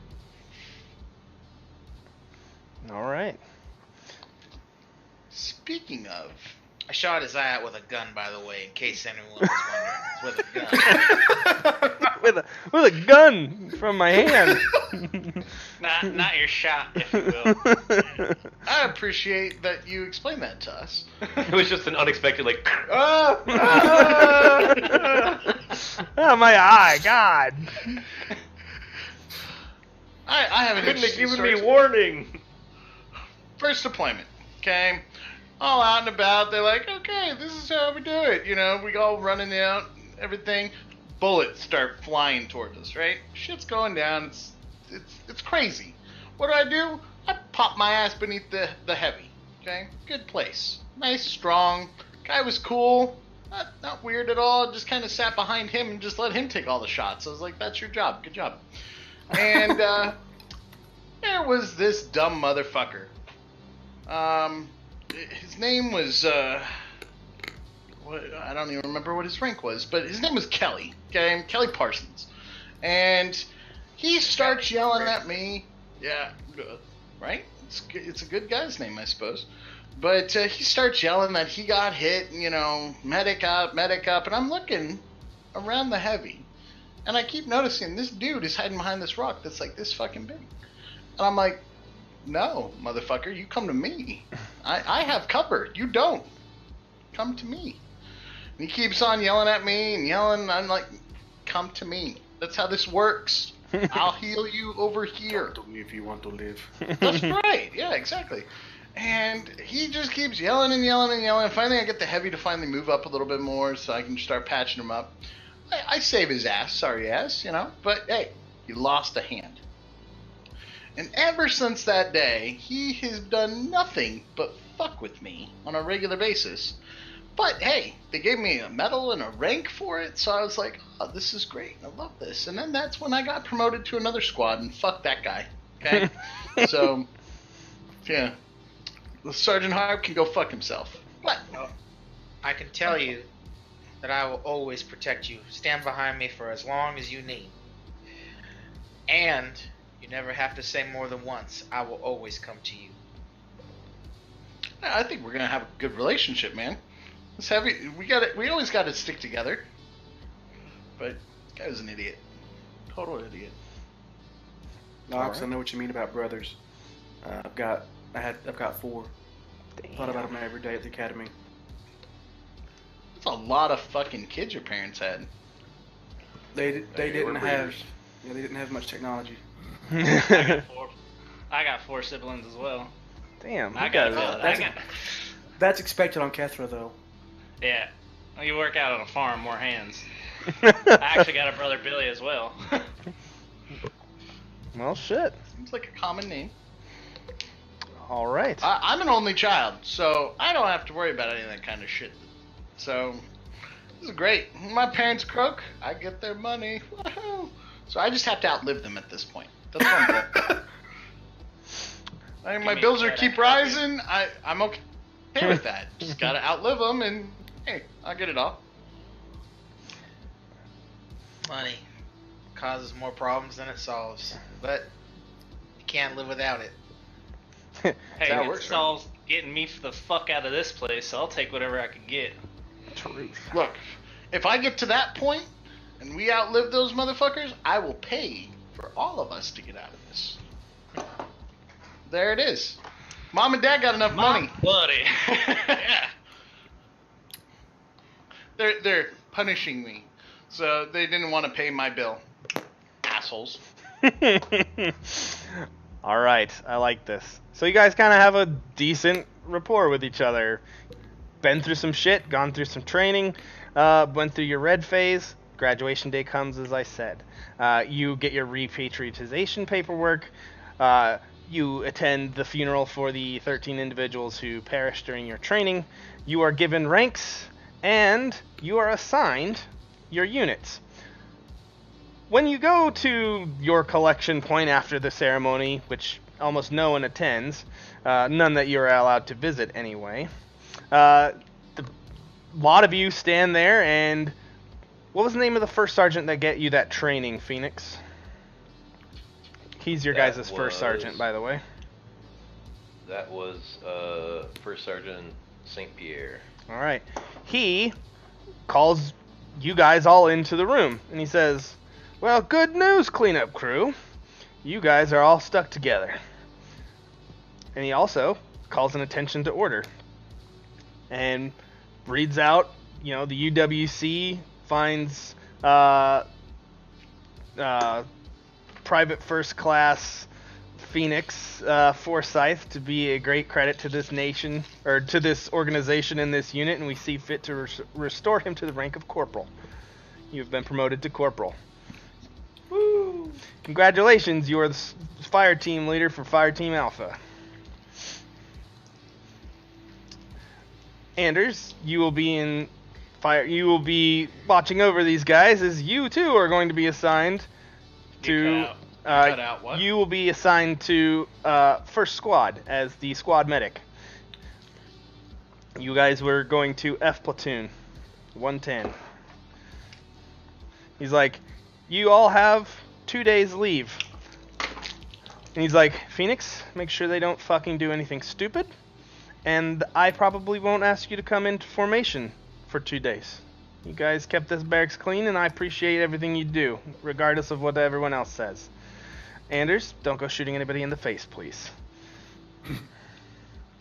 All right. Speaking of, I shot his eye out with a gun, by the way, in case anyone was wondering. It's with a gun. with a gun from my hand. Not your shot, if you will. I appreciate that you explained that to us. It was just an unexpected like. Oh, my eye, God. I have an Couldn't have interesting given story me to- warning. First deployment, okay? All out and about, they're like, okay, this is how we do it. You know, we all running out, everything. Bullets start flying towards us, right? Shit's going down. It's crazy. What do? I pop my ass beneath the heavy, okay? Good place. Nice, strong. Guy was cool. Not weird at all. Just kind of sat behind him and just let him take all the shots. I was like, that's your job. Good job. And there was this dumb motherfucker. His name was, I don't even remember what his rank was, but his name was Kelly, okay? Kelly Parsons. And he starts yelling at me. Yeah, right? It's a good guy's name, I suppose. But he starts yelling that he got hit, and, you know, medic up, and I'm looking around the heavy. And I keep noticing this dude is hiding behind this rock that's like this fucking big. And I'm like, no, motherfucker, you come to me. I have cover. You don't. Come to me. And he keeps on yelling at me and yelling. I'm like, come to me. That's how this works. I'll heal you over here. Talk to me if you want to live. That's right. Yeah, exactly. And he just keeps yelling and yelling and yelling. Finally, I get the heavy to finally move up a little bit more so I can start patching him up. I save his ass, sorry ass, you know. But hey, he lost a hand. And ever since that day, he has done nothing but fuck with me on a regular basis. But hey, they gave me a medal and a rank for it, so I was like, oh, this is great. I love this. And then that's when I got promoted to another squad, and fuck that guy. Okay? So, yeah. Sergeant Harp can go fuck himself. What? I can tell you that I will always protect you. Stand behind me for as long as you need. And you never have to say more than once. I will always come to you. I think we're gonna have a good relationship, man. This heavy, we always got to stick together. But this guy was an idiot, total idiot. Knox, I know what you mean about brothers. I've got 4. Damn. Thought about them every day at the academy. That's a lot of fucking kids your parents had. They They didn't were have breeders. they didn't have much technology. I got 4 siblings as well. Damn. I you got, guys- That's expected on Kethra, though. yeah. Well, you work out on a farm, more hands. I actually got a brother Billy as well. Well, shit. Seems like a common name. All right. I'm an only child, so I don't have to worry about any of that kind of shit. So this is great. My parents croak, I get their money. Woohoo! So I just have to outlive them at this point. That's what I'm doing. I mean, my me bills are that keep copy. rising. I'm okay with that. Just gotta outlive them, and hey, I'll get it all. Money causes more problems than it solves, but you can't live without it. Hey, That it works, solves getting me the fuck out of this place, so I'll take whatever I can get. Truth. Look, if I get to that point and we outlive those motherfuckers, I will pay for all of us to get out of this. There it is. Mom and Dad got enough money. Buddy. Yeah. They're punishing me, so they didn't want to pay my bill. Assholes. All right, I like this. So you guys kind of have a decent rapport with each other. Been through some shit, gone through some training, went through your red phase. Graduation day comes, as I said. You get your repatriation paperwork. You attend the funeral for the 13 individuals who perished during your training. You are given ranks, and you are assigned your units. When you go to your collection point after the ceremony, which almost no one attends, none that you're allowed to visit anyway, a lot of you stand there, and what was the name of the first sergeant that get you that training, Phoenix? He's your That guys' first sergeant, by the way. That was First Sergeant St. Pierre. All right. He calls you guys all into the room, and he says, "Well, good news, cleanup crew. You guys are all stuck together." And he also calls an attention to order and reads out, the UWC finds Private First Class Phoenix Forsyth to be a great credit to this nation, or to this organization and this unit, and we see fit to restore him to the rank of corporal. You've been promoted to corporal. Woo! Congratulations, you are the fire team leader for Fire Team Alpha. Anders, you will be in fire. You will be watching over these guys, as you too are going to be assigned to. Cut out what? You will be assigned to first squad as the squad medic. You guys were going to F platoon, 110. He's like, you all have 2 days leave. And he's like, Phoenix, make sure they don't fucking do anything stupid. And I probably won't ask you to come into formation for 2 days. You guys kept this barracks clean, and I appreciate everything you do, regardless of what everyone else says. Anders, don't go shooting anybody in the face, please.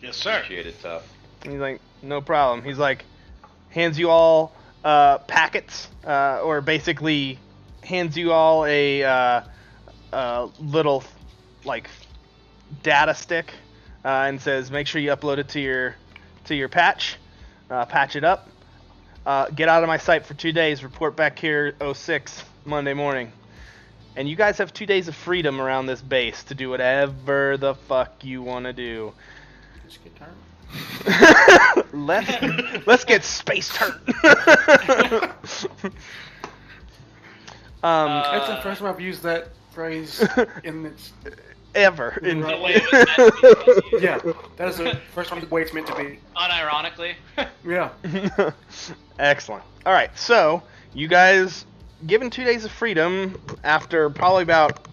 Yes, sir. Appreciate it, tough. And he's like, no problem. He's like, hands you all packets, or basically hands you all a little, data stick, and says, make sure you upload it to your patch, patch it up, get out of my sight for 2 days, report back here 06 Monday morning. And you guys have 2 days of freedom around this base to do whatever the fuck you want to do. Just get turned. Let's get space turned. That's the first time I've used that phrase in its ever. The way it was meant to be. yeah. That is the first time the way it's meant to be. Unironically. Yeah. Excellent. All right, so you guys given 2 days of freedom after probably about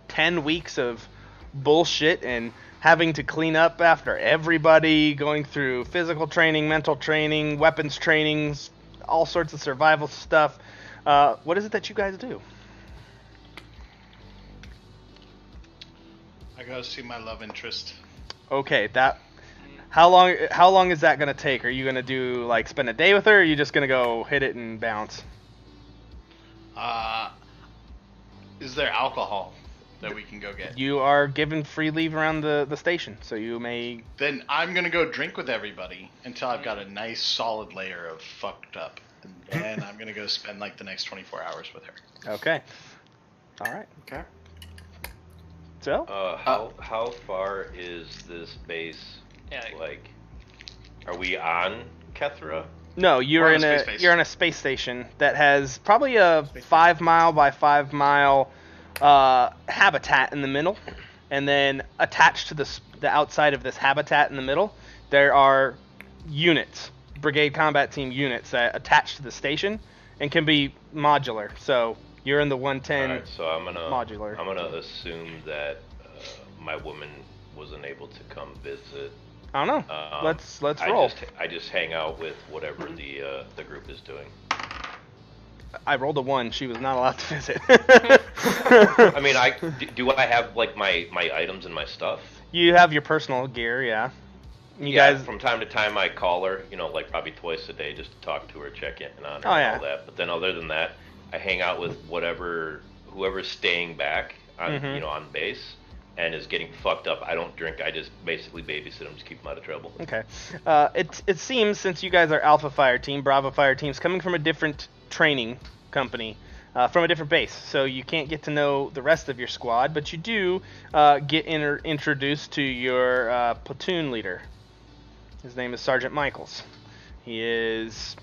10 weeks of bullshit and having to clean up after everybody, going through physical training, mental training, weapons trainings, all sorts of survival stuff. What is it that you guys do? I gotta see my love interest. Okay, how long is that gonna take? Are you gonna do spend a day with her, or are you just gonna go hit it and bounce? Is there alcohol that we can go get? You are given free leave around the station, so you may. Then I'm gonna go drink with everybody until I've got a nice solid layer of fucked up, and then I'm gonna go spend the next 24 hours with her. Okay. All right. Okay. So. How far is this base? Yeah. Are we on Kethra? No, you're in a space base. you're in a space station that has probably a 5 mile by 5 mile habitat in the middle, and then attached to the outside of this habitat in the middle, there are units, brigade combat team units that attach to the station, and can be modular. So you're in the 110 Alright, so modular. I'm gonna assume that my woman wasn't able to come visit. I don't know. Let's roll. I just hang out with whatever the group is doing. I rolled a 1. She was not allowed to visit. I mean, do I have like my items and my stuff? You have your personal gear, yeah. You Yeah, guys. from time to time I call her, like probably twice a day just to talk to her, check in on her Oh, and yeah. all that. But then other than that, I hang out with whoever's staying back on Mhm. on base and is getting fucked up. I don't drink. I just basically babysit them, just keep them out of trouble. Okay. It seems, since you guys are Alpha Fire Team, Bravo Fire Teams, coming from a different training company, from a different base, so you can't get to know the rest of your squad, but you do get introduced to your platoon leader. His name is Sergeant Michaels. He is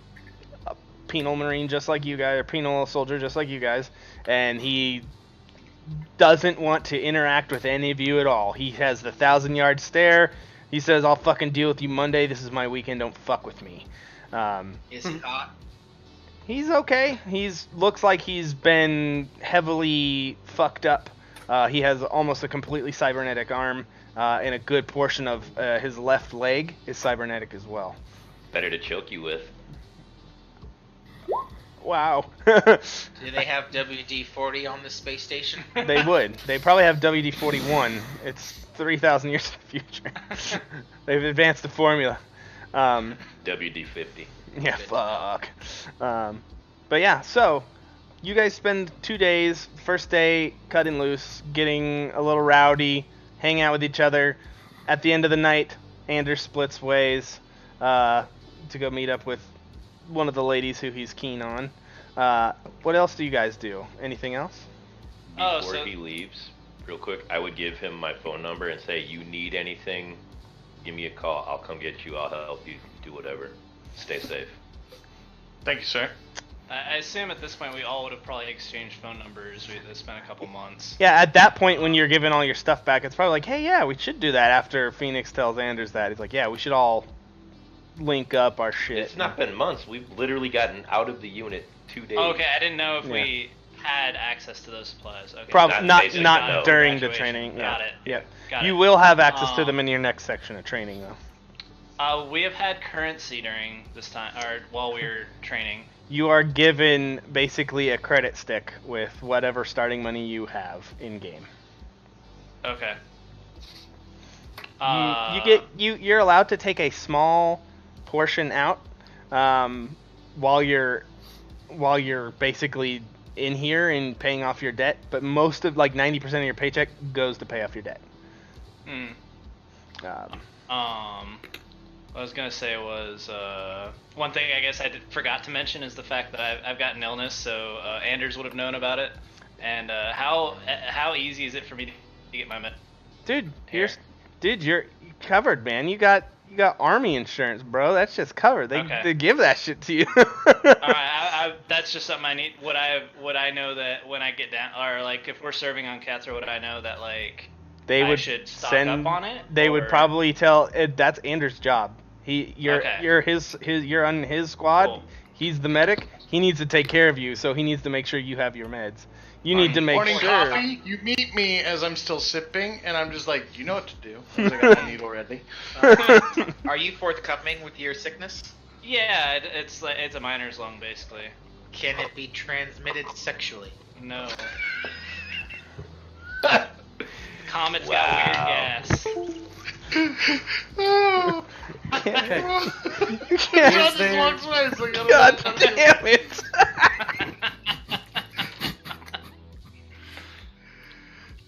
a penal marine just like you guys, or penal soldier just like you guys, and he doesn't want to interact with any of you at all. He has the 1,000-yard stare. He says, "I'll fucking deal with you Monday. This is my weekend. Don't fuck with me." Is he hot? He's okay. Looks like he's been heavily fucked up. He has almost a completely cybernetic arm, and a good portion of his left leg is cybernetic as well. Better to choke you with. Wow. Do they have WD-40 on the space station? They would. They probably have WD-41. It's 3,000 years in the future. They've advanced the formula. WD-50. Yeah, fuck. But yeah, so you guys spend 2 days. First day, cutting loose, getting a little rowdy, hang out with each other. At the end of the night, Anders splits ways to go meet up with one of the ladies who he's keen on. What else do you guys do? Anything else? Before he leaves, real quick, I would give him my phone number and say, "You need anything, give me a call. I'll come get you. I'll help you. Do whatever. Stay safe." Thank you, sir. I assume at this point we all would have probably exchanged phone numbers. It's been a couple months. Yeah, at that point when you're giving all your stuff back, it's probably like, hey, yeah, we should do that. After Phoenix tells Anders that, he's like, yeah, we should all link up our shit. It's not been months. We've literally gotten out of the unit 2 days. Okay, I didn't know if we had access to those supplies. Okay. Probably not no. during the Graduation. training. Got it. Yeah. Got You it. will have access to them in your next section of training, though. We have had currency during this time, or while we were training. You are given basically a credit stick with whatever starting money you have in game. Okay. You're allowed to take a small portion out while you're basically in here and paying off your debt, but most of, like, 90% of your paycheck goes to pay off your debt. What I was gonna say was one thing I guess I forgot to mention is the fact that I've got an illness, so Anders would have known about it. And how easy is it for me to get my Dude, you're covered, man. You got army insurance, bro. That's just covered. They give that shit to you. Alright, that's just something I need. Would I know that when I get down, or like if we're serving on cats, or would I know that like I should stock up on it? They would probably tell. That's Anders' job. You're on his squad. Cool. He's the medic. He needs to take care of you, so he needs to make sure you have your meds. You need to make Morning sure. coffee. You meet me as I'm still sipping, and I'm just like, you know what to do. I got my needle ready. Are you forthcoming with your sickness? Yeah, it's a miner's lung basically. Can it be transmitted sexually? No. Comet's got weird gas. Oh. Okay. John just walks away. It's like, God damn it!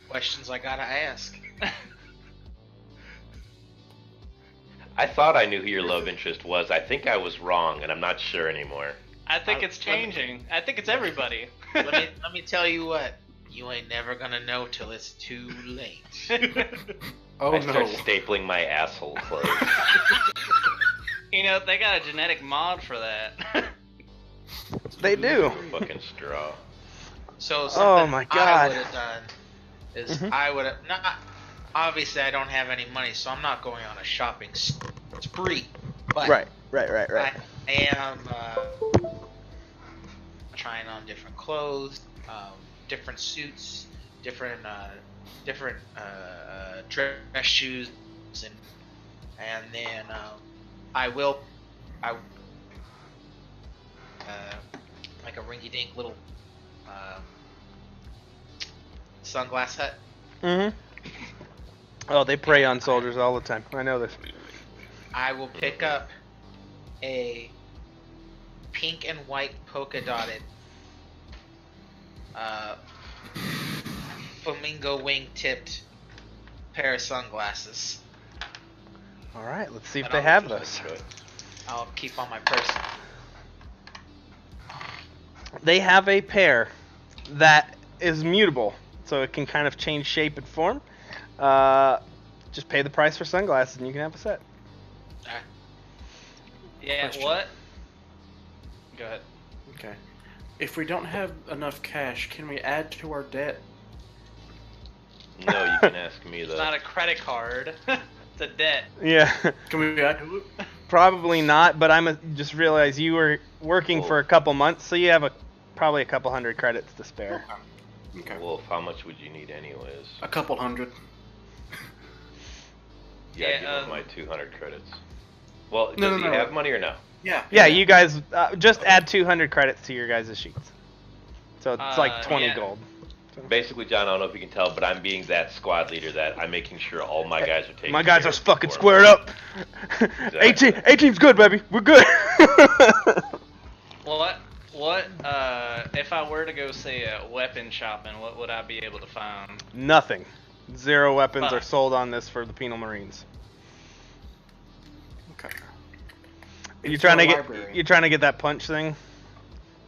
Questions I gotta ask. I thought I knew who your love interest was. I think I was wrong, and I'm not sure anymore. I think it's changing. I think it's everybody. let me tell you what. You ain't never gonna know till it's too late. Oh I no. start stapling my asshole closed. You know, they got a genetic mod for that. They do. Fucking straw. So something my I God. would have done is I would have not. Obviously, I don't have any money, so I'm not going on a shopping spree. But Right. I am trying on different clothes, different suits, different dress shoes, and then I like a rinky-dink little sunglass hut. Mm-hmm. Oh, they prey on soldiers all the time. I know this. I will pick up a pink and white polka dotted flamingo wing tipped pair of sunglasses. All right, let's see if And they I'll have just those. I'll keep on my person. They have a pair that is mutable, so it can kind of change shape and form. Just pay the price for sunglasses and you can have a set. Alright. Yeah, Question. what? Go ahead. Okay. If we don't have enough cash, can we add to our debt? No, you can ask me It's that. not a credit card. It's a debt. Yeah, Can we add to it? probably not, but just realized you were working for a couple months, so you have probably a couple hundred credits to spare. Okay. Wolf, how much would you need anyways? A couple hundred. Yeah, Yeah, give him my 200 credits. Well, No, does no, he no. have money or no? Yeah. Yeah, you guys just add 200 credits to your guys' sheets. So it's like 20 yeah. gold. Basically, John, I don't know if you can tell, but I'm being that squad leader that I'm making sure all my guys are taken My guys care are of fucking before- squared up. Exactly. 18's good, baby. We're good. What if I were to go say weapon shopping, what would I be able to find? Nothing. 0 weapons are Fuck. sold on this for the penal marines. Okay. You It's trying to our get library. you trying to get that punch thing?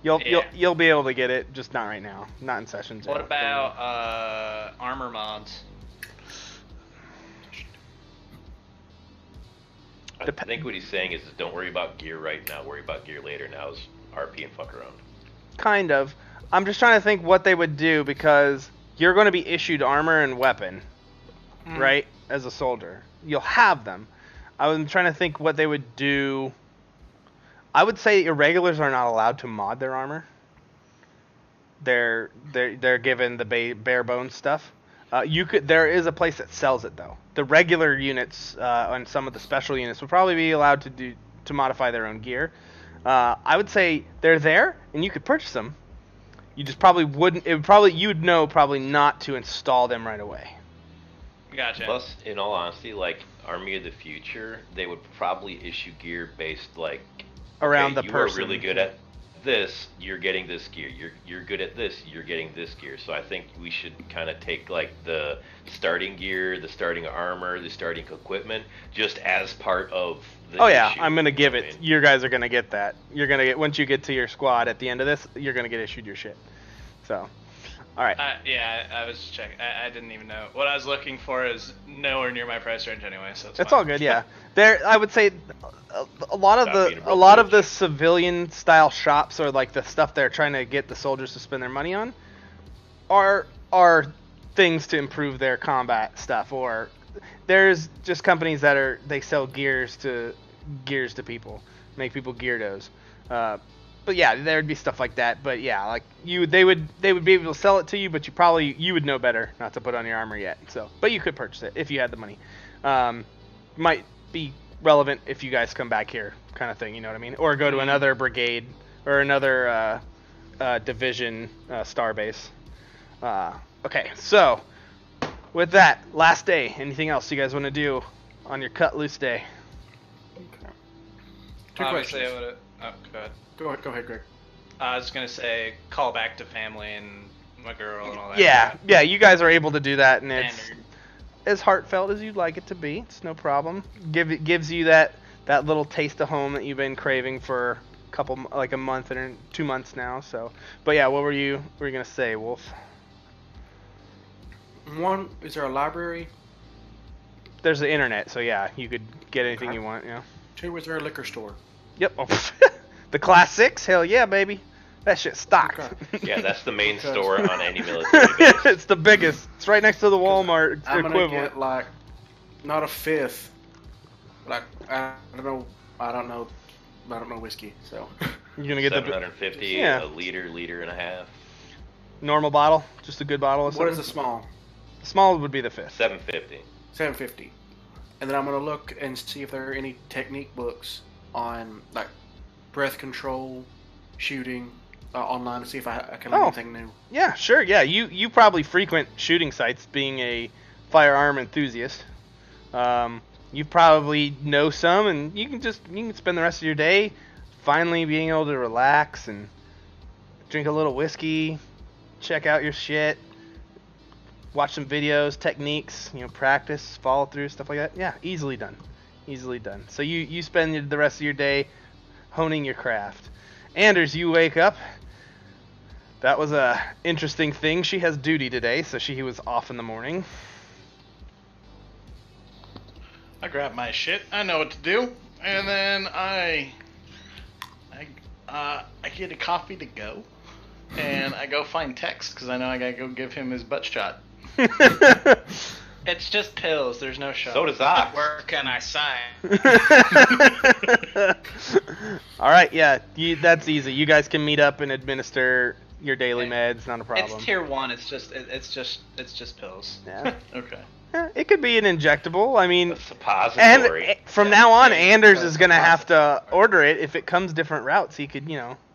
You'll Yeah. you'll be able to get it, just not right now. Not in sessions. What about armor mods? I think what he's saying is don't worry about gear right now, worry about gear later. Now is RP and fuck around. Kind of. I'm just trying to think what they would do because you're going to be issued armor and weapon, right? As a soldier, you'll have them. I was trying to think what they would do. I would say irregulars are not allowed to mod their armor. They're given the bare bones stuff. There is a place that sells it though. The regular units and some of the special units would probably be allowed to modify their own gear. I would say they're there and you could purchase them. You just probably wouldn't. You would know probably not to install them right away. Gotcha. Plus, in all honesty, like Army of the Future, they would probably issue gear based like Around okay, the person. You are really good at this, you're getting this gear. You're good at this, you're getting this gear. So I think we should kind of take like the starting gear, the starting armor, the starting equipment, just as part of the Oh yeah, issue. I'm gonna give I it. mean, You guys are gonna get that. You're gonna get once you get to your squad at the end of this. You're gonna get issued your shit. So, all right. Yeah, I was checking. I didn't even know. What I was looking for is nowhere near my price range anyway, so it's It's fine. all good. Yeah, I would say a lot of Stop being a a broke lot of bitch. the civilian style shops or like the stuff they're trying to get the soldiers to spend their money on are things to improve their combat stuff. Or there's just companies that they sell gears to people, make people geardos. But yeah, there would be stuff like that. But yeah, like they would be able to sell it to you, but you would know better not to put on your armor yet. So, but you could purchase it if you had the money. Might be relevant if you guys come back here, kind of thing. You know what I mean? Or go to another brigade or another division star base. Okay, so with that, last day. Anything else you guys want to do on your cut loose day? Okay. Two Obviously, I questions. would. Oh, go ahead. Go ahead, Greg. I was gonna say call back to family and my girl and all that. Yeah, you guys are able to do that, and it's Standard. as heartfelt as you'd like it to be. It's no problem. Gives you that little taste of home that you've been craving for a month and 2 months now. So, but yeah, what were you gonna say, Wolf? One, is there a library? There's the internet, so yeah, you could get anything Okay. you want. Yeah. Two, is there a liquor store? Yep. Oh, the classics, hell yeah, baby. That shit's stocked. Okay. Yeah, that's the main Because- store on any military base. It's the biggest. It's right next to the Walmart I'm gonna equivalent. get like not a fifth. Like I don't know whiskey. So You're gonna get 750, Yeah. a liter and a half. normal bottle, just a good bottle. Of What is something? the small? The small would be the fifth. 750. 750. And then I'm gonna look and see if there are any technique books on like breath control, shooting online to see if I can learn anything new. Yeah, sure. Yeah, you probably frequent shooting sites, being a firearm enthusiast. You probably know some, and you can spend the rest of your day finally being able to relax and drink a little whiskey, check out your shit, watch some videos, techniques, practice, follow through, stuff like that. Yeah, easily done. So you spend the rest of your day honing your craft. Anders, you wake up. That was a interesting thing. She has duty today, so she was off in the morning. I grab my shit. I know what to do, and then I get a coffee to go, and I go find Tex because I know I gotta go give him his butt shot. It's just pills. There's no shot. So does Ox. Where can I sign? All right, yeah, that's easy. You guys can meet up and administer your daily meds. Not a problem. It's tier 1. It's just pills. Yeah. Okay. It could be an injectable. I mean, A suppository. and from now on, Anders is gonna have to order it. If it comes different routes, he could,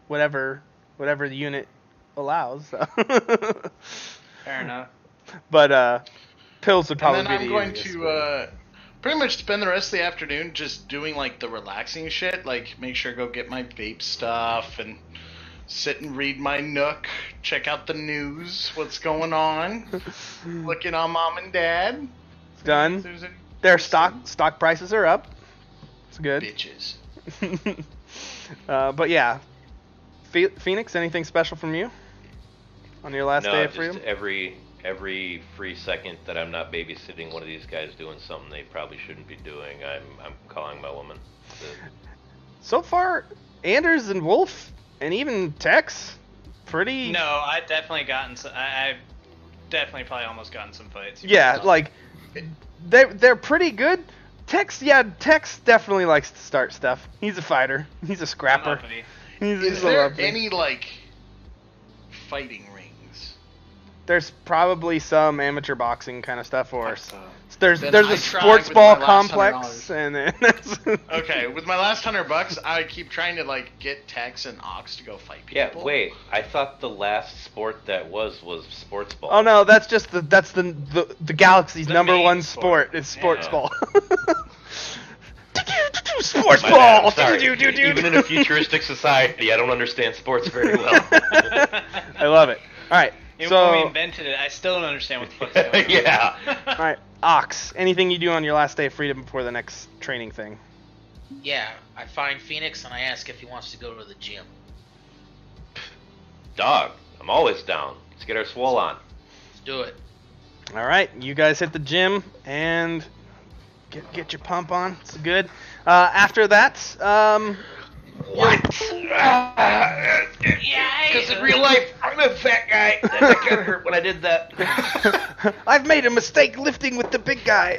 whatever the unit allows. So. Fair enough. But pills would probably And then be I'm the going easiest. to pretty much spend the rest of the afternoon just doing like the relaxing shit, like make sure to go get my vape stuff and sit and read my Nook, check out the news, what's going on, looking on mom and dad. It's done. If there's any Their stock prices are up. It's good. bitches. But yeah, Phoenix, anything special from you on your last day of freedom? Just every free second that I'm not babysitting one of these guys doing something they probably shouldn't be doing, I'm calling my woman. So far, Anders and Wolf and even Tex, pretty. No, I've definitely gotten some. I've definitely probably almost gotten some fights. Yeah, like they're pretty good. Tex definitely likes to start stuff. He's a fighter. He's a scrapper. I'm uppity. Is there any like fighting rings? There's probably some amateur boxing kind of stuff, or there's Then a I tried sports with ball my last complex, $100. and then that's Okay, with my last $100, I keep trying to like get Tex and Ox to go fight people. Yeah, wait. I thought the last sport that was sports ball. Oh no, that's just the galaxy's The number main one sport. sport. It's sports Yeah. ball. Sports My ball. bad, I'm sorry. Even in a futuristic society, I don't understand sports very well. I love it. All right. Even when we So, invented it, I still don't understand what the fuck's going on. Yeah. all right, Ox. Anything you do on your last day of freedom before the next training thing? Yeah, I find Phoenix and I ask if he wants to go to the gym. Dog, I'm always down. Let's get our swole on. Let's do it. All right, you guys hit the gym and get your pump on. It's good. After that, What? Because in real life, I'm a fat guy. That kind of hurt when I did that. I've made a mistake lifting with the big guy.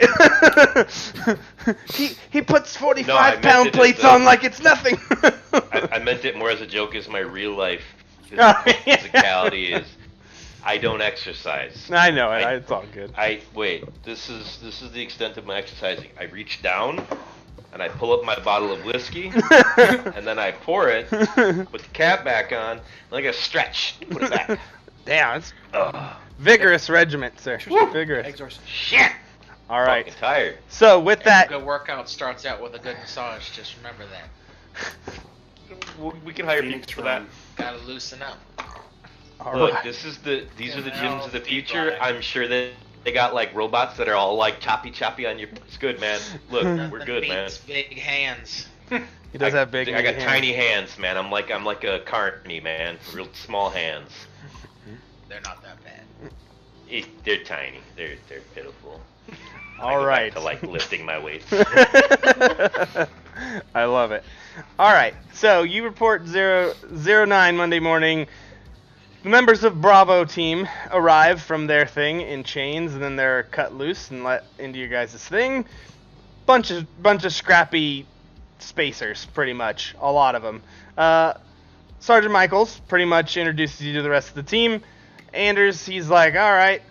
he puts 45-pound it plates as on like it's nothing. I meant it more as a joke as my real life Oh, yeah. physicality is. I don't exercise. I know it. It's all good. Wait. This is the extent of my exercising. I reach down and I pull up my bottle of whiskey and then I pour it, put the cap back on, and I gotta stretch, put it back. Damn, it's vigorous regiment, sir. Vigorous. Exorcist. Shit. All right. Fucking tired. So with Every that, good workout starts out with a good massage. Just remember that. We can hire Phoenix people for that. Run. Gotta loosen up. all Look, right. these are the gyms of the deep future. line. I'm sure that they got like robots that are all like choppy on your. It's good, man. Look, we're Nothing good, man. beats big hands. He does have big. I got hands. tiny hands, man. I'm like a carny, man. Real small hands. They're not that bad. They're tiny. They're pitiful. All right. To like lifting my weights. I love it. All right. So you report 009 Monday morning. The members of Bravo team arrive from their thing in chains, and then they're cut loose and let into your guys' thing. Bunch of scrappy spacers, pretty much, a lot of them. Sergeant Michaels pretty much introduces you to the rest of the team. Anders, he's like, all right.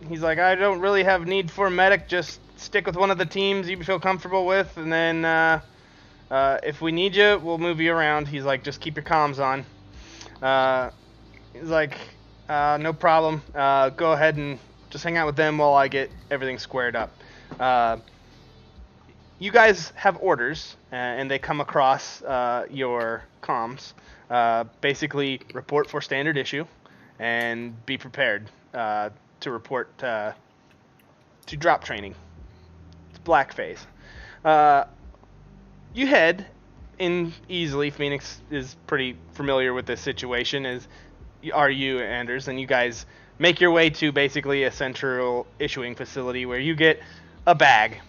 He's like, I don't really have need for a medic. Just stick with one of the teams you feel comfortable with, and then if we need you, we'll move you around. He's like, just keep your comms on. He's like, no problem. Go ahead and just hang out with them while I get everything squared up. You guys have orders, and they come across your comms. Basically, report for standard issue, and be prepared to report to drop training. It's black phase. You head in easily. Phoenix is pretty familiar with this situation, as are you, Anders, and you guys make your way to basically a central issuing facility where you get a bag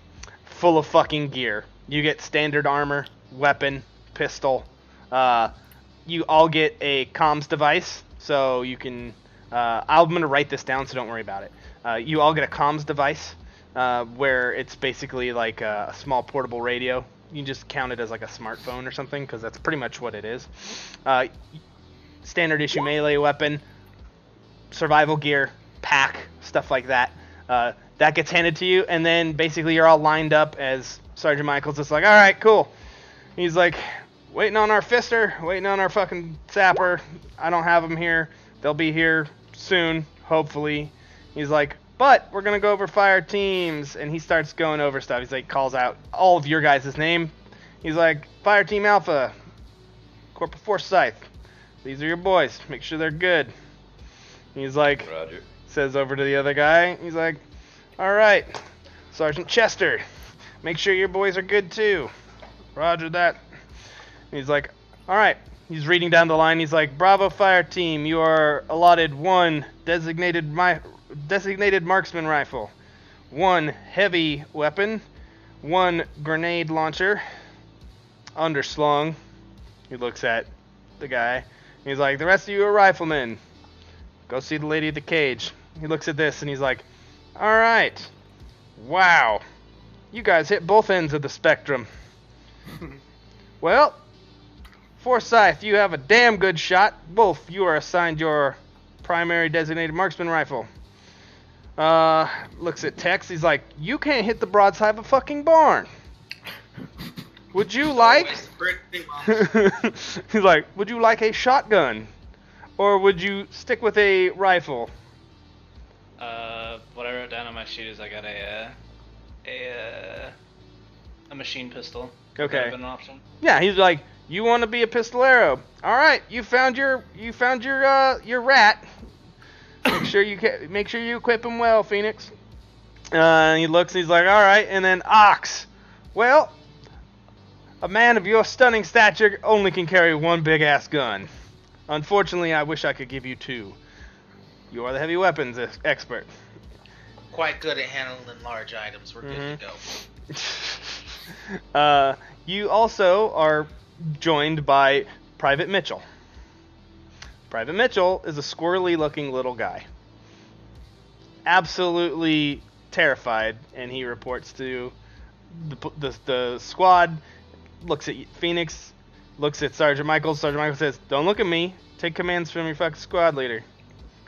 full of fucking gear. You get standard armor, weapon, pistol. You all get a comms device, so you can... I'm going to write this down, so don't worry about it. You all get a comms device, where it's basically like a small portable radio. You can just count it as like a smartphone or something, because that's pretty much what it is. Standard issue melee weapon, survival gear, pack, stuff like that. That gets handed to you, and then basically you're all lined up as Sergeant Michaels is like, all right, cool. He's like, waiting on our fister, waiting on our fucking sapper. I don't have them here. They'll be here soon, hopefully. He's like, but we're going to go over fire teams, and he starts going over stuff. He's like, calls out all of your guys' name. He's like, Fire Team Alpha, Corporal Forsyth, these are your boys. Make sure they're good. He's like, Roger. Says over to the other guy, he's like, all right, Sergeant Chester, make sure your boys are good too. Roger that. He's like, all right. He's reading down the line. He's like, Bravo Fire Team, you are allotted one designated marksman rifle, one heavy weapon, one grenade launcher, underslung. He looks at the guy. He's like, the rest of you are riflemen. Go see the lady at the cage. He looks at this and he's like, all right. Wow. You guys hit both ends of the spectrum. Well, Forsyth, you have a damn good shot. Both you are assigned your primary designated marksman rifle. Looks at Tex. He's like, you can't hit the broadside of a fucking barn. Would you like... He's like, would you like a shotgun? Or would you stick with a rifle? What I wrote down on my sheet is I got a machine pistol. Okay. Would that have been an option? Yeah, he's like, you want to be a pistolero? All right, you found your rat. Make sure you equip him well, Phoenix. He looks. He's like, all right, and then Ox. Well, a man of your stunning stature only can carry one big ass gun. Unfortunately, I wish I could give you two. You are the heavy weapons expert. Quite good at handling large items. We're good to go. You also are joined by Private Mitchell. Private Mitchell is a squirrely-looking little guy. Absolutely terrified, and he reports to the squad, looks at Phoenix, looks at Sergeant Michaels. Sergeant Michaels says, don't look at me. Take commands from your fucking squad leader.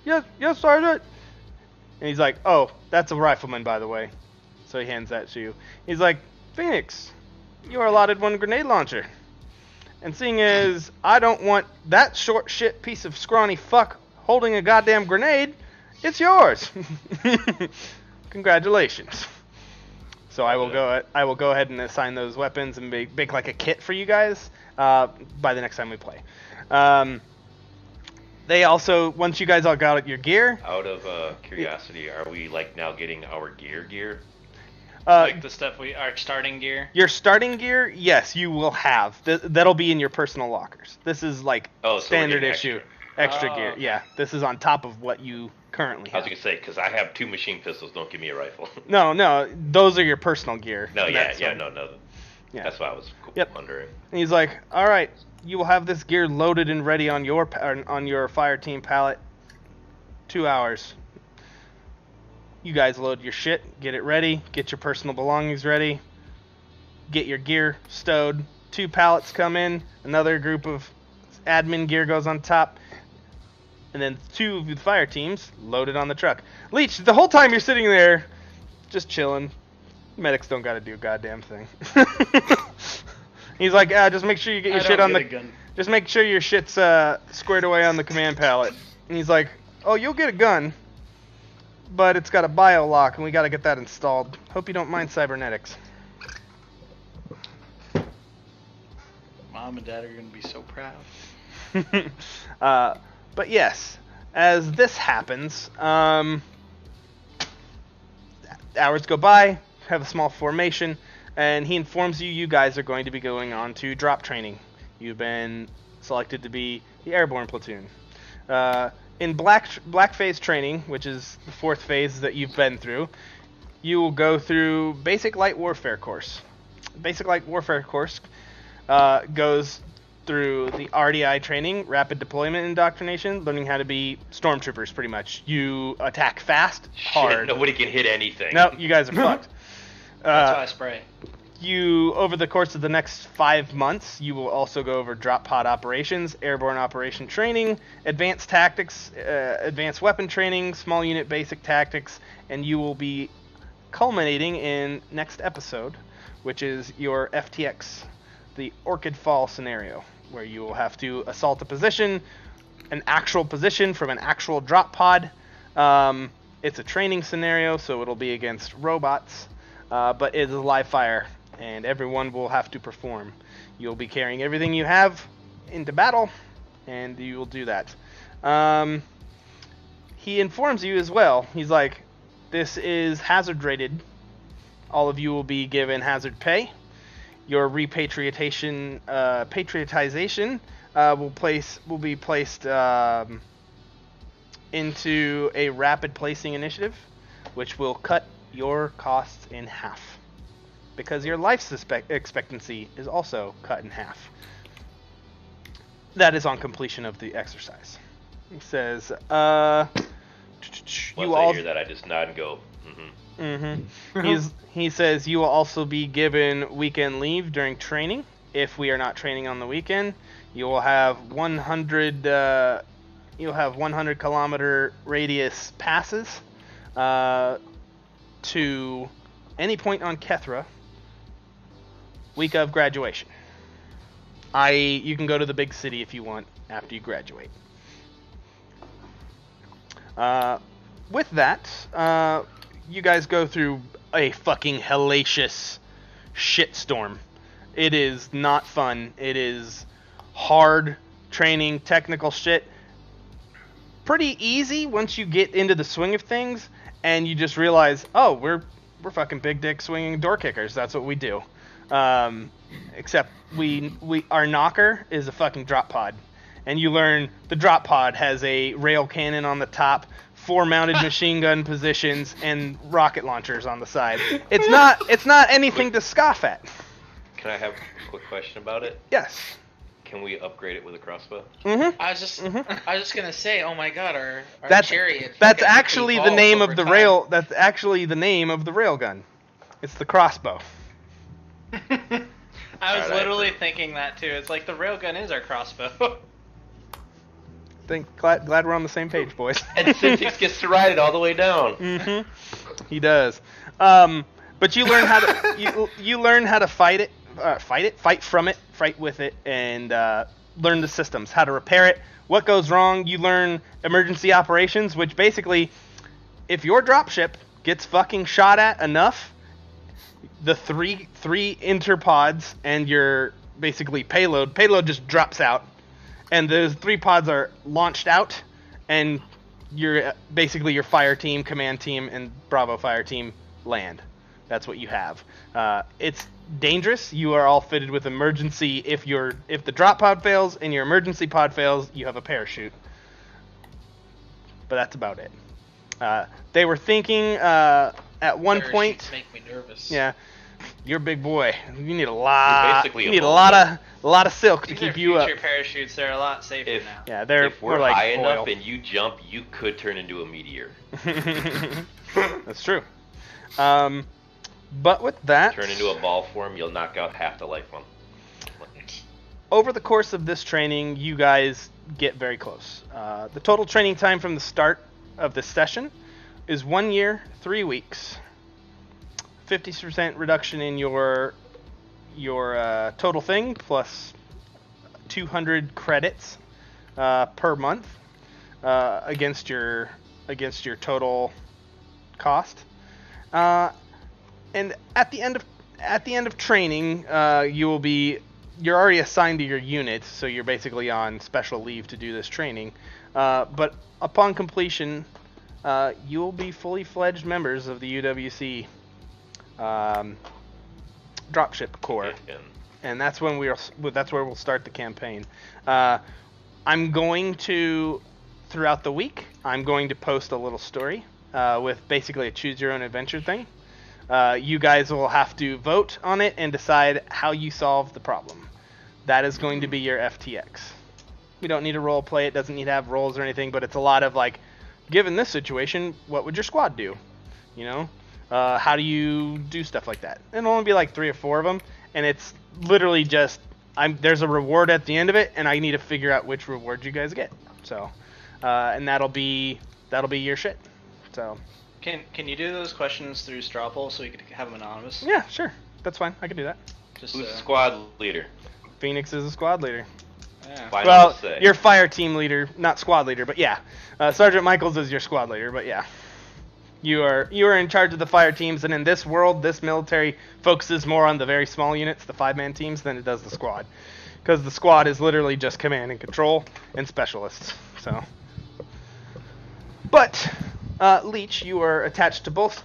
Yes, Sergeant. And he's like, oh, that's a rifleman, by the way. So he hands that to you. He's like, Phoenix, you are allotted one grenade launcher. And seeing as I don't want that short shit piece of scrawny fuck holding a goddamn grenade, it's yours. Congratulations. So I will go ahead and assign those weapons and make like a kit for you guys by the next time we play. They also, once you guys all got your gear. Out of curiosity, are we like now getting our gear? Like the stuff our starting gear? Your starting gear, yes, you will have. That'll be in your personal lockers. This is like standard issue extra gear. Yeah, this is on top of what you currently have. I was going to say, because I have 2 machine pistols, don't give me a rifle. No, those are your personal gear. No, yeah. Yeah. That's why I was wondering. And he's like, all right, you will have this gear loaded and ready on your fire team pallet. 2 hours. You guys load your shit, get it ready, get your personal belongings ready, get your gear stowed. 2 pallets come in, another group of admin gear goes on top. And then 2 of the fire teams loaded on the truck. Leech, the whole time you're sitting there, just chilling. Medics don't gotta do a goddamn thing. He's like, just make sure you get your shit on the gun. Just make sure your shit's squared away on the command pallet. And he's like, oh, you'll get a gun, but it's got a bio lock, and we gotta get that installed. Hope you don't mind cybernetics. Mom and Dad are gonna be so proud. But yes, as this happens, hours go by, have a small formation, and he informs you guys are going to be going on to drop training. You've been selected to be the airborne platoon. In black phase training, which is the 4th phase that you've been through, you will go through basic light warfare course. Basic light warfare course goes through the RDI training, rapid deployment indoctrination, learning how to be stormtroopers, pretty much. You attack fast, hard. Shit, nobody can hit anything. No, you guys are fucked. That's why I spray. You, over the course of the next 5 months, you will also go over drop pod operations, airborne operation training, advanced tactics, advanced weapon training, small unit basic tactics, and you will be culminating in next episode, which is your FTX, the Orchid Fall scenario, where you will have to assault a position, an actual position from an actual drop pod. It's a training scenario, so it'll be against robots, but it is live fire, and everyone will have to perform. You'll be carrying everything you have into battle, and you will do that. He informs you as well. He's like, this is hazard rated. All of you will be given hazard pay. Your patriotization will be placed into a rapid placing initiative, which will cut your costs in half, because your life expectancy is also cut in half. That is on completion of the exercise. He says, Once I hear that, I just nod and go, He says you will also be given weekend leave during training. If we are not training on the weekend, you will have 100 kilometer radius passes to any point on Kethra week of graduation. I.e., you can go to the big city if you want after you graduate. With that, you guys go through a fucking hellacious shitstorm. It is not fun. It is hard training, technical shit. Pretty easy once you get into the swing of things, and you just realize, oh, we're fucking big dick swinging door kickers. That's what we do. Except our knocker is a fucking drop pod, and you learn the drop pod has a rail cannon on the top, 4 mounted machine gun positions, and rocket launchers on the side. It's not anything to scoff at. Can I have a quick question about it? Yes. Can we upgrade it with a crossbow? Mm-hmm. I was just gonna say, oh my god, our That's chariot. That's fucking actually the evolved name over of the time. rail. That's actually the name of the railgun. It's the crossbow. I was literally thinking that too. It's like the railgun is our crossbow. Glad we're on the same page, boys. And Synthix gets to ride it all the way down. Mm-hmm. He does. But you learn how to you learn how to fight from it, fight with it, and learn the systems, how to repair it, what goes wrong. You learn emergency operations, which basically, if your dropship gets fucking shot at enough, the three interpods and your basically payload just drops out, and those 3 pods are launched out, and your fire team, command team, and Bravo fire team land. That's what you have. It's dangerous. You are all fitted with emergency. If the drop pod fails and your emergency pod fails, you have a parachute. But that's about it. They were thinking at one point. Parachutes make me nervous. Yeah, you're a big boy. You need a lot. basically You a need a bullet. lot of silk to These keep are you up. future parachutes. They're a lot safer If- now. Yeah, they're If we're more like high foil. enough and you jump, you could turn into a meteor. That's true. But with that, Turn into a ball form, you'll knock out half the life one. over the course of this training, you guys get very close. The total training time from the start of this session is 1 year, 3 weeks. 50% reduction in your total thing, plus 200 credits per month against your total cost. And at the end of training, you're already assigned to your unit, so you're basically on special leave to do this training. But upon completion, you will be fully fledged members of the UWC Dropship Corps, and that's where we'll start the campaign. I'm going to, throughout the week, I'm going to post a little story with basically a choose your own adventure thing. You guys will have to vote on it and decide how you solve the problem. That is going to be your FTX. We don't need to role play. It doesn't need to have roles or anything, but it's a lot of like, given this situation, what would your squad do? You know, how do you do stuff like that? And it'll only be like 3 or 4 of them, and it's literally just there's a reward at the end of it, and I need to figure out which reward you guys get. So, and that'll be your shit. So. Can you do those questions through straw poll so we could have them anonymous? Yeah, sure. That's fine. I can do that. Who's the squad leader? Phoenix is a squad leader. Yeah. Well, your fire team leader, not squad leader, but yeah. Sergeant Michaels is your squad leader, but yeah. You are in charge of the fire teams, and in this world, this military focuses more on the very small units, the 5-man teams, than it does the squad. Because the squad is literally just command and control and specialists. So, but Leech, you are attached to both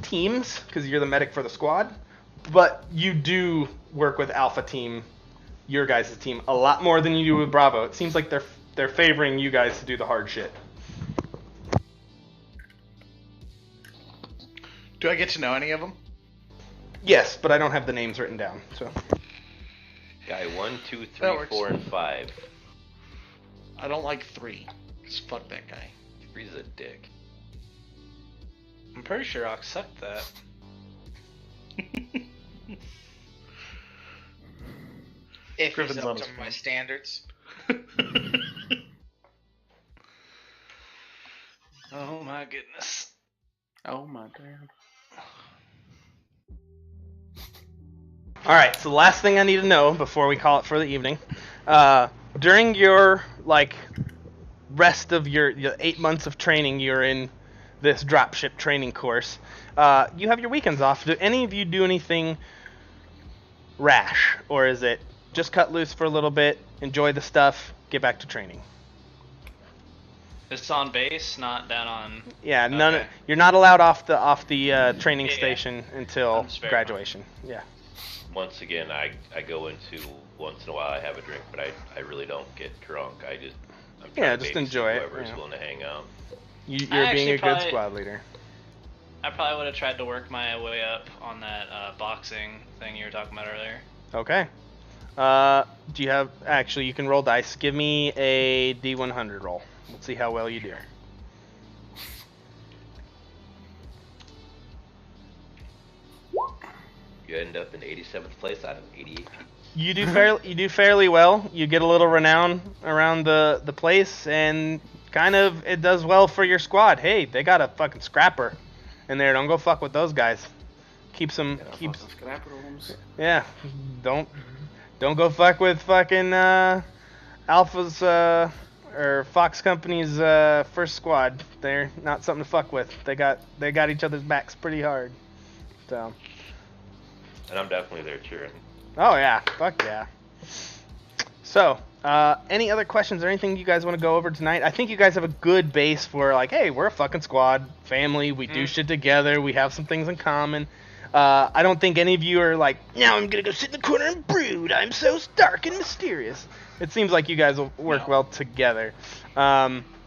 teams because you're the medic for the squad. But you do work with Alpha Team, your guys' team, a lot more than you do with Bravo. It seems like they're favoring you guys to do the hard shit. Do I get to know any of them? Yes, but I don't have the names written down. So. Guy 1, 2, 3, 4, and 5. I don't like 3. Cause fuck that guy. 3's a dick. I'm pretty sure I'll accept that. If Griffin's he's up on to his my phone. standards. Oh my goodness. Oh my god. All right. So the last thing I need to know before we call it for the evening, during your rest of your 8 months of training, you're in this dropship training course. You have your weekends off. Do any of you do anything rash, or is it just cut loose for a little bit, enjoy the stuff, get back to training? It's on base, not down on. Yeah, none. Okay. You're not allowed off the training Yeah. station until That's fair graduation. Yeah. Once again, I go into once in a while I have a drink, but I really don't get drunk. I'm trying to just babysit enjoy it, whoever's yeah. willing to hang out. You're I being actually a good probably- squad leader. I probably would have tried to work my way up on that boxing thing you were talking about earlier. Okay. Do you have... Actually, you can roll dice. Give me a D100 roll. Let's see how well you do. You end up in 87th place out of 88. You do fairly well. You get a little renown around the place, and kind of it does well for your squad. Hey, they got a fucking scrapper in there. Don't go fuck with those guys. Keeps Scrapper rooms. yeah. Don't go fuck with fucking Alpha's or Fox Company's first squad. They're not something to fuck with. They got each other's backs pretty hard. So. And I'm definitely there cheering. Oh yeah, fuck yeah. So, any other questions or anything you guys want to go over tonight? I think you guys have a good base for like, hey, we're a fucking squad, family, we do shit together, we have some things in common. I don't think any of you are like, now I'm gonna go sit in the corner and brood, I'm so dark and mysterious. It seems like you guys will work well together.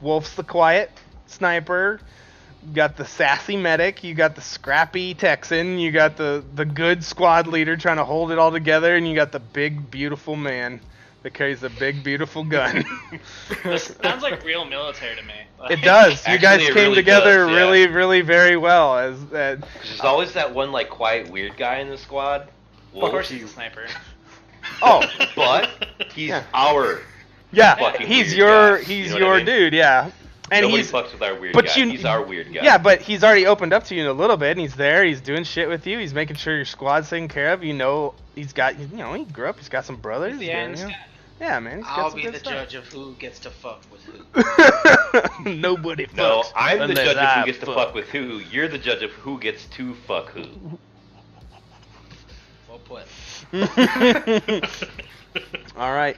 Wolf's the quiet sniper. You got the sassy medic, you got the scrappy Texan, you got the good squad leader trying to hold it all together, and you got the big, beautiful man that carries a big, beautiful gun. This sounds like real military to me. It does. You Actually, guys it came really together does, yeah. really, really very well. As 'Cause there's always that one like quiet weird guy in the squad. Of course he's a sniper. Oh, But he's Yeah. our yeah, fucking he's weird your guy. he's You know your what I mean? dude, yeah. And Nobody he's fucks with our weird but guy. you- He's our weird guy. yeah, but he's already opened up to you in a little bit, and he's there. He's doing shit with you. He's making sure your squad's taken care of. You know, he's got he grew up. He's got some brothers. He's the and, ends you know, guy. yeah, man. He's got I'll some be good the stuff. judge of who gets to fuck with who. Nobody fucks. No, I'm the unless judge of I who gets to fuck with who. You're the judge of who gets to fuck who. Well put. All right.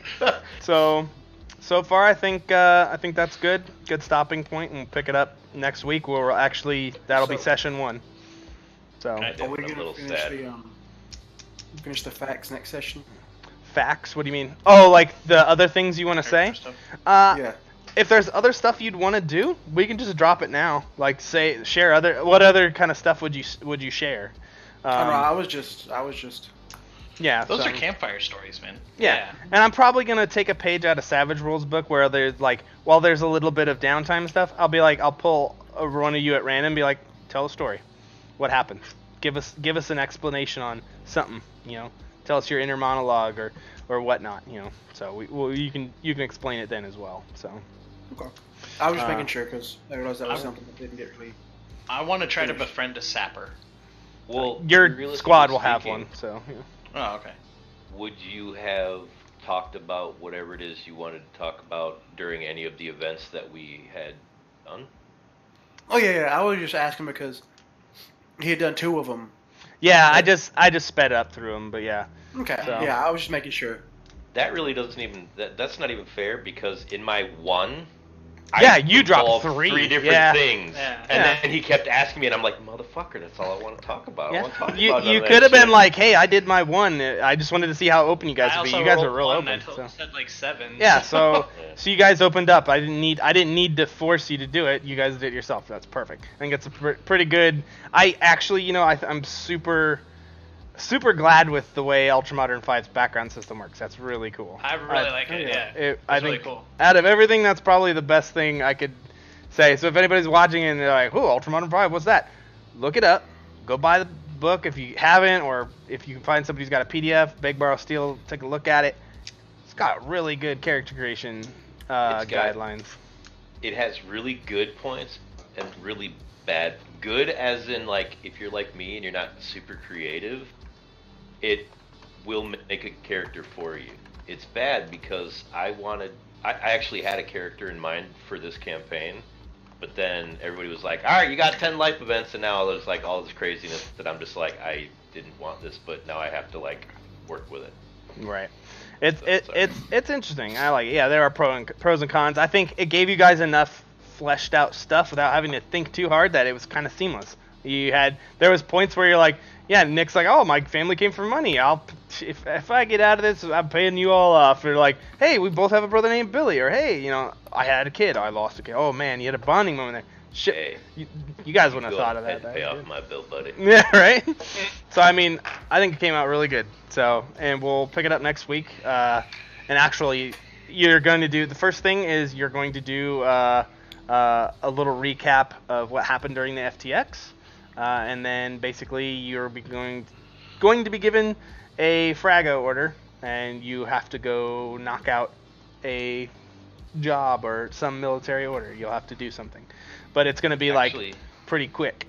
So far, I think that's good. Good stopping point, and we'll pick it up next week. That'll be So- session 1. So I Are did, we I'm a gonna little finish sad. finish the facts next session? facts. What do you mean? Oh, like the other things you want to say? Yeah. If there's other stuff you'd want to do, we can just drop it now. Like share what other kind of stuff would you share? I don't know. I was just. Yeah. Those so- are campfire stories, man. Yeah. And I'm probably gonna take a page out of Savage Worlds book where there's like, while there's a little bit of downtime stuff, I'll pull over one of you at random and be like, tell a story. What happened? Give us an explanation on something. Tell us your inner monologue or whatnot. So you can explain it then as well. So. Okay. I was just making sure because I realized that was I- something that didn't get really. I want to try to befriend a sapper. Well, Your realistically squad will have speaking, one. So. Yeah. Oh, okay. Would you have talked about whatever it is you wanted to talk about during any of the events that we had done? Oh yeah. I was just asking because he had done 2 of them. Yeah, I just sped up through them, but yeah. Okay. So- Yeah, I was just making sure. That really doesn't even. That's not even fair because in my one. Yeah, I you dropped involved 3. 3 different Yeah. things, Yeah. and Yeah. then he kept asking me, and I'm like, "Motherfucker, that's all I want to talk about. I Yeah. want to talk You about none of that could have been shit." like, hey, I did my 1. I just wanted to see how open you guys I would be. also You guys rolled are real 1, open. I So. said like 7. Yeah, so Yeah. so you guys opened up. I didn't need to force you to do it. You guys did it yourself. That's perfect. I think it's a pretty good. I actually, I'm super glad with the way Ultramodern5's background system works. That's really cool. I really like it. Yeah, I it's really think cool. out of everything, that's probably the best thing I could say. So if anybody's watching and they're like, "Oh, Ultramodern5, what's that?" Look it up. Go buy the book if you haven't, or if you can find somebody who's got a PDF, Beg, Borrow, Steal, take a look at it. It's got really good character creation guidelines. It has really good points and really bad. Good as in like if you're like me and you're not super creative, it will make a character for you. It's bad because I actually had a character in mind for this campaign, but then everybody was like, all right, you got 10 life events, and now there's like all this craziness that I'm just like, I didn't want this, but now I have to like work with it. Right. It's sorry. it's interesting. I like it. Yeah, there are pros and cons. I think it gave you guys enough fleshed out stuff without having to think too hard that it was kind of seamless. There was points where you're like, yeah, Nick's like, oh, my family came from money. If I get out of this, I'm paying you all off. Or like, hey, we both have a brother named Billy. Or hey, I had a kid. I lost a kid. Oh man, you had a bonding moment there. Shit, Hey, you guys wouldn't have go thought of ahead that. and pay off my bill, buddy. Yeah, right. So I mean, I think it came out really good. So, and we'll pick it up next week. And actually, you're going to do the first thing is you're going to do a little recap of what happened during the FTX, and then basically you're going to be given a Frago order, and you have to go knock out a job or some military order. You'll have to do something, but it's going to be Actually, like pretty quick.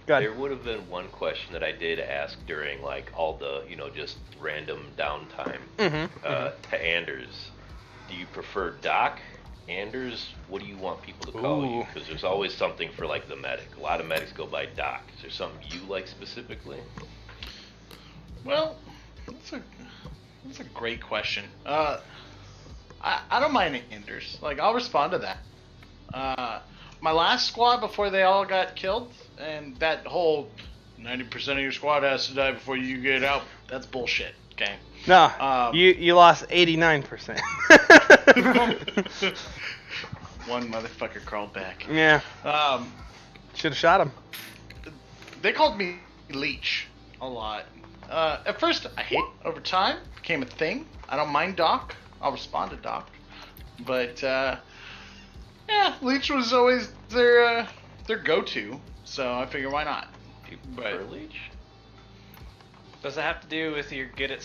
Go ahead. there would have been one question that I did ask during like all the just random downtime to Anders. Do you prefer Doc, Anders? What do you want people to call you? Ooh. Because there's always something for like the medic. A lot of medics go by Doc. Is there something you like specifically? Well, that's a great question. I don't mind Anders. Like, I'll respond to that. My last squad before they all got killed, and that whole 90% of your squad has to die before you get out. That's bullshit. Okay. No, you lost 89%. One motherfucker crawled back. Yeah, Um, should have shot him. they called me Leech a lot. At first, I hate it. Over time, became a thing. I don't mind Doc. I'll respond to Doc. But, yeah, Leech was always their go-to. So I figure, why not? Do you prefer But- Leech? Does it have to do with your good at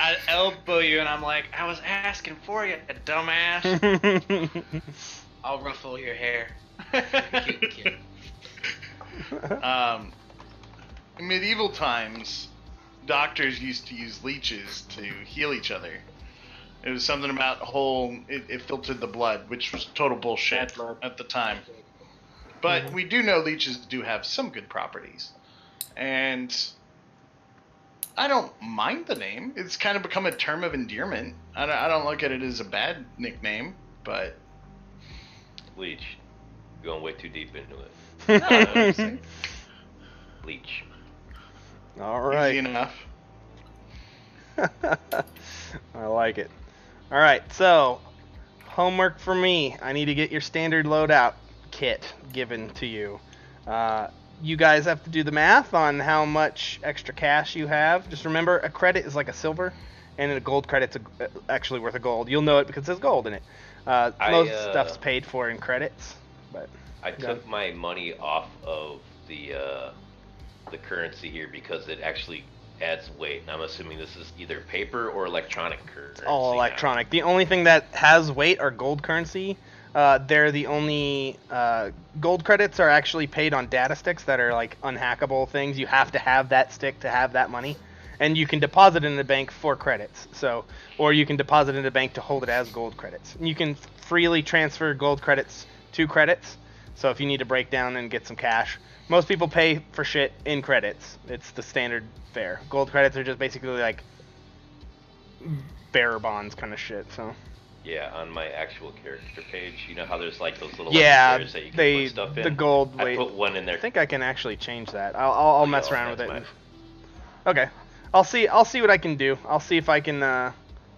I elbow you, and I'm like, I was asking for you, dumbass. I'll ruffle your hair. Cute, cute. In medieval times, doctors used to use leeches to heal each other. It was something about it filtered the blood, which was total bullshit at the time. But we do know leeches do have some good properties. And I don't mind the name. It's kind of become a term of endearment. I don't look at it as a bad nickname, but... Leech. You're going way too deep into it. Leech. All right. Easy enough. I like it. All right, so homework for me. I need to get your standard loadout kit given to you. You guys have to do the math on how much extra cash you have. Just remember, a credit is like a silver, and a gold credit's actually worth a gold. You'll know it because it says gold in it. Most stuff's paid for in credits. But I took my money off of the currency here because it actually adds weight. And I'm assuming this is either paper or electronic currency. All electronic. The only thing that has weight are gold currency. They're the only gold credits are actually paid on data sticks that are like unhackable things. You have to have that stick to have that money, and you can deposit it in the bank for credits. So, or you can deposit it in the bank to hold it as gold credits. You can freely transfer gold credits to credits. So if you need to break down and get some cash, most people pay for shit in credits. It's the standard fare. Gold credits are just basically like bearer bonds kind of shit. So. Yeah, on my actual character page, you know how there's like those little shares that you can put stuff in? The gold. I put one in there. I think I can actually change that. I'll mess around with it. Okay, I'll see what I can do. I'll see if I can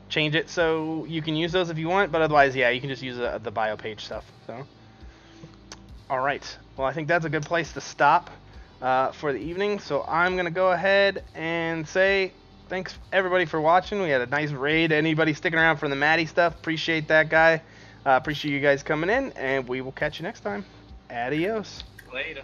change it so you can use those if you want. But otherwise, yeah, you can just use the bio page stuff. So, all right. Well, I think that's a good place to stop for the evening. So I'm gonna go ahead and say. Thanks everybody for watching. We had a nice raid. Anybody sticking around for the Maddie stuff, appreciate that, guy. Appreciate you guys coming in, and we will catch you next time. Adios. Later.